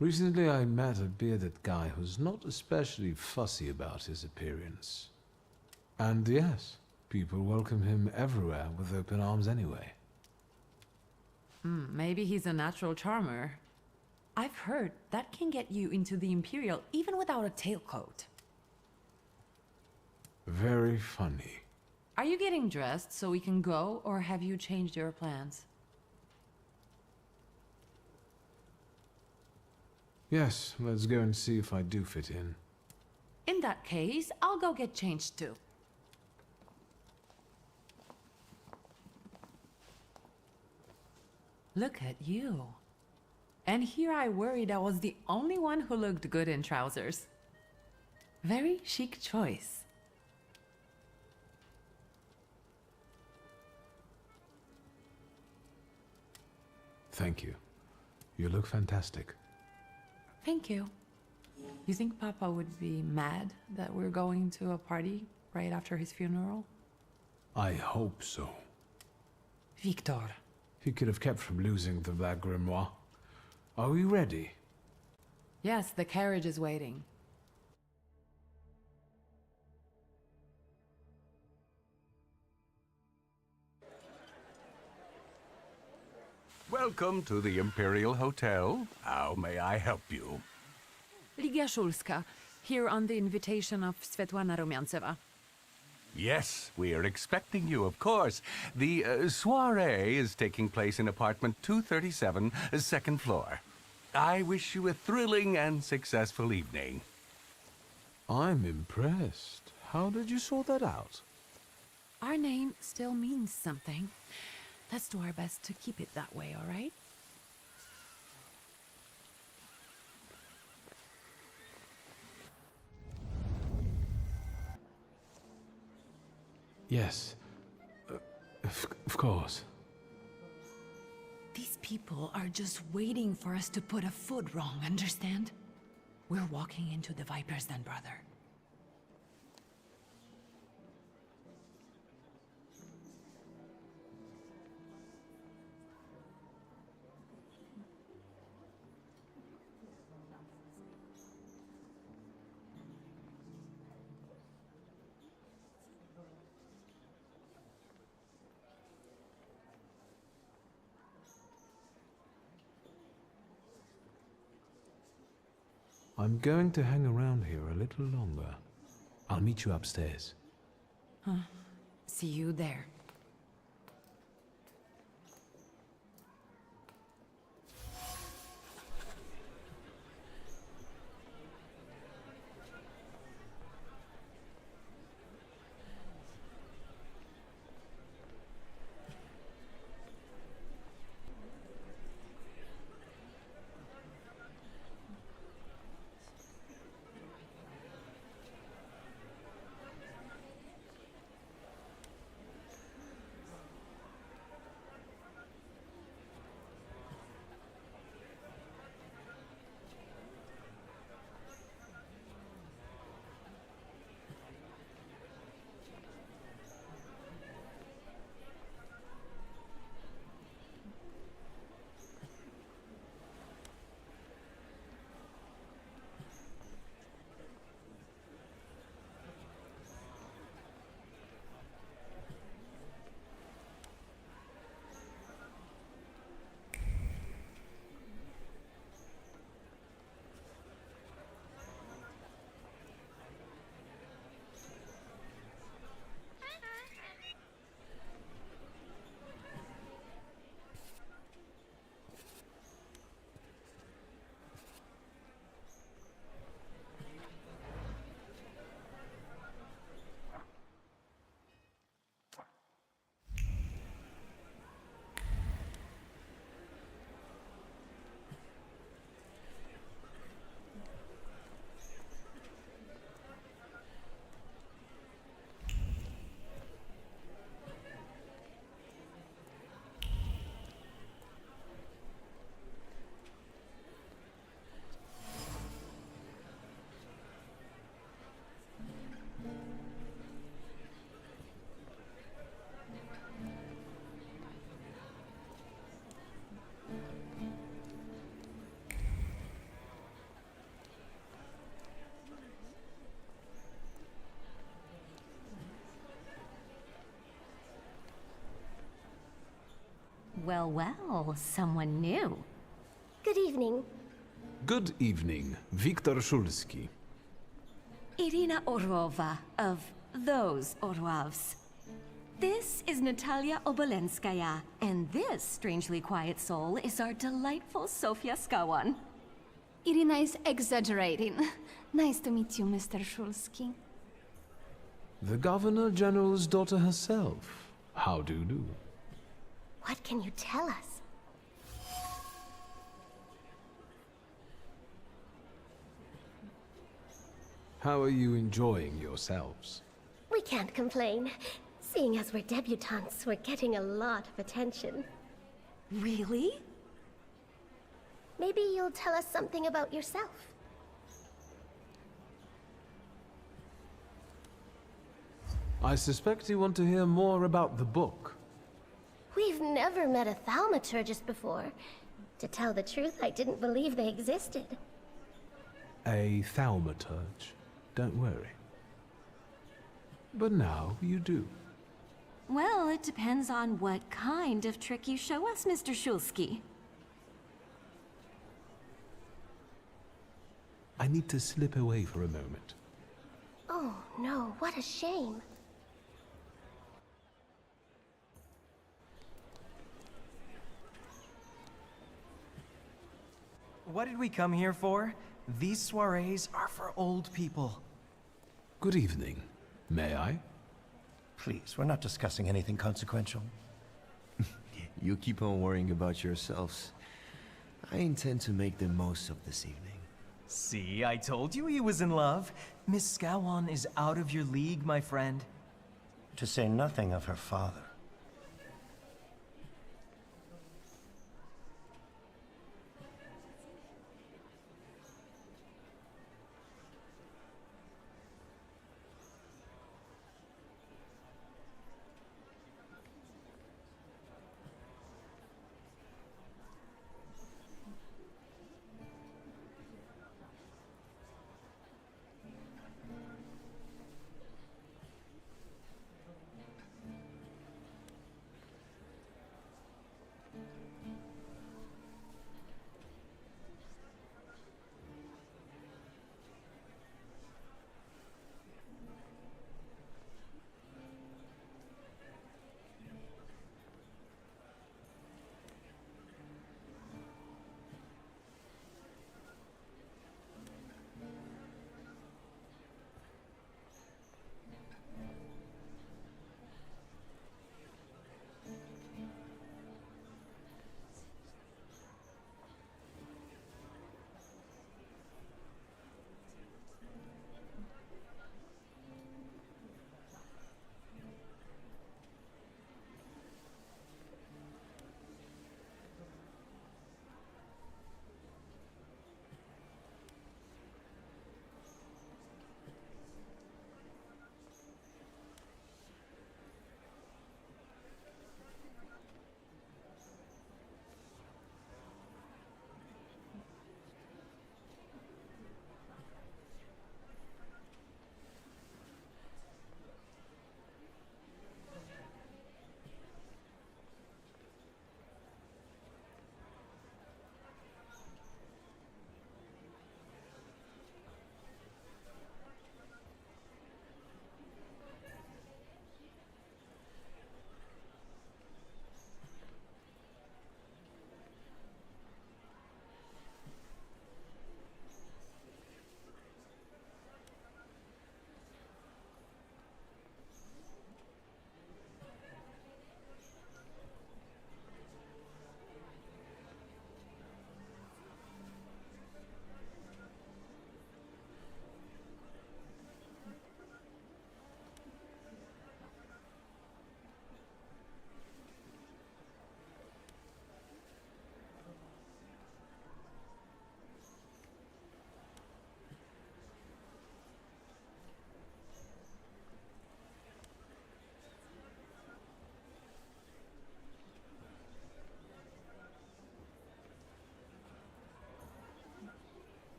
Recently I met a bearded guy who's not especially fussy about his appearance. And yes, people welcome him everywhere with open arms anyway. Maybe he's a natural charmer. I've heard that can get you into the Imperial even without a tailcoat. Very funny. Are you getting dressed so we can go, or have you changed your plans? Yes, let's go and see if I do fit in. In that case, I'll go get changed too. Look at you. And here I worried I was the only one who looked good in trousers. Very chic choice. Thank you. You look fantastic. Thank you. You think Papa would be mad that we're going to a party right after his funeral? I hope so. Viktor. He could have kept from losing the Black Grimoire. Are we ready? Yes, the carriage is waiting. Welcome to the Imperial Hotel. How may I help you? Ligia Szulska, here on the invitation of Svetlana Rumiantseva. Yes, we are expecting you, of course. The soiree is taking place in apartment 237, second floor. I wish you a thrilling and successful evening. I'm impressed. How did you sort that out? Our name still means something. Let's do our best to keep it that way, all right? Yes. Of course. These people are just waiting for us to put a foot wrong, understand? We're walking into the Viper's Den, brother. I'm going to hang around here a little longer. I'll meet you upstairs. Huh. See you there. Well, well, someone new. Good evening. Good evening, Viktor Szulski. Irina Orlova of those Orlovs. This is Natalia Obolenskaya, and this strangely quiet soul is our delightful Sofia Skawan. Irina is exaggerating. Nice to meet you, Mr. Szulski. The Governor General's daughter herself. How do you do? What can you tell us? How are you enjoying yourselves? We can't complain. Seeing as we're debutantes, we're getting a lot of attention. Really? Maybe you'll tell us something about yourself. I suspect you want to hear more about the book. We've never met a Thaumaturgist before. To tell the truth, I didn't believe they existed. A Thaumaturge. Don't worry. But now you do. Well, it depends on what kind of trick you show us, Mr. Szulski. I need to slip away for a moment. Oh, no, what a shame. What did we come here for? These soirees are for old people. Good evening. May I? Please, we're not discussing anything consequential. You keep on worrying about yourselves. I intend to make the most of this evening. See, I told you he was in love. Miss Skawan is out of your league, my friend. To say nothing of her father.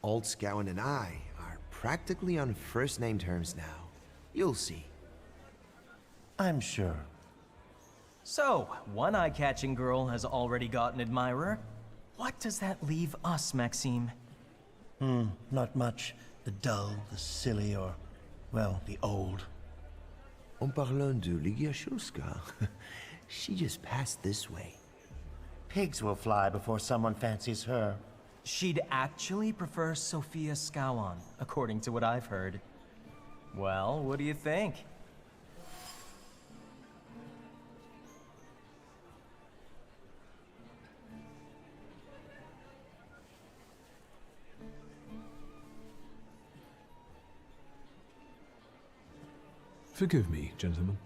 Old Scowen and I are practically on first-name terms now. You'll see. I'm sure. So, one eye-catching girl has already got an admirer. What does that leave us, Maxime? Not much. The dull, the silly, or, well, the old. En parlant de Ligia Shulska, she just passed this way. Pigs will fly before someone fancies her. She'd actually prefer Sophia Scowan, according to what I've heard. Well, what do you think? Forgive me, gentlemen.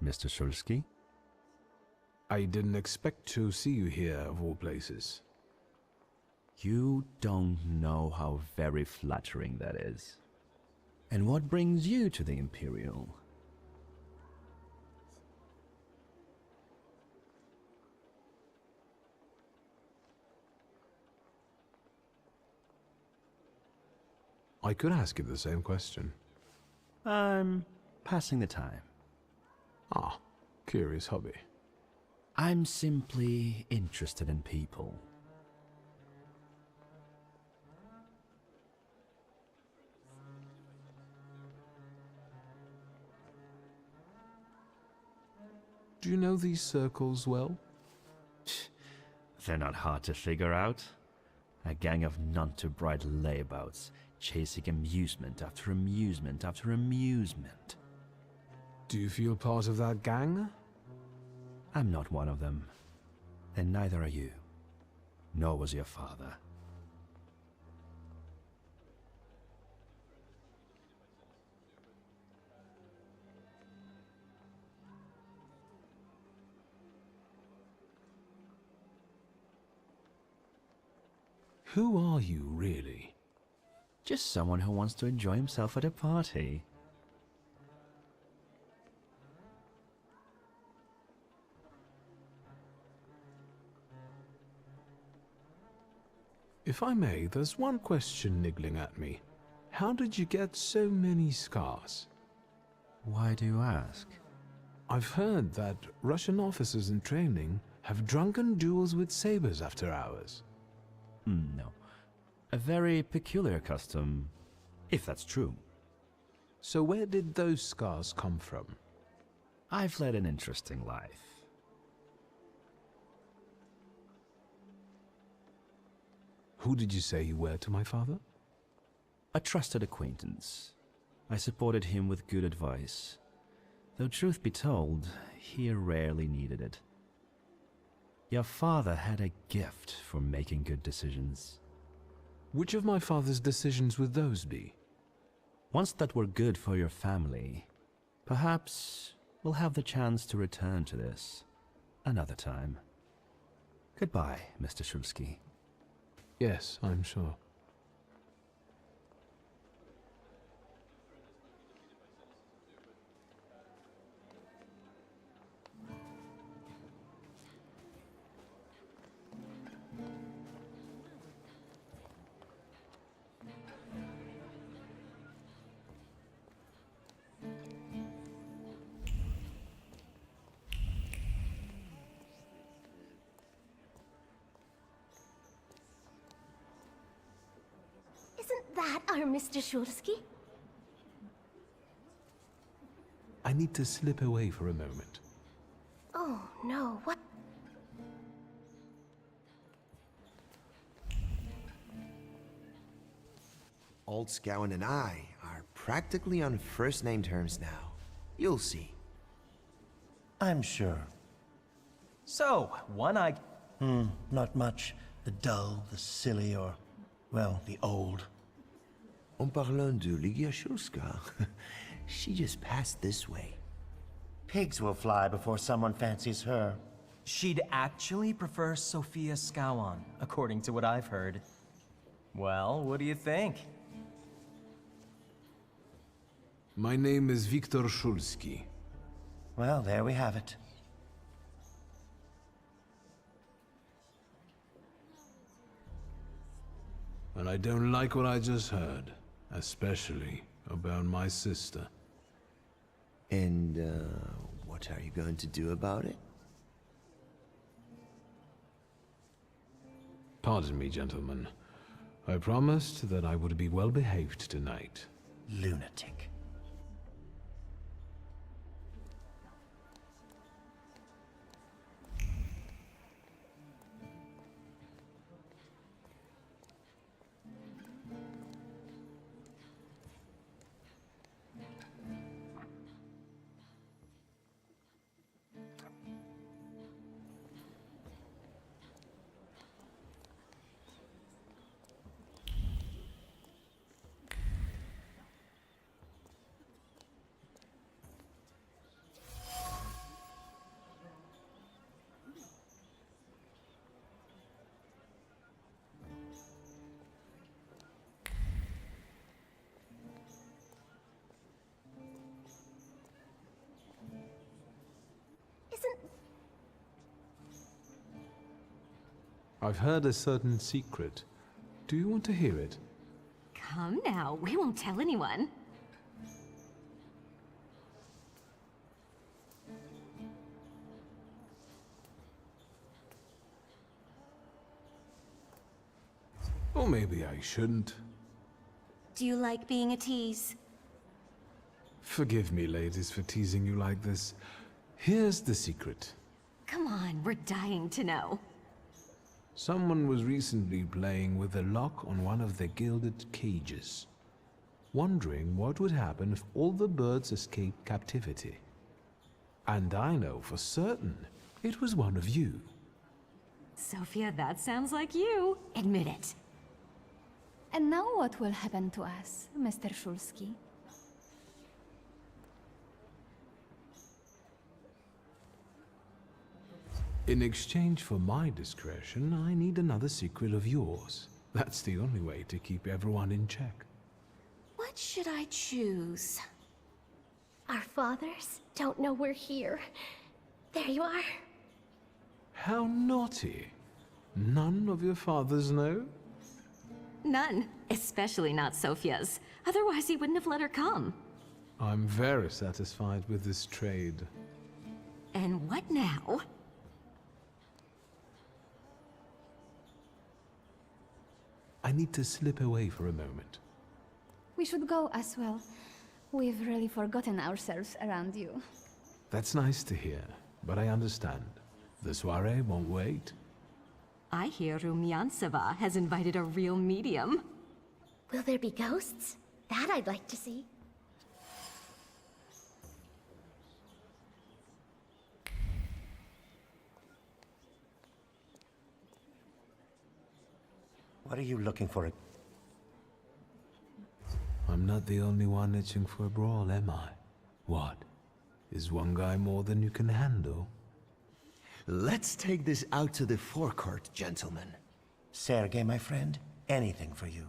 Mr. Shulsky? I didn't expect to see you here, of all places. You don't know how very flattering that is. And what brings you to the Imperial? I could ask you the same question. I'm passing the time. Ah, curious hobby. I'm simply interested in people. Do you know these circles well? They're not hard to figure out. A gang of none-too-bright layabouts, chasing amusement after amusement after amusement. Do you feel part of that gang? I'm not one of them. And neither are you. Nor was your father. Who are you, really? Just someone who wants to enjoy himself at a party. If I may, there's one question niggling at me. How did you get so many scars? Why do you ask? I've heard that Russian officers in training have drunken duels with sabers after hours. No. A very peculiar custom, if that's true. So where did those scars come from? I've led an interesting life. Who did you say you were to my father? A trusted acquaintance. I supported him with good advice. Though truth be told, he rarely needed it. Your father had a gift for making good decisions. Which of my father's decisions would those be? Ones that were good for your family. Perhaps we'll have the chance to return to this another time. Goodbye, Mr. Shulsky. Yes, I'm sure. Isn't that our Mr. Shulsky? I need to slip away for a moment. Oh, no, what? Old Scowen and I are practically on first-name terms now. You'll see. I'm sure. So, one-eyed... Not much. The dull, the silly, or, well, the old. En parlant de Ligia Shulska, she just passed this way. Pigs will fly before someone fancies her. She'd actually prefer Sophia Scowan, according to what I've heard. Well, what do you think? My name is Viktor Shulsky. Well, there we have it. I don't like what I just heard. Especially about my sister. And, what are you going to do about it? Pardon me, gentlemen. I promised that I would be well behaved tonight. Lunatic. I've heard a certain secret. Do you want to hear it? Come now, we won't tell anyone. Or maybe I shouldn't. Do you like being a tease? Forgive me, ladies, for teasing you like this. Here's the secret. Come on, we're dying to know. Someone was recently playing with the lock on one of the gilded cages, wondering what would happen if all the birds escaped captivity. And I know for certain it was one of you. Sophia, that sounds like you. Admit it. And now what will happen to us, Mr. Shulsky? In exchange for my discretion, I need another secret of yours. That's the only way to keep everyone in check. What should I choose? Our fathers don't know we're here. There you are. How naughty. None of your fathers know? None. Especially not Sophia's. Otherwise he wouldn't have let her come. I'm very satisfied with this trade. And what now? I need to slip away for a moment. We should go as well. We've really forgotten ourselves around you. That's nice to hear, but I understand. The soiree won't wait. I hear Rumyantseva has invited a real medium. Will there be ghosts? That I'd like to see. What are you looking for? I'm not the only one itching for a brawl, am I? What? Is one guy more than you can handle? Let's take this out to the forecourt, gentlemen. Sergei, my friend, anything for you.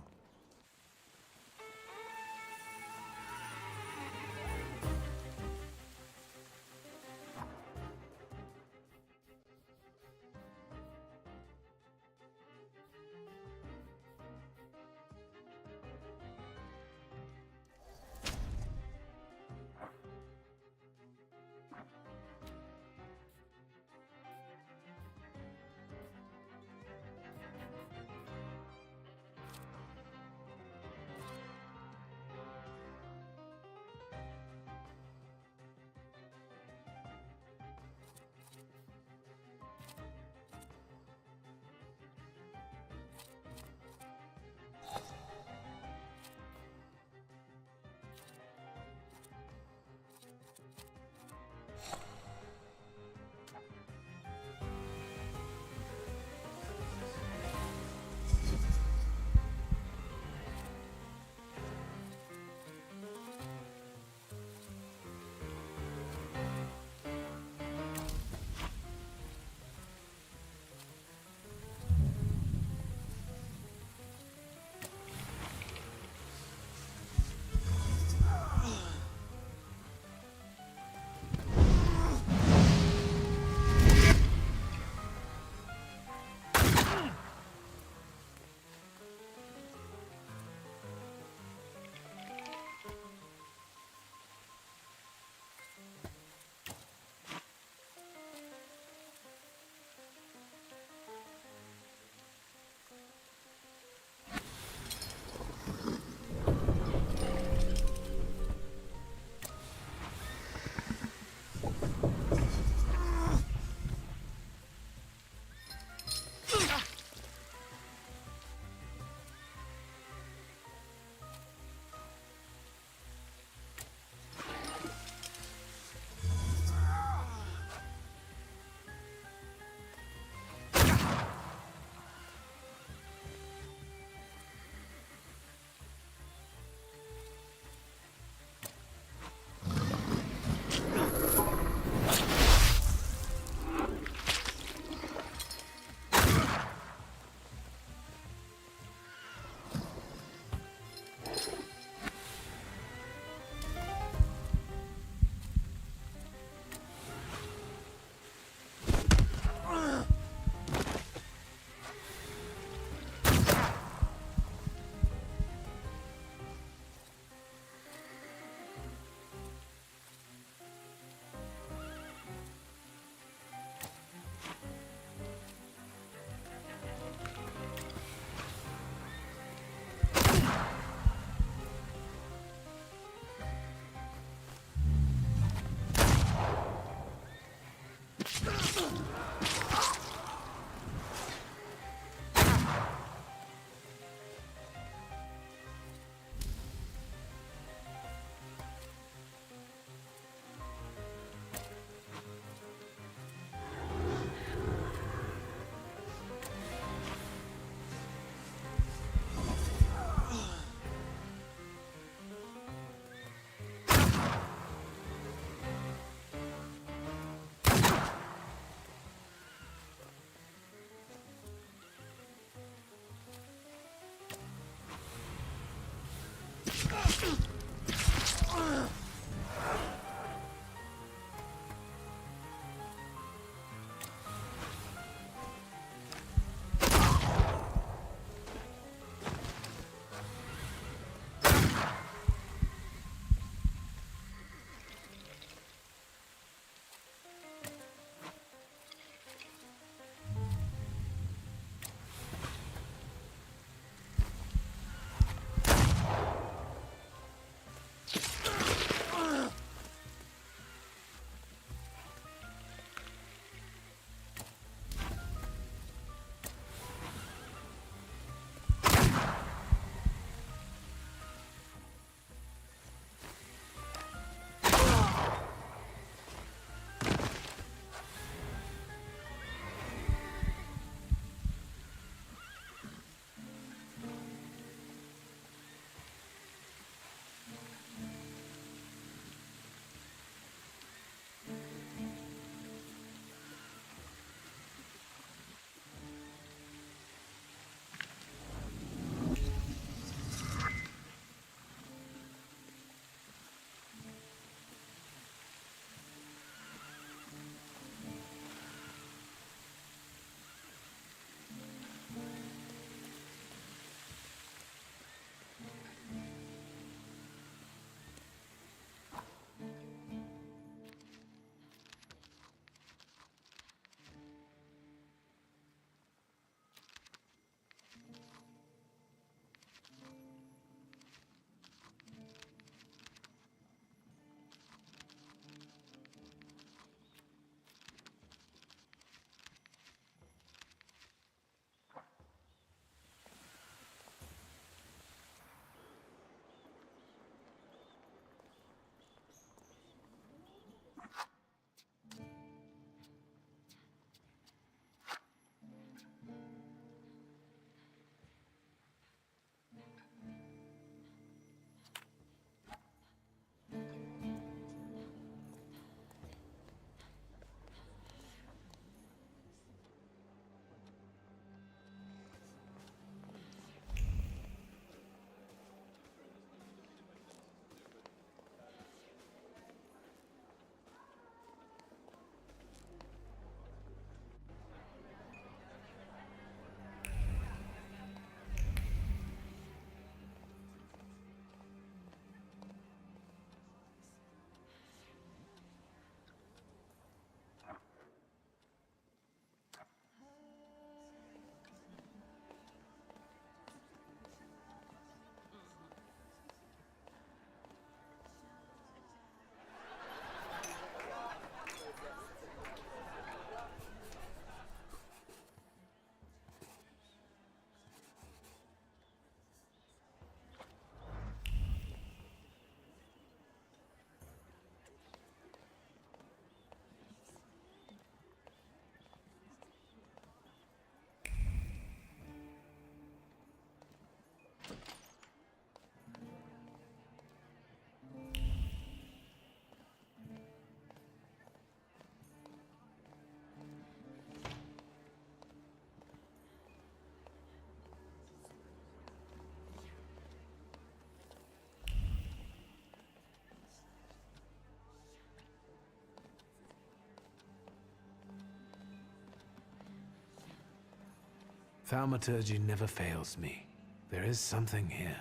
Thaumaturge never fails me. There is something here.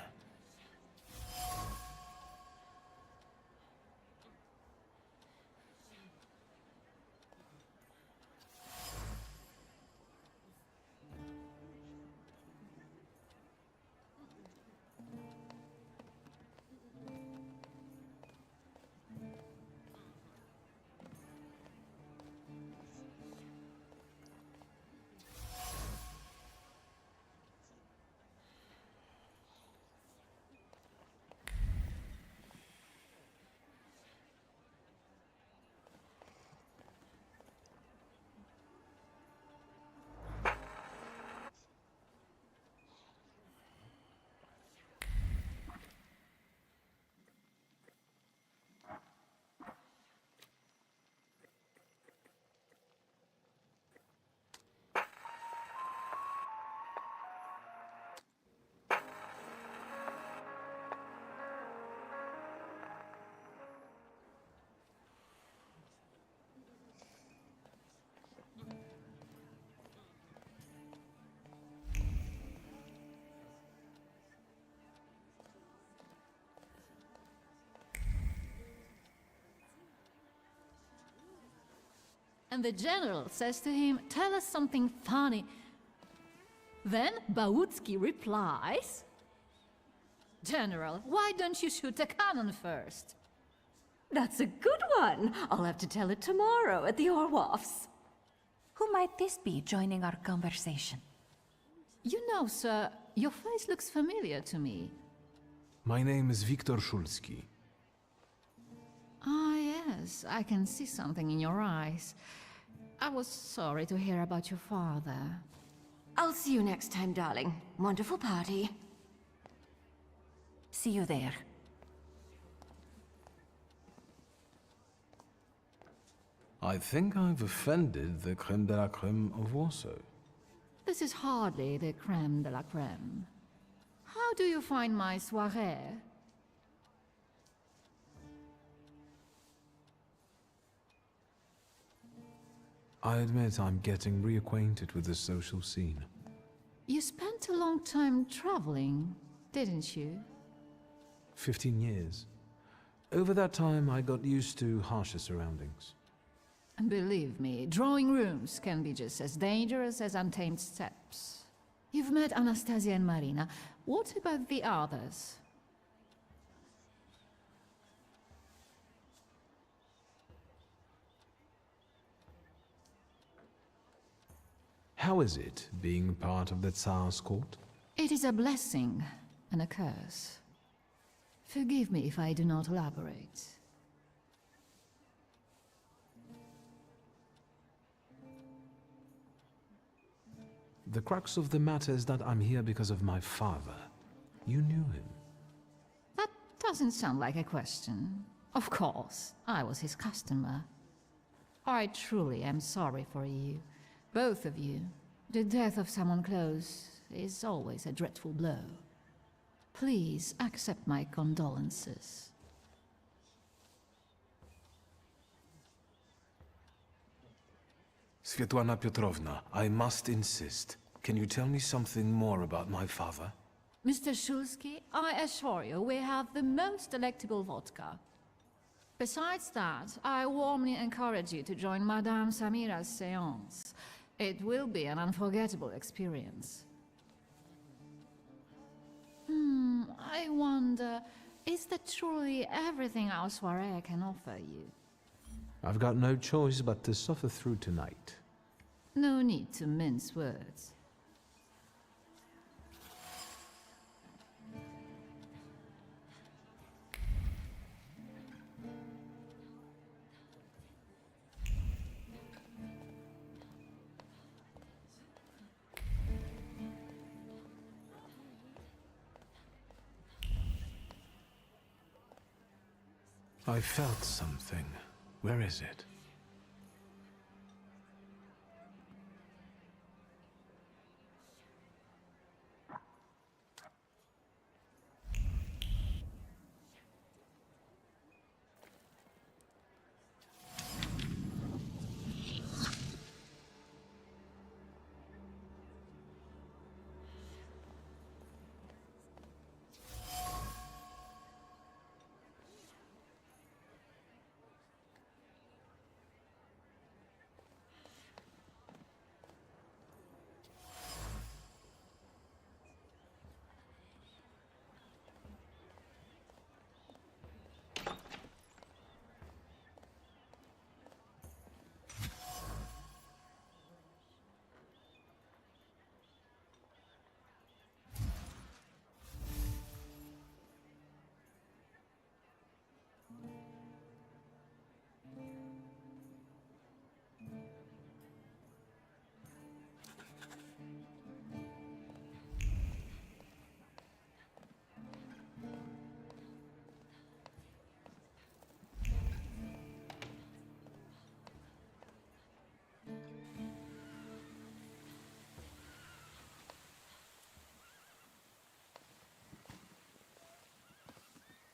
And the general says to him, "Tell us something funny." Then Bautski replies, "General, why don't you shoot a cannon first?" That's a good one. I'll have to tell it tomorrow at the Orwoffs. Who might this be joining our conversation? You know, sir, your face looks familiar to me. My name is Wiktor Szulski. Ah, yes, I can see something in your eyes. I was sorry to hear about your father. I'll see you next time, darling. Wonderful party. See you there. I think I've offended the creme de la creme of Warsaw. This is hardly the creme de la creme. How do you find my soirée? I admit I'm getting reacquainted with the social scene. You spent a long time traveling, didn't you? 15 years. Over that time, I got used to harsher surroundings. And believe me, drawing rooms can be just as dangerous as untamed steppes. You've met Anastasia and Marina. What about the others? How is it, being part of the Tsar's court? It is a blessing and a curse. Forgive me if I do not elaborate. The crux of the matter is that I'm here because of my father. You knew him. That doesn't sound like a question. Of course, I was his customer. I truly am sorry for you, both of you. The death of someone close is always a dreadful blow. Please accept my condolences. Svetlana Petrovna, I must insist. Can you tell me something more about my father? Mr. Szulski, I assure you we have the most delectable vodka. Besides that, I warmly encourage you to join Madame Samira's séance. It will be an unforgettable experience. I wonder, is that truly everything our soirée can offer you? I've got no choice but to suffer through tonight. No need to mince words. I felt something. Where is it?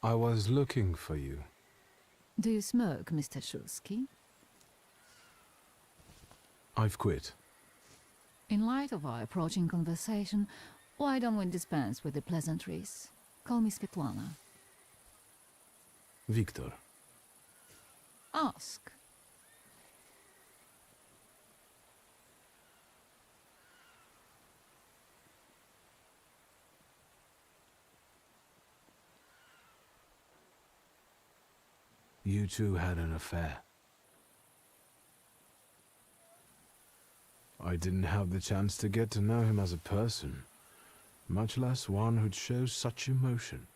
I was looking for you. Do you smoke, Mr. Shulsky? I've quit. In light of our approaching conversation, why don't we dispense with the pleasantries? Call me Svetlana. Victor. Ask. You two had an affair. I didn't have the chance to get to know him as a person, much less one who'd show such emotion.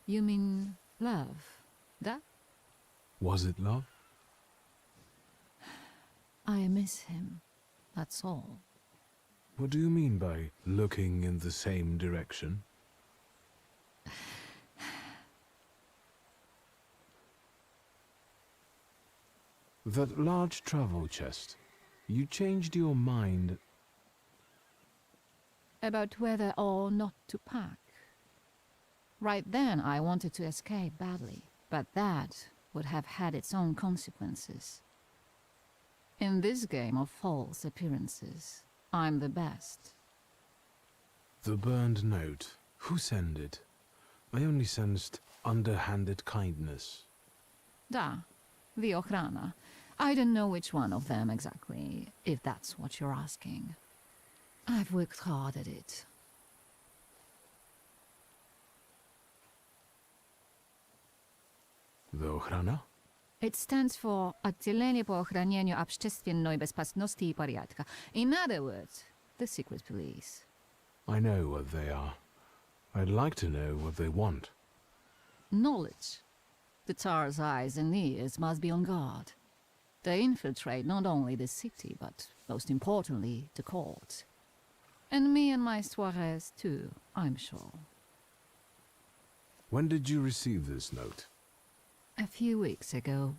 You mean love? That? Was it love? I miss him. That's all. What do you mean by looking in the same direction? That large travel chest. You changed your mind. About whether or not to pack. Right then I wanted to escape badly, but that would have had its own consequences. In this game of false appearances, I'm the best. The burned note. Who sent it? I only sensed underhanded kindness. Da, the Ochrana. I don't know which one of them exactly, if that's what you're asking. I've worked hard at it. The Ochrana? It stands for Отделение по охранению общественной безопасности и порядка. In other words, the secret police. I know what they are. I'd like to know what they want. Knowledge. The Tsar's eyes and ears must be on guard. They infiltrate not only the city, but most importantly, the court. And me and my soirees too, I'm sure. When did you receive this note? A few weeks ago,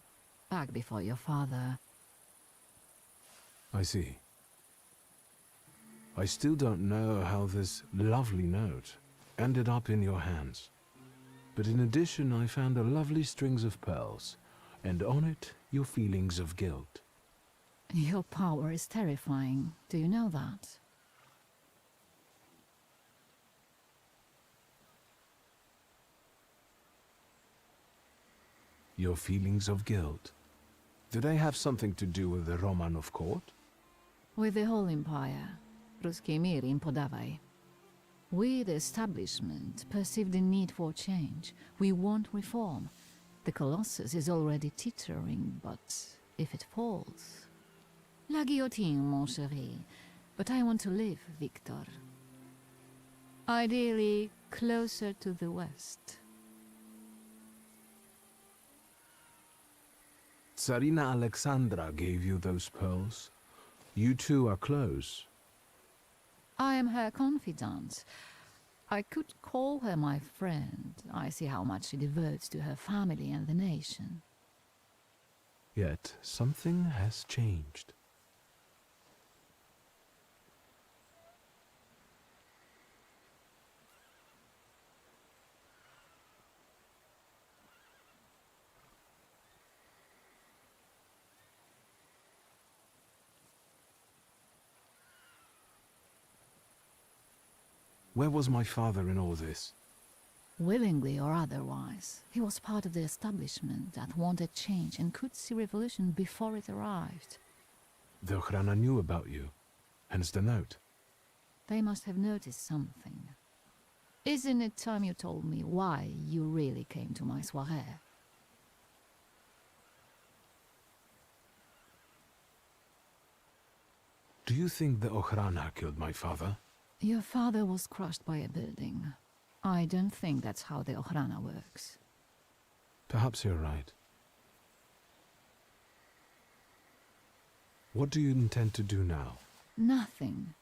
back before your father. I see. I still don't know how this lovely note ended up in your hands. But in addition, I found a lovely strings of pearls, and on it, your feelings of guilt. Your power is terrifying. Do you know that? Your feelings of guilt. Do they have something to do with the Romanov court? With the whole empire. Ruski mir im podawaj. We, the establishment, perceive the need for change. We want reform. The Colossus is already teetering, but if it falls... La guillotine, mon chéri. But I want to live, Victor. Ideally, closer to the west. Tsarina Alexandra gave you those pearls. You two are close. I am her confidant. I could call her my friend. I see how much she devotes to her family and the nation. Yet something has changed. Where was my father in all this? Willingly or otherwise, he was part of the establishment that wanted change and could see revolution before it arrived. The Ochrana knew about you, hence the note. They must have noticed something. Isn't it time you told me why you really came to my soirée? Do you think the Ochrana killed my father? Your father was crushed by a building. I don't think that's how the Ochrana works. Perhaps you're right. What do you intend to do now? Nothing.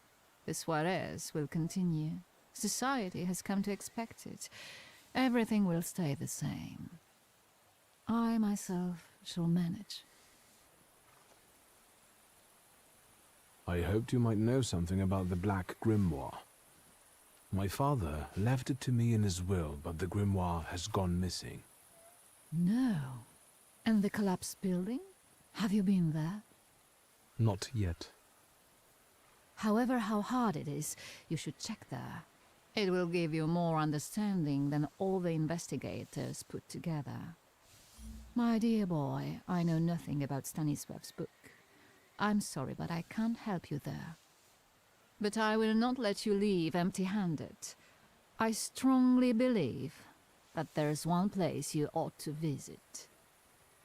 The soirées will continue. Society has come to expect it. Everything will stay the same. I myself shall manage. I hoped you might know something about the Black Grimoire. My father left it to me in his will, but the grimoire has gone missing. No. And the collapsed building? Have you been there? Not yet. However how hard it is, you should check there. It will give you more understanding than all the investigators put together. My dear boy, I know nothing about Stanisław's book. I'm sorry, but I can't help you there. But I will not let you leave empty-handed. I strongly believe that there's one place you ought to visit.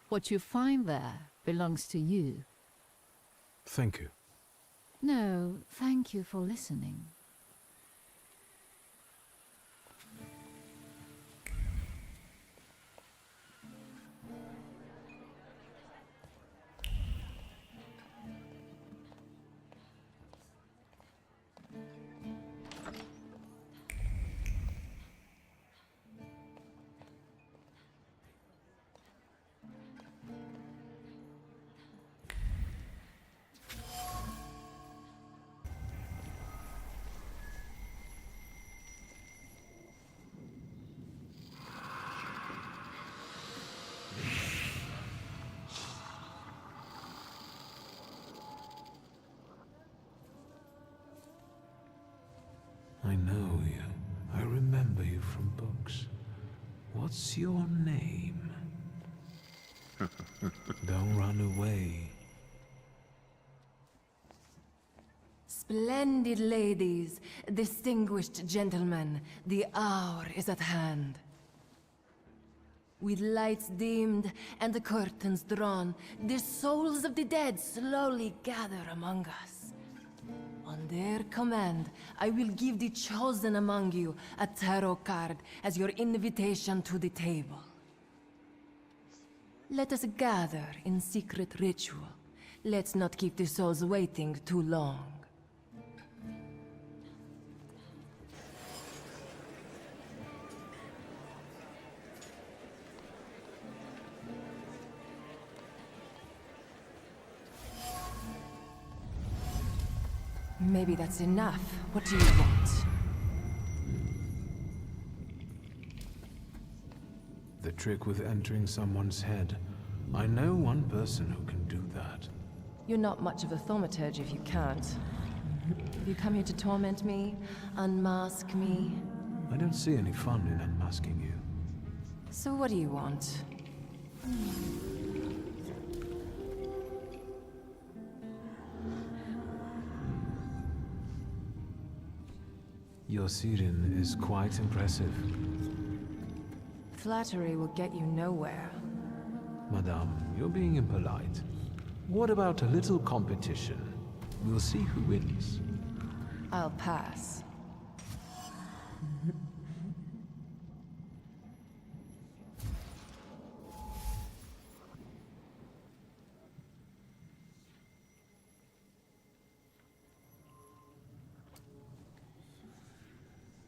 What you find there belongs to you. Thank you. No, thank you for listening. I know you. I remember you from books. What's your name? Don't run away. Splendid ladies, distinguished gentlemen, the hour is at hand. With lights dimmed and the curtains drawn, the souls of the dead slowly gather among us. On their command, I will give the chosen among you a tarot card as your invitation to the table. Let us gather in secret ritual. Let's not keep the souls waiting too long. Maybe that's enough. What do you want? The trick with entering someone's head. I know one person who can do that. You're not much of a thaumaturge if you can't. You come here to torment me, unmask me. I don't see any fun in unmasking you. So what do you want? Your siren is quite impressive. Flattery will get you nowhere. Madame, you're being impolite. What about a little competition? We'll see who wins. I'll pass.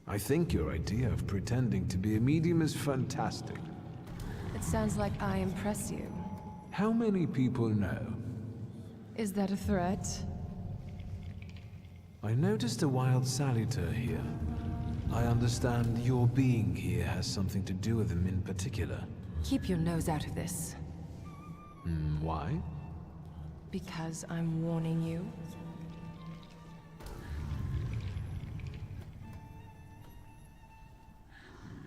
I think your idea of pretending to be a medium is fantastic. It sounds like I impress you. How many people know? Is that a threat? I noticed a wild saluter here. I understand your being here has something to do with him in particular. Keep your nose out of this. Why? Because I'm warning you.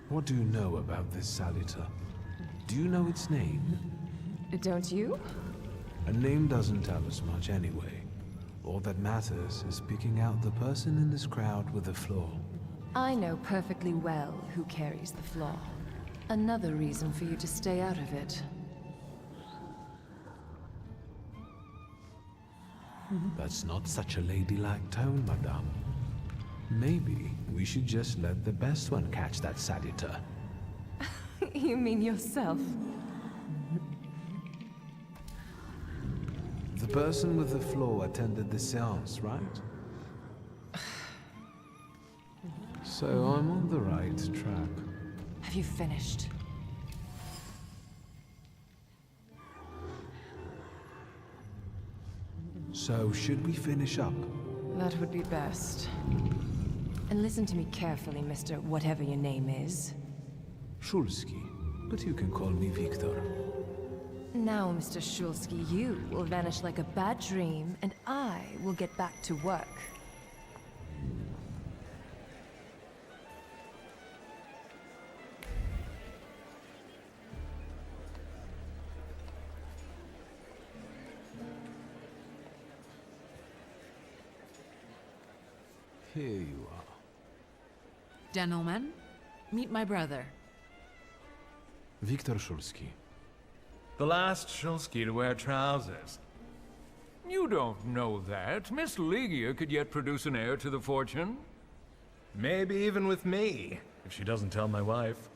What do you know about this saluter? Do you know its name? Don't you? A name doesn't tell us much anyway. All that matters is picking out the person in this crowd with a flaw. I know perfectly well who carries the flaw. Another reason for you to stay out of it. That's not such a ladylike tone, madame. Maybe we should just let the best one catch that saluter. You mean yourself? The person with the flaw attended the seance, right? So I'm on the right track. Have you finished? So should we finish up? That would be best. And listen to me carefully, Mr. Whatever your name is. Shulski, but you can call me Victor. Now, Mr. Shulsky, you will vanish like a bad dream, and I will get back to work. Here you are. Gentlemen, meet my brother. Viktor Shulski. The last Shulsky to wear trousers. You don't know that. Miss Ligia could yet produce an heir to the fortune. Maybe even with me, if she doesn't tell my wife.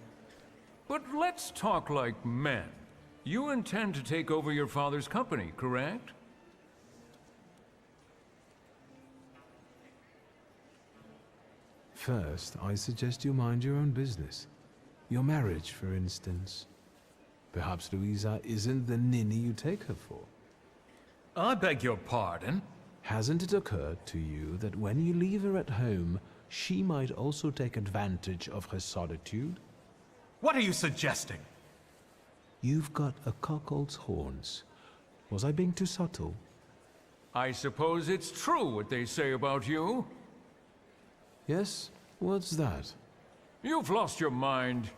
But let's talk like men. You intend to take over your father's company, correct? First, I suggest you mind your own business. Your marriage, for instance. Perhaps Louisa isn't the ninny you take her for. I beg your pardon? Hasn't it occurred to you that when you leave her at home, she might also take advantage of her solitude? What are you suggesting? You've got a cuckold's horns. Was I being too subtle? I suppose it's true what they say about you. Yes? What's that? You've lost your mind.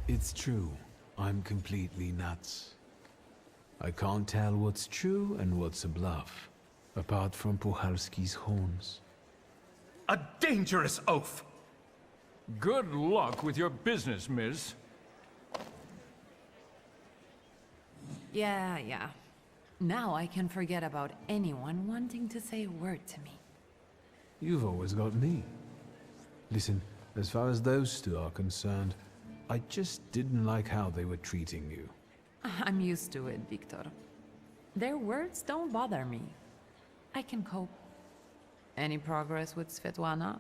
It's true. I'm completely nuts. I can't tell what's true and what's a bluff, apart from Puchalski's horns. A dangerous oaf! Good luck with your business, miss. Yeah. Now I can forget about anyone wanting to say a word to me. You've always got me. Listen, as far as those two are concerned, I just didn't like how they were treating you. I'm used to it, Victor. Their words don't bother me. I can cope. Any progress with Svetlana?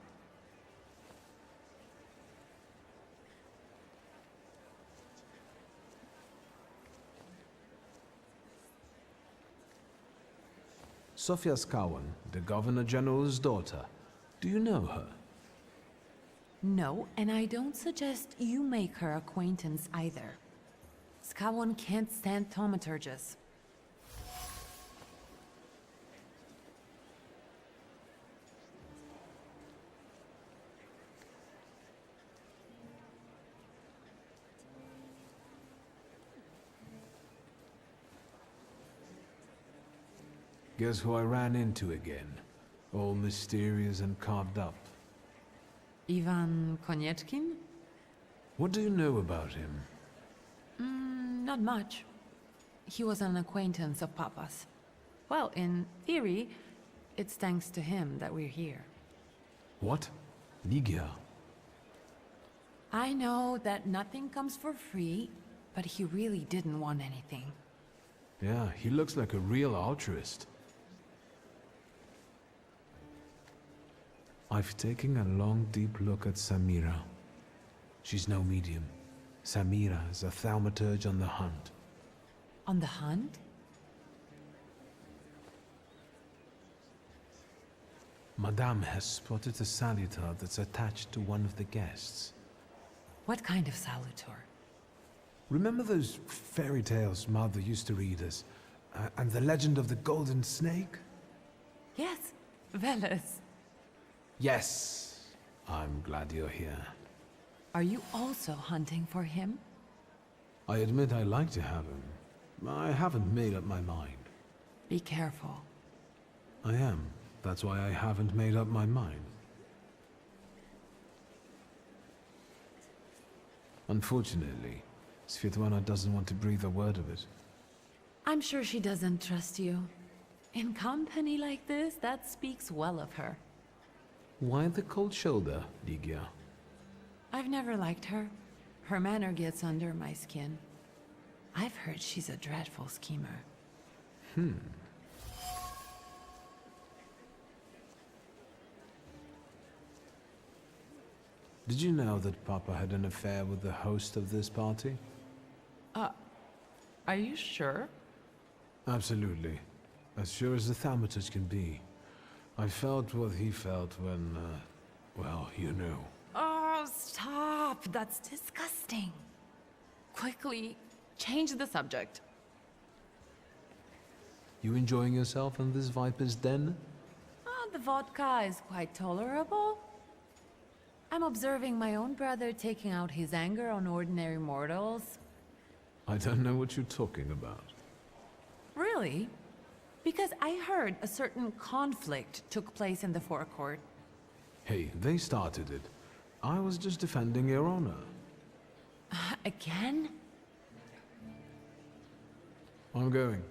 Sofia Skawan, the Governor General's daughter. Do you know her? No, and I don't suggest you make her acquaintance either. Skawan can't stand thaumaturges. Guess who I ran into again? All mysterious and carved up. Ivan Konieczkin? What do you know about him? Not much. He was an acquaintance of Papa's. Well, in theory, it's thanks to him that we're here. What? Ligia? I know that nothing comes for free, but he really didn't want anything. Yeah, he looks like a real altruist. I've taken a long, deep look at Samira. She's no medium. Samira is a thaumaturge on the hunt. On the hunt? Madame has spotted a salutar that's attached to one of the guests. What kind of salutar? Remember those fairy tales Mother used to read us? And the legend of the golden snake? Yes, Veles. Yes. I'm glad you're here. Are you also hunting for him? I admit I like to have him. I haven't made up my mind. Be careful. I am. That's why I haven't made up my mind. Unfortunately, Svetlana doesn't want to breathe a word of it. I'm sure she doesn't trust you. In company like this, that speaks well of her. Why the cold shoulder, Ligia? I've never liked her. Her manner gets under my skin. I've heard she's a dreadful schemer. Did you know that Papa had an affair with the host of this party? Are you sure? Absolutely. As sure as the Thaumaturge can be. I felt what he felt when, well, you know. Oh, stop! That's disgusting. Quickly, change the subject. You enjoying yourself in this viper's den? Oh, the vodka is quite tolerable. I'm observing my own brother taking out his anger on ordinary mortals. I don't know what you're talking about. Really? Because I heard a certain conflict took place in the forecourt. Hey, they started it. I was just defending your honor. Again? I'm going.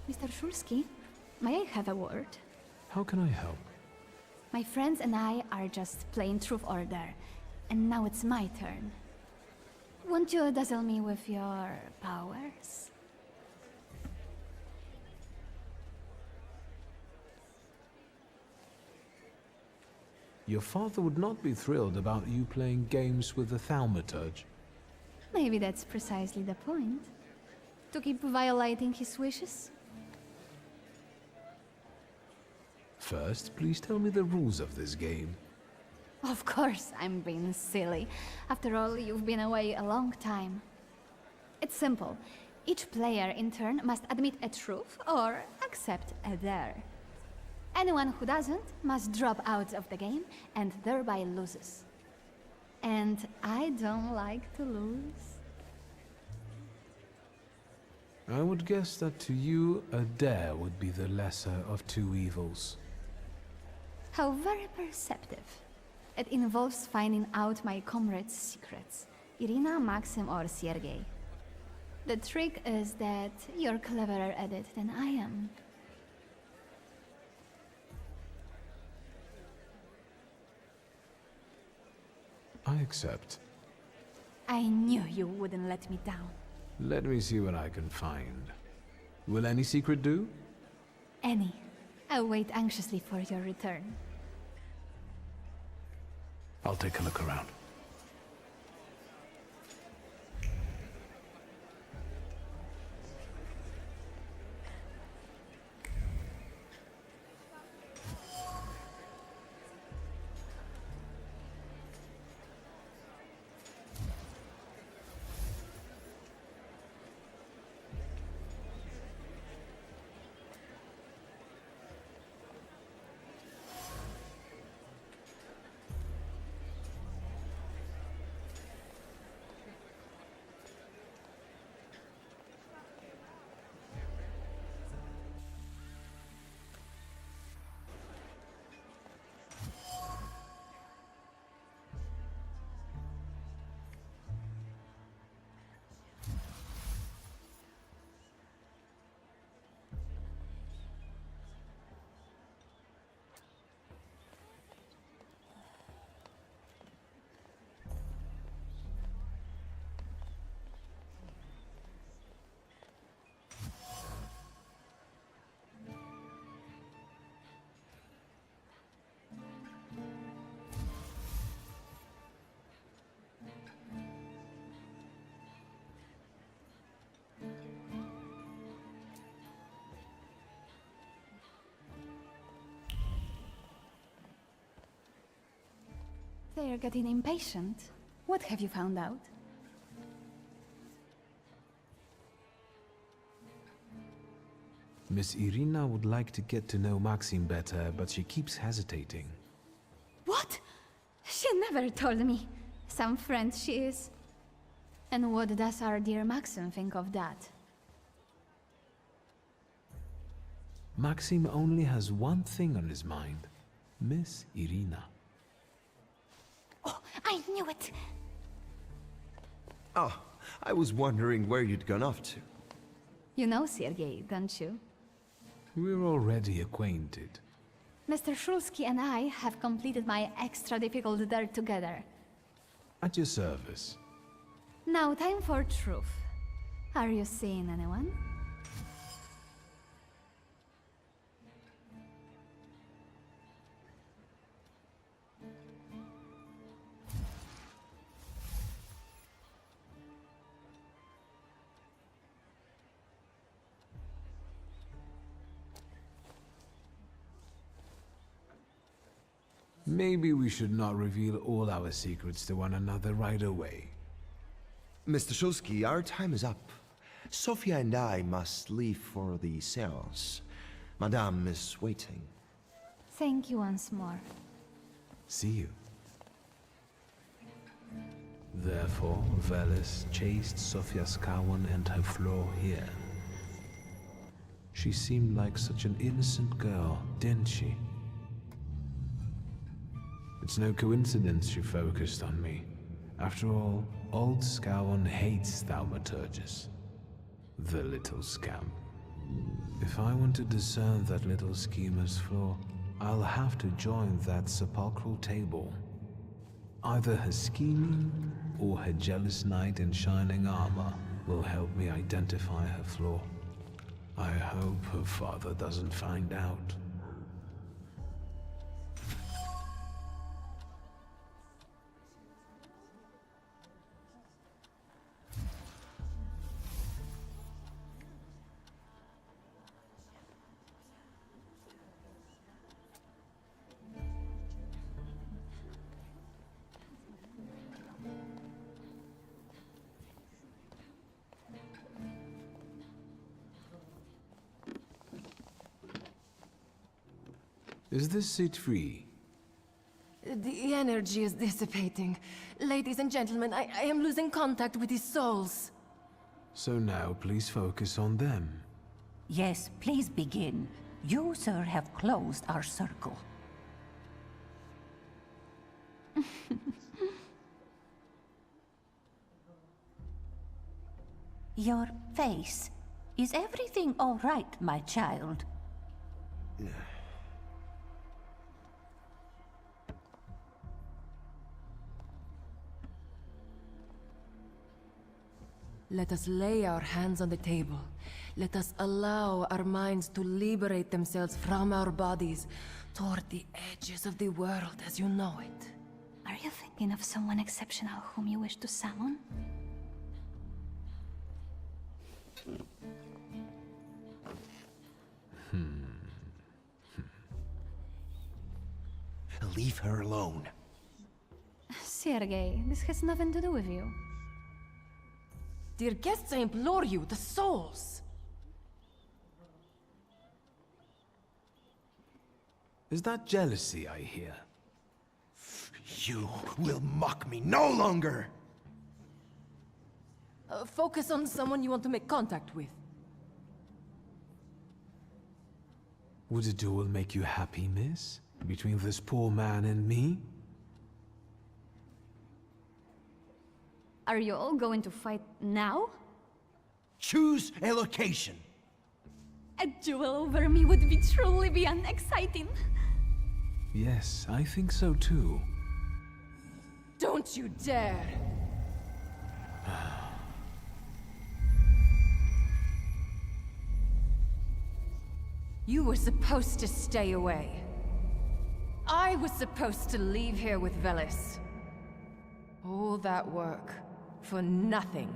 Mr. Shulsky, may I have a word? How can I help? My friends and I are just playing Truth Order, and now it's my turn. Won't you dazzle me with your powers? Your father would not be thrilled about you playing games with the Thaumaturge. Maybe that's precisely the point. To keep violating his wishes? First, please tell me the rules of this game. Of course, I'm being silly. After all, you've been away a long time. It's simple. Each player in turn must admit a truth or accept a dare. Anyone who doesn't must drop out of the game and thereby loses. And I don't like to lose. I would guess that to you, a dare would be the lesser of two evils. How very perceptive. It involves finding out my comrades' secrets. Irina, Maxim, or Sergei. The trick is that you're cleverer at it than I am. I accept. I knew you wouldn't let me down. Let me see what I can find. Will any secret do? Any. I'll wait anxiously for your return. I'll take a look around. They're getting impatient. What have you found out? Miss Irina would like to get to know Maxim better, but she keeps hesitating. What? She never told me. Some friend she is. And what does our dear Maxim think of that? Maxim only has one thing on his mind. Miss Irina. Oh, I knew it! Oh, I was wondering where you'd gone off to. You know Sergei, don't you? We're already acquainted. Mr. Shulsky and I have completed my extra difficult dare together. At your service. Now time for truth. Are you seeing anyone? Maybe we should not reveal all our secrets to one another right away. Mr. Shulsky, our time is up. Sofia and I must leave for the seance. Madame is waiting. Thank you once more. See you. Therefore, Veles chased Sofia Skawan and her floor here. She seemed like such an innocent girl, didn't she? It's no coincidence she focused on me. After all, old Skawan hates Thaumaturges. The little scamp. If I want to discern that little schemer's flaw, I'll have to join that sepulchral table. Either her scheming or her jealous knight in shining armor will help me identify her flaw. I hope her father doesn't find out. Is this seat free? The energy is dissipating. Ladies and gentlemen, I am losing contact with his souls. So now please focus on them. Yes, please begin. You, sir, have closed our circle. Your face. Is everything all right, my child? Let us lay our hands on the table. Let us allow our minds to liberate themselves from our bodies toward the edges of the world as you know it. Are you thinking of someone exceptional whom you wish to summon? Leave her alone. Sergei, this has nothing to do with you. Dear guests, I implore you, the souls! Is that jealousy I hear? You will mock me no longer! Focus on someone you want to make contact with. Would a duel make you happy, miss? Between this poor man and me? Are you all going to fight now? Choose a location. A duel over me would be truly beyond exciting. Yes, I think so too. Don't you dare! You were supposed to stay away. I was supposed to leave here with Veles. All that work for nothing.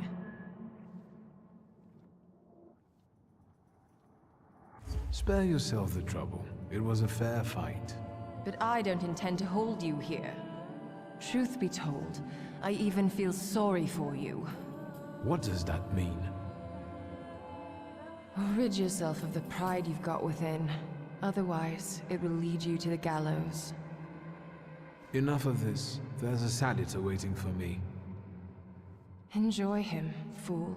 Spare yourself the trouble. It was a fair fight. But I don't intend to hold you here. Truth be told, I even feel sorry for you. What does that mean? Rid yourself of the pride you've got within. Otherwise, it will lead you to the gallows. Enough of this. There's a Sadita waiting for me. Enjoy him, fool.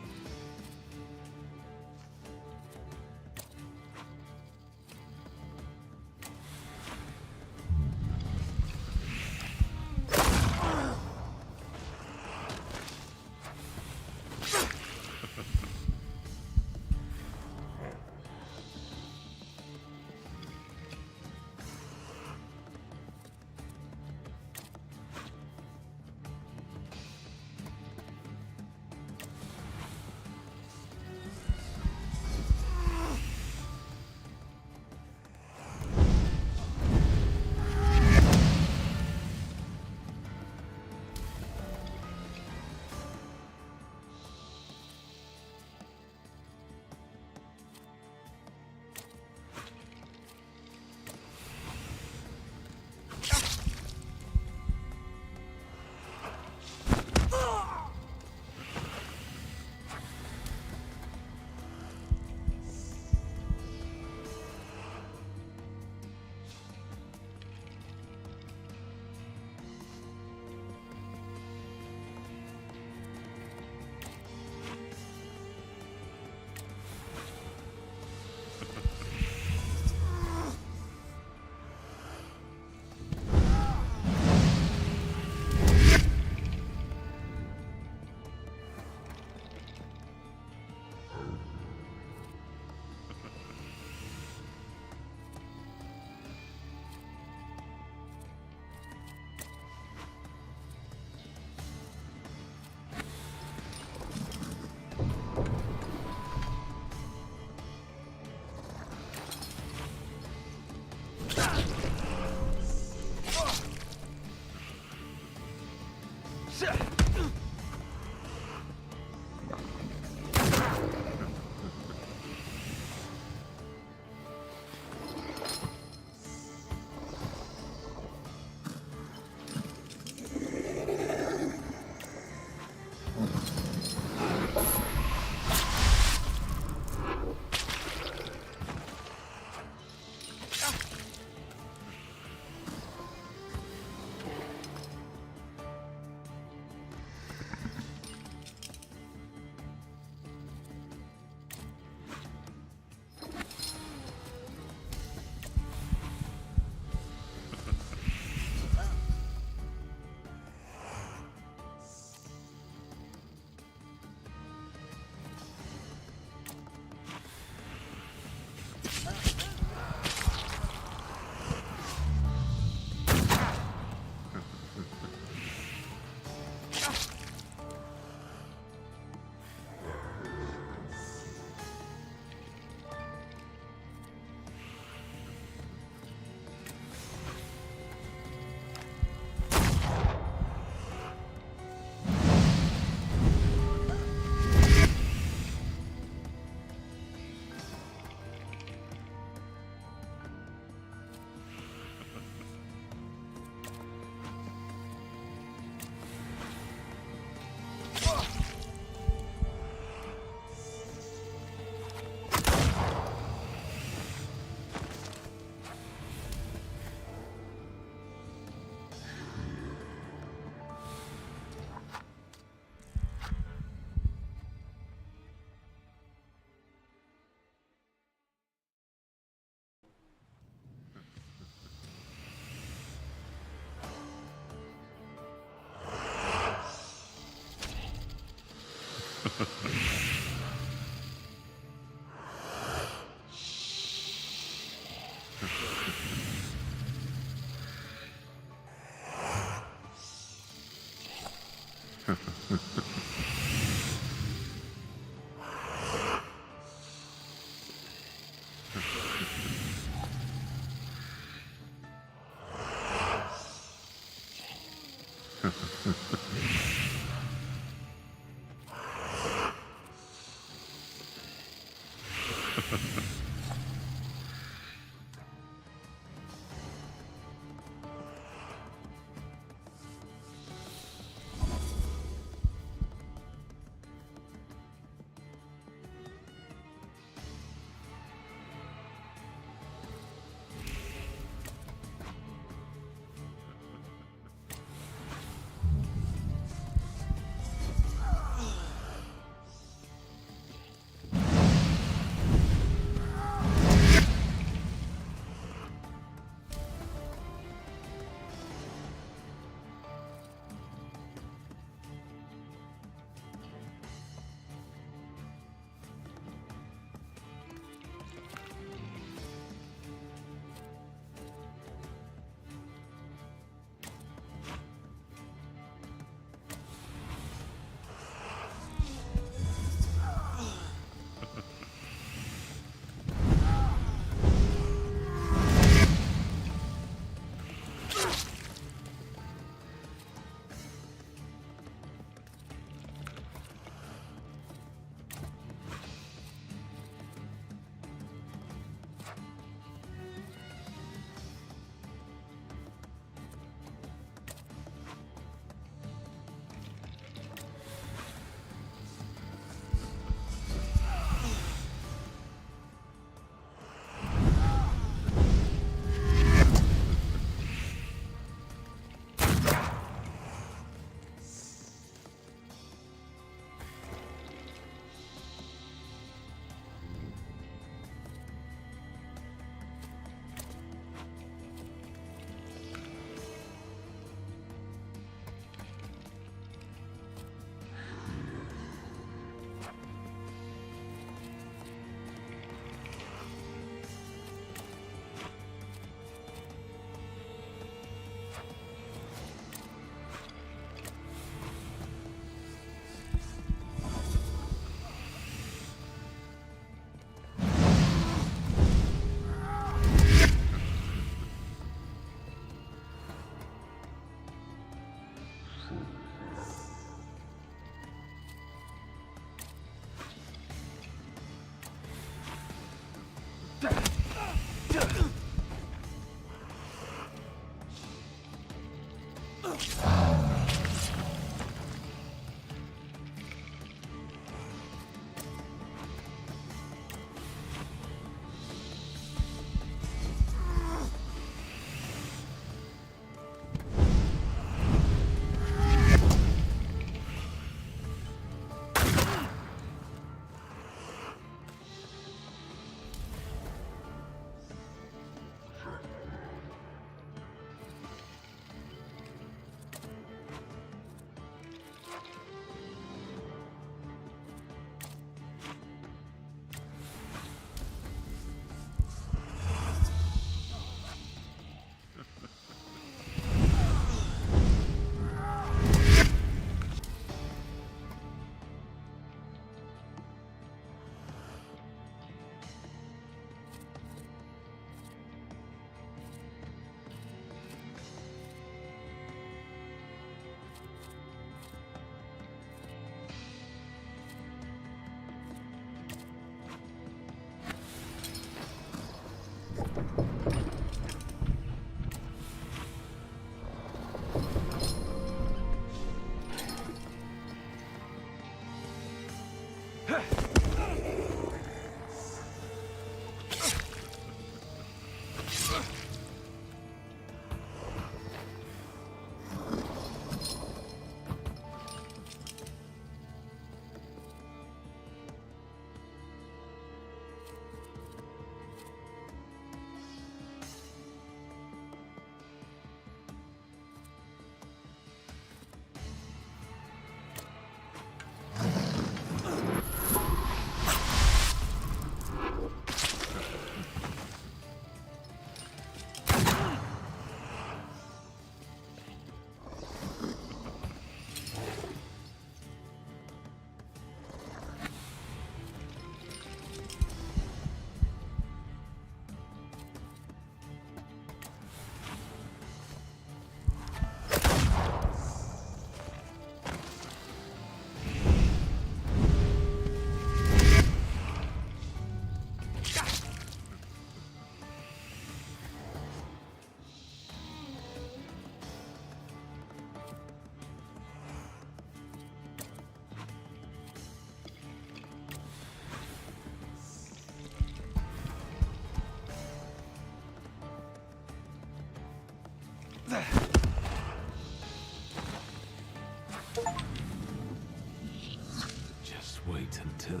wait until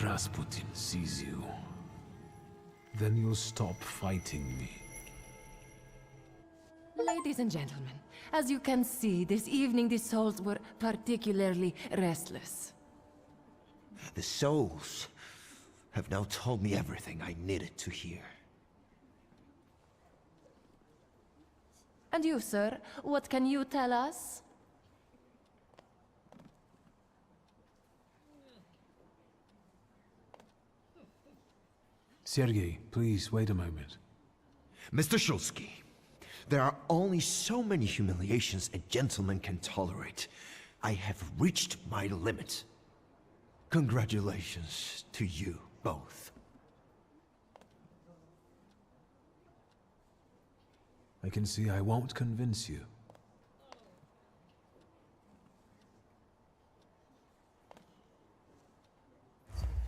Rasputin sees you. Then you'll stop fighting me. Ladies and gentlemen, as you can see, this evening the souls were particularly restless. The souls have now told me everything I needed to hear. And you, sir, what can you tell us? Sergei, please wait a moment. Mr. Shulsky, there are only so many humiliations a gentleman can tolerate. I have reached my limit. Congratulations to you both. I can see I won't convince you.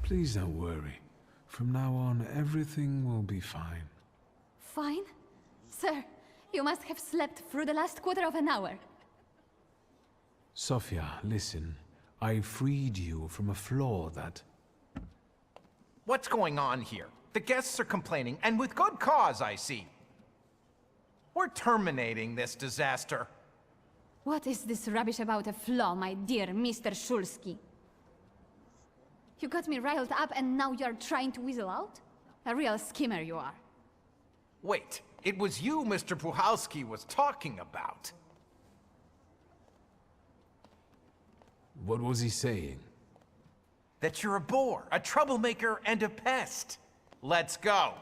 Please don't worry. From now on, everything will be fine. Fine? Sir, you must have slept through the last quarter of an hour. Sophia, listen. I freed you from a flaw that... What's going on here? The guests are complaining, and with good cause, I see. We're terminating this disaster. What is this rubbish about a flaw, my dear Mr. Shulsky? You got me riled up and now you're trying to weasel out? A real schemer you are. Wait, it was you Mr. Puhalski was talking about. What was he saying? That you're a bore, a troublemaker, and a pest. Let's go.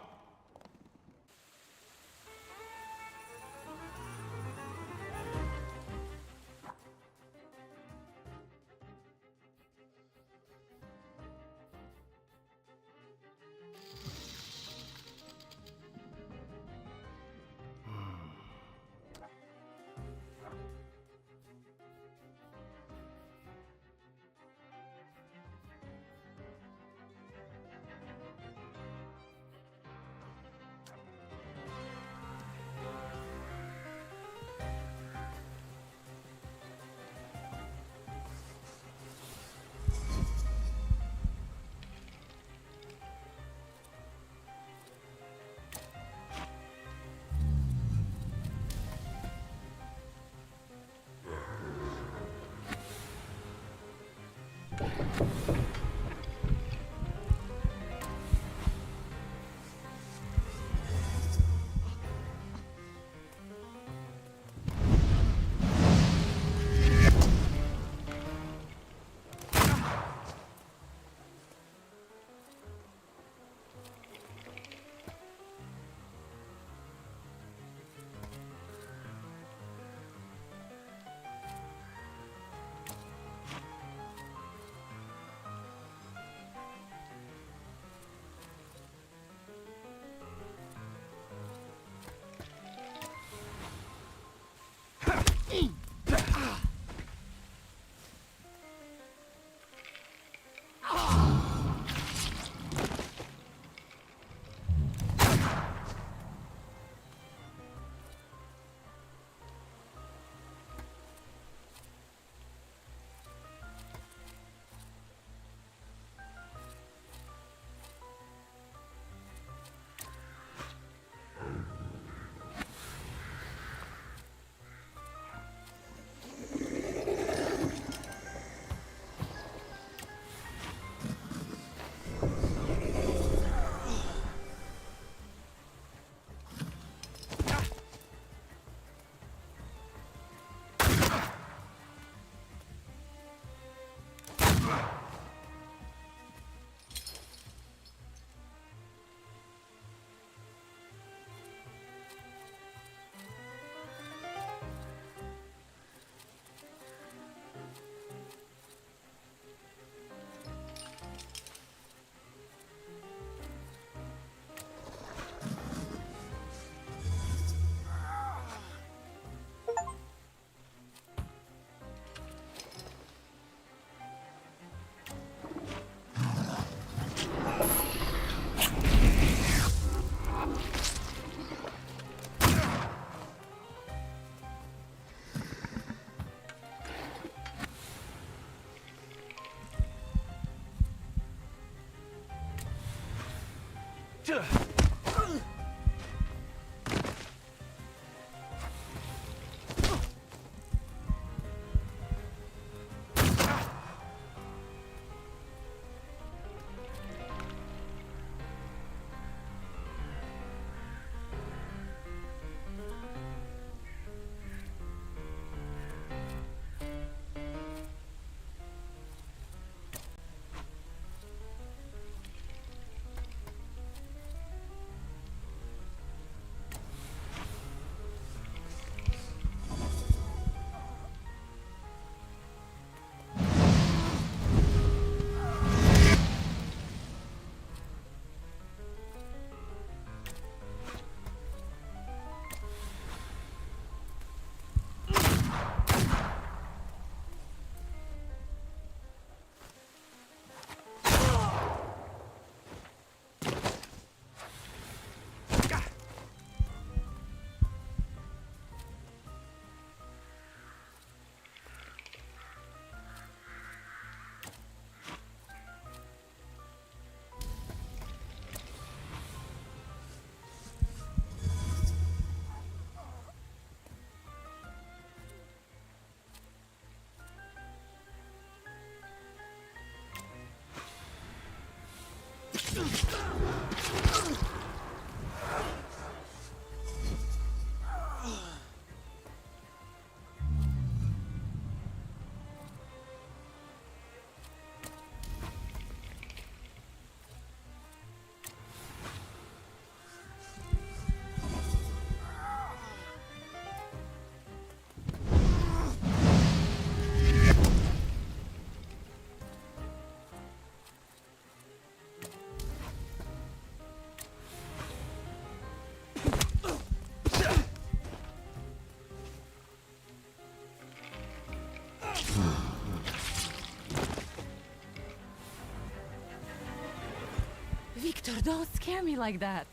Victor, don't scare me like that.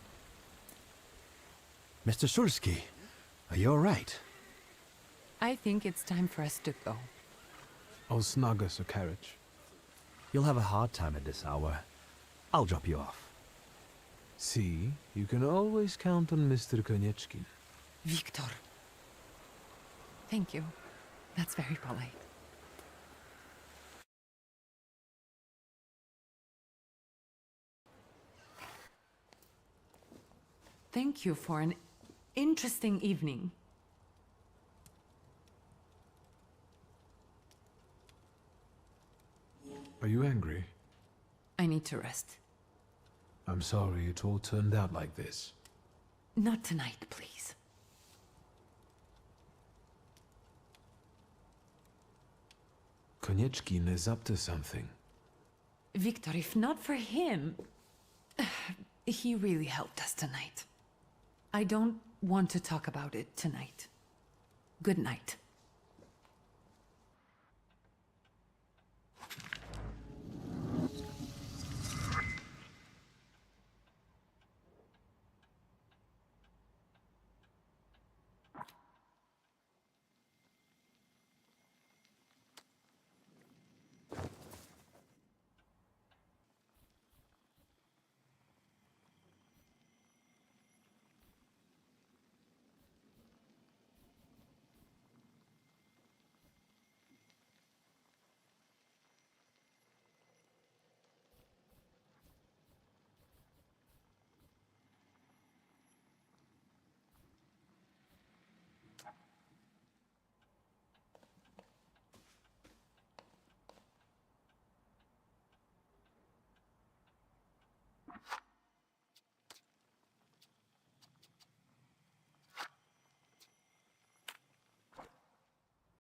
Mr. Szulski, are you all right? I think it's time for us to go. I'll snug us a carriage. You'll have a hard time at this hour. I'll drop you off. See, you can always count on Mr. Konieczki. Victor. Thank you. That's very polite. Thank you for an interesting evening. Are you angry? I need to rest. I'm sorry it all turned out like this. Not tonight, please. Konieczkin is up to something. Victor, if not for him... He really helped us tonight. I don't want to talk about it tonight. Good night.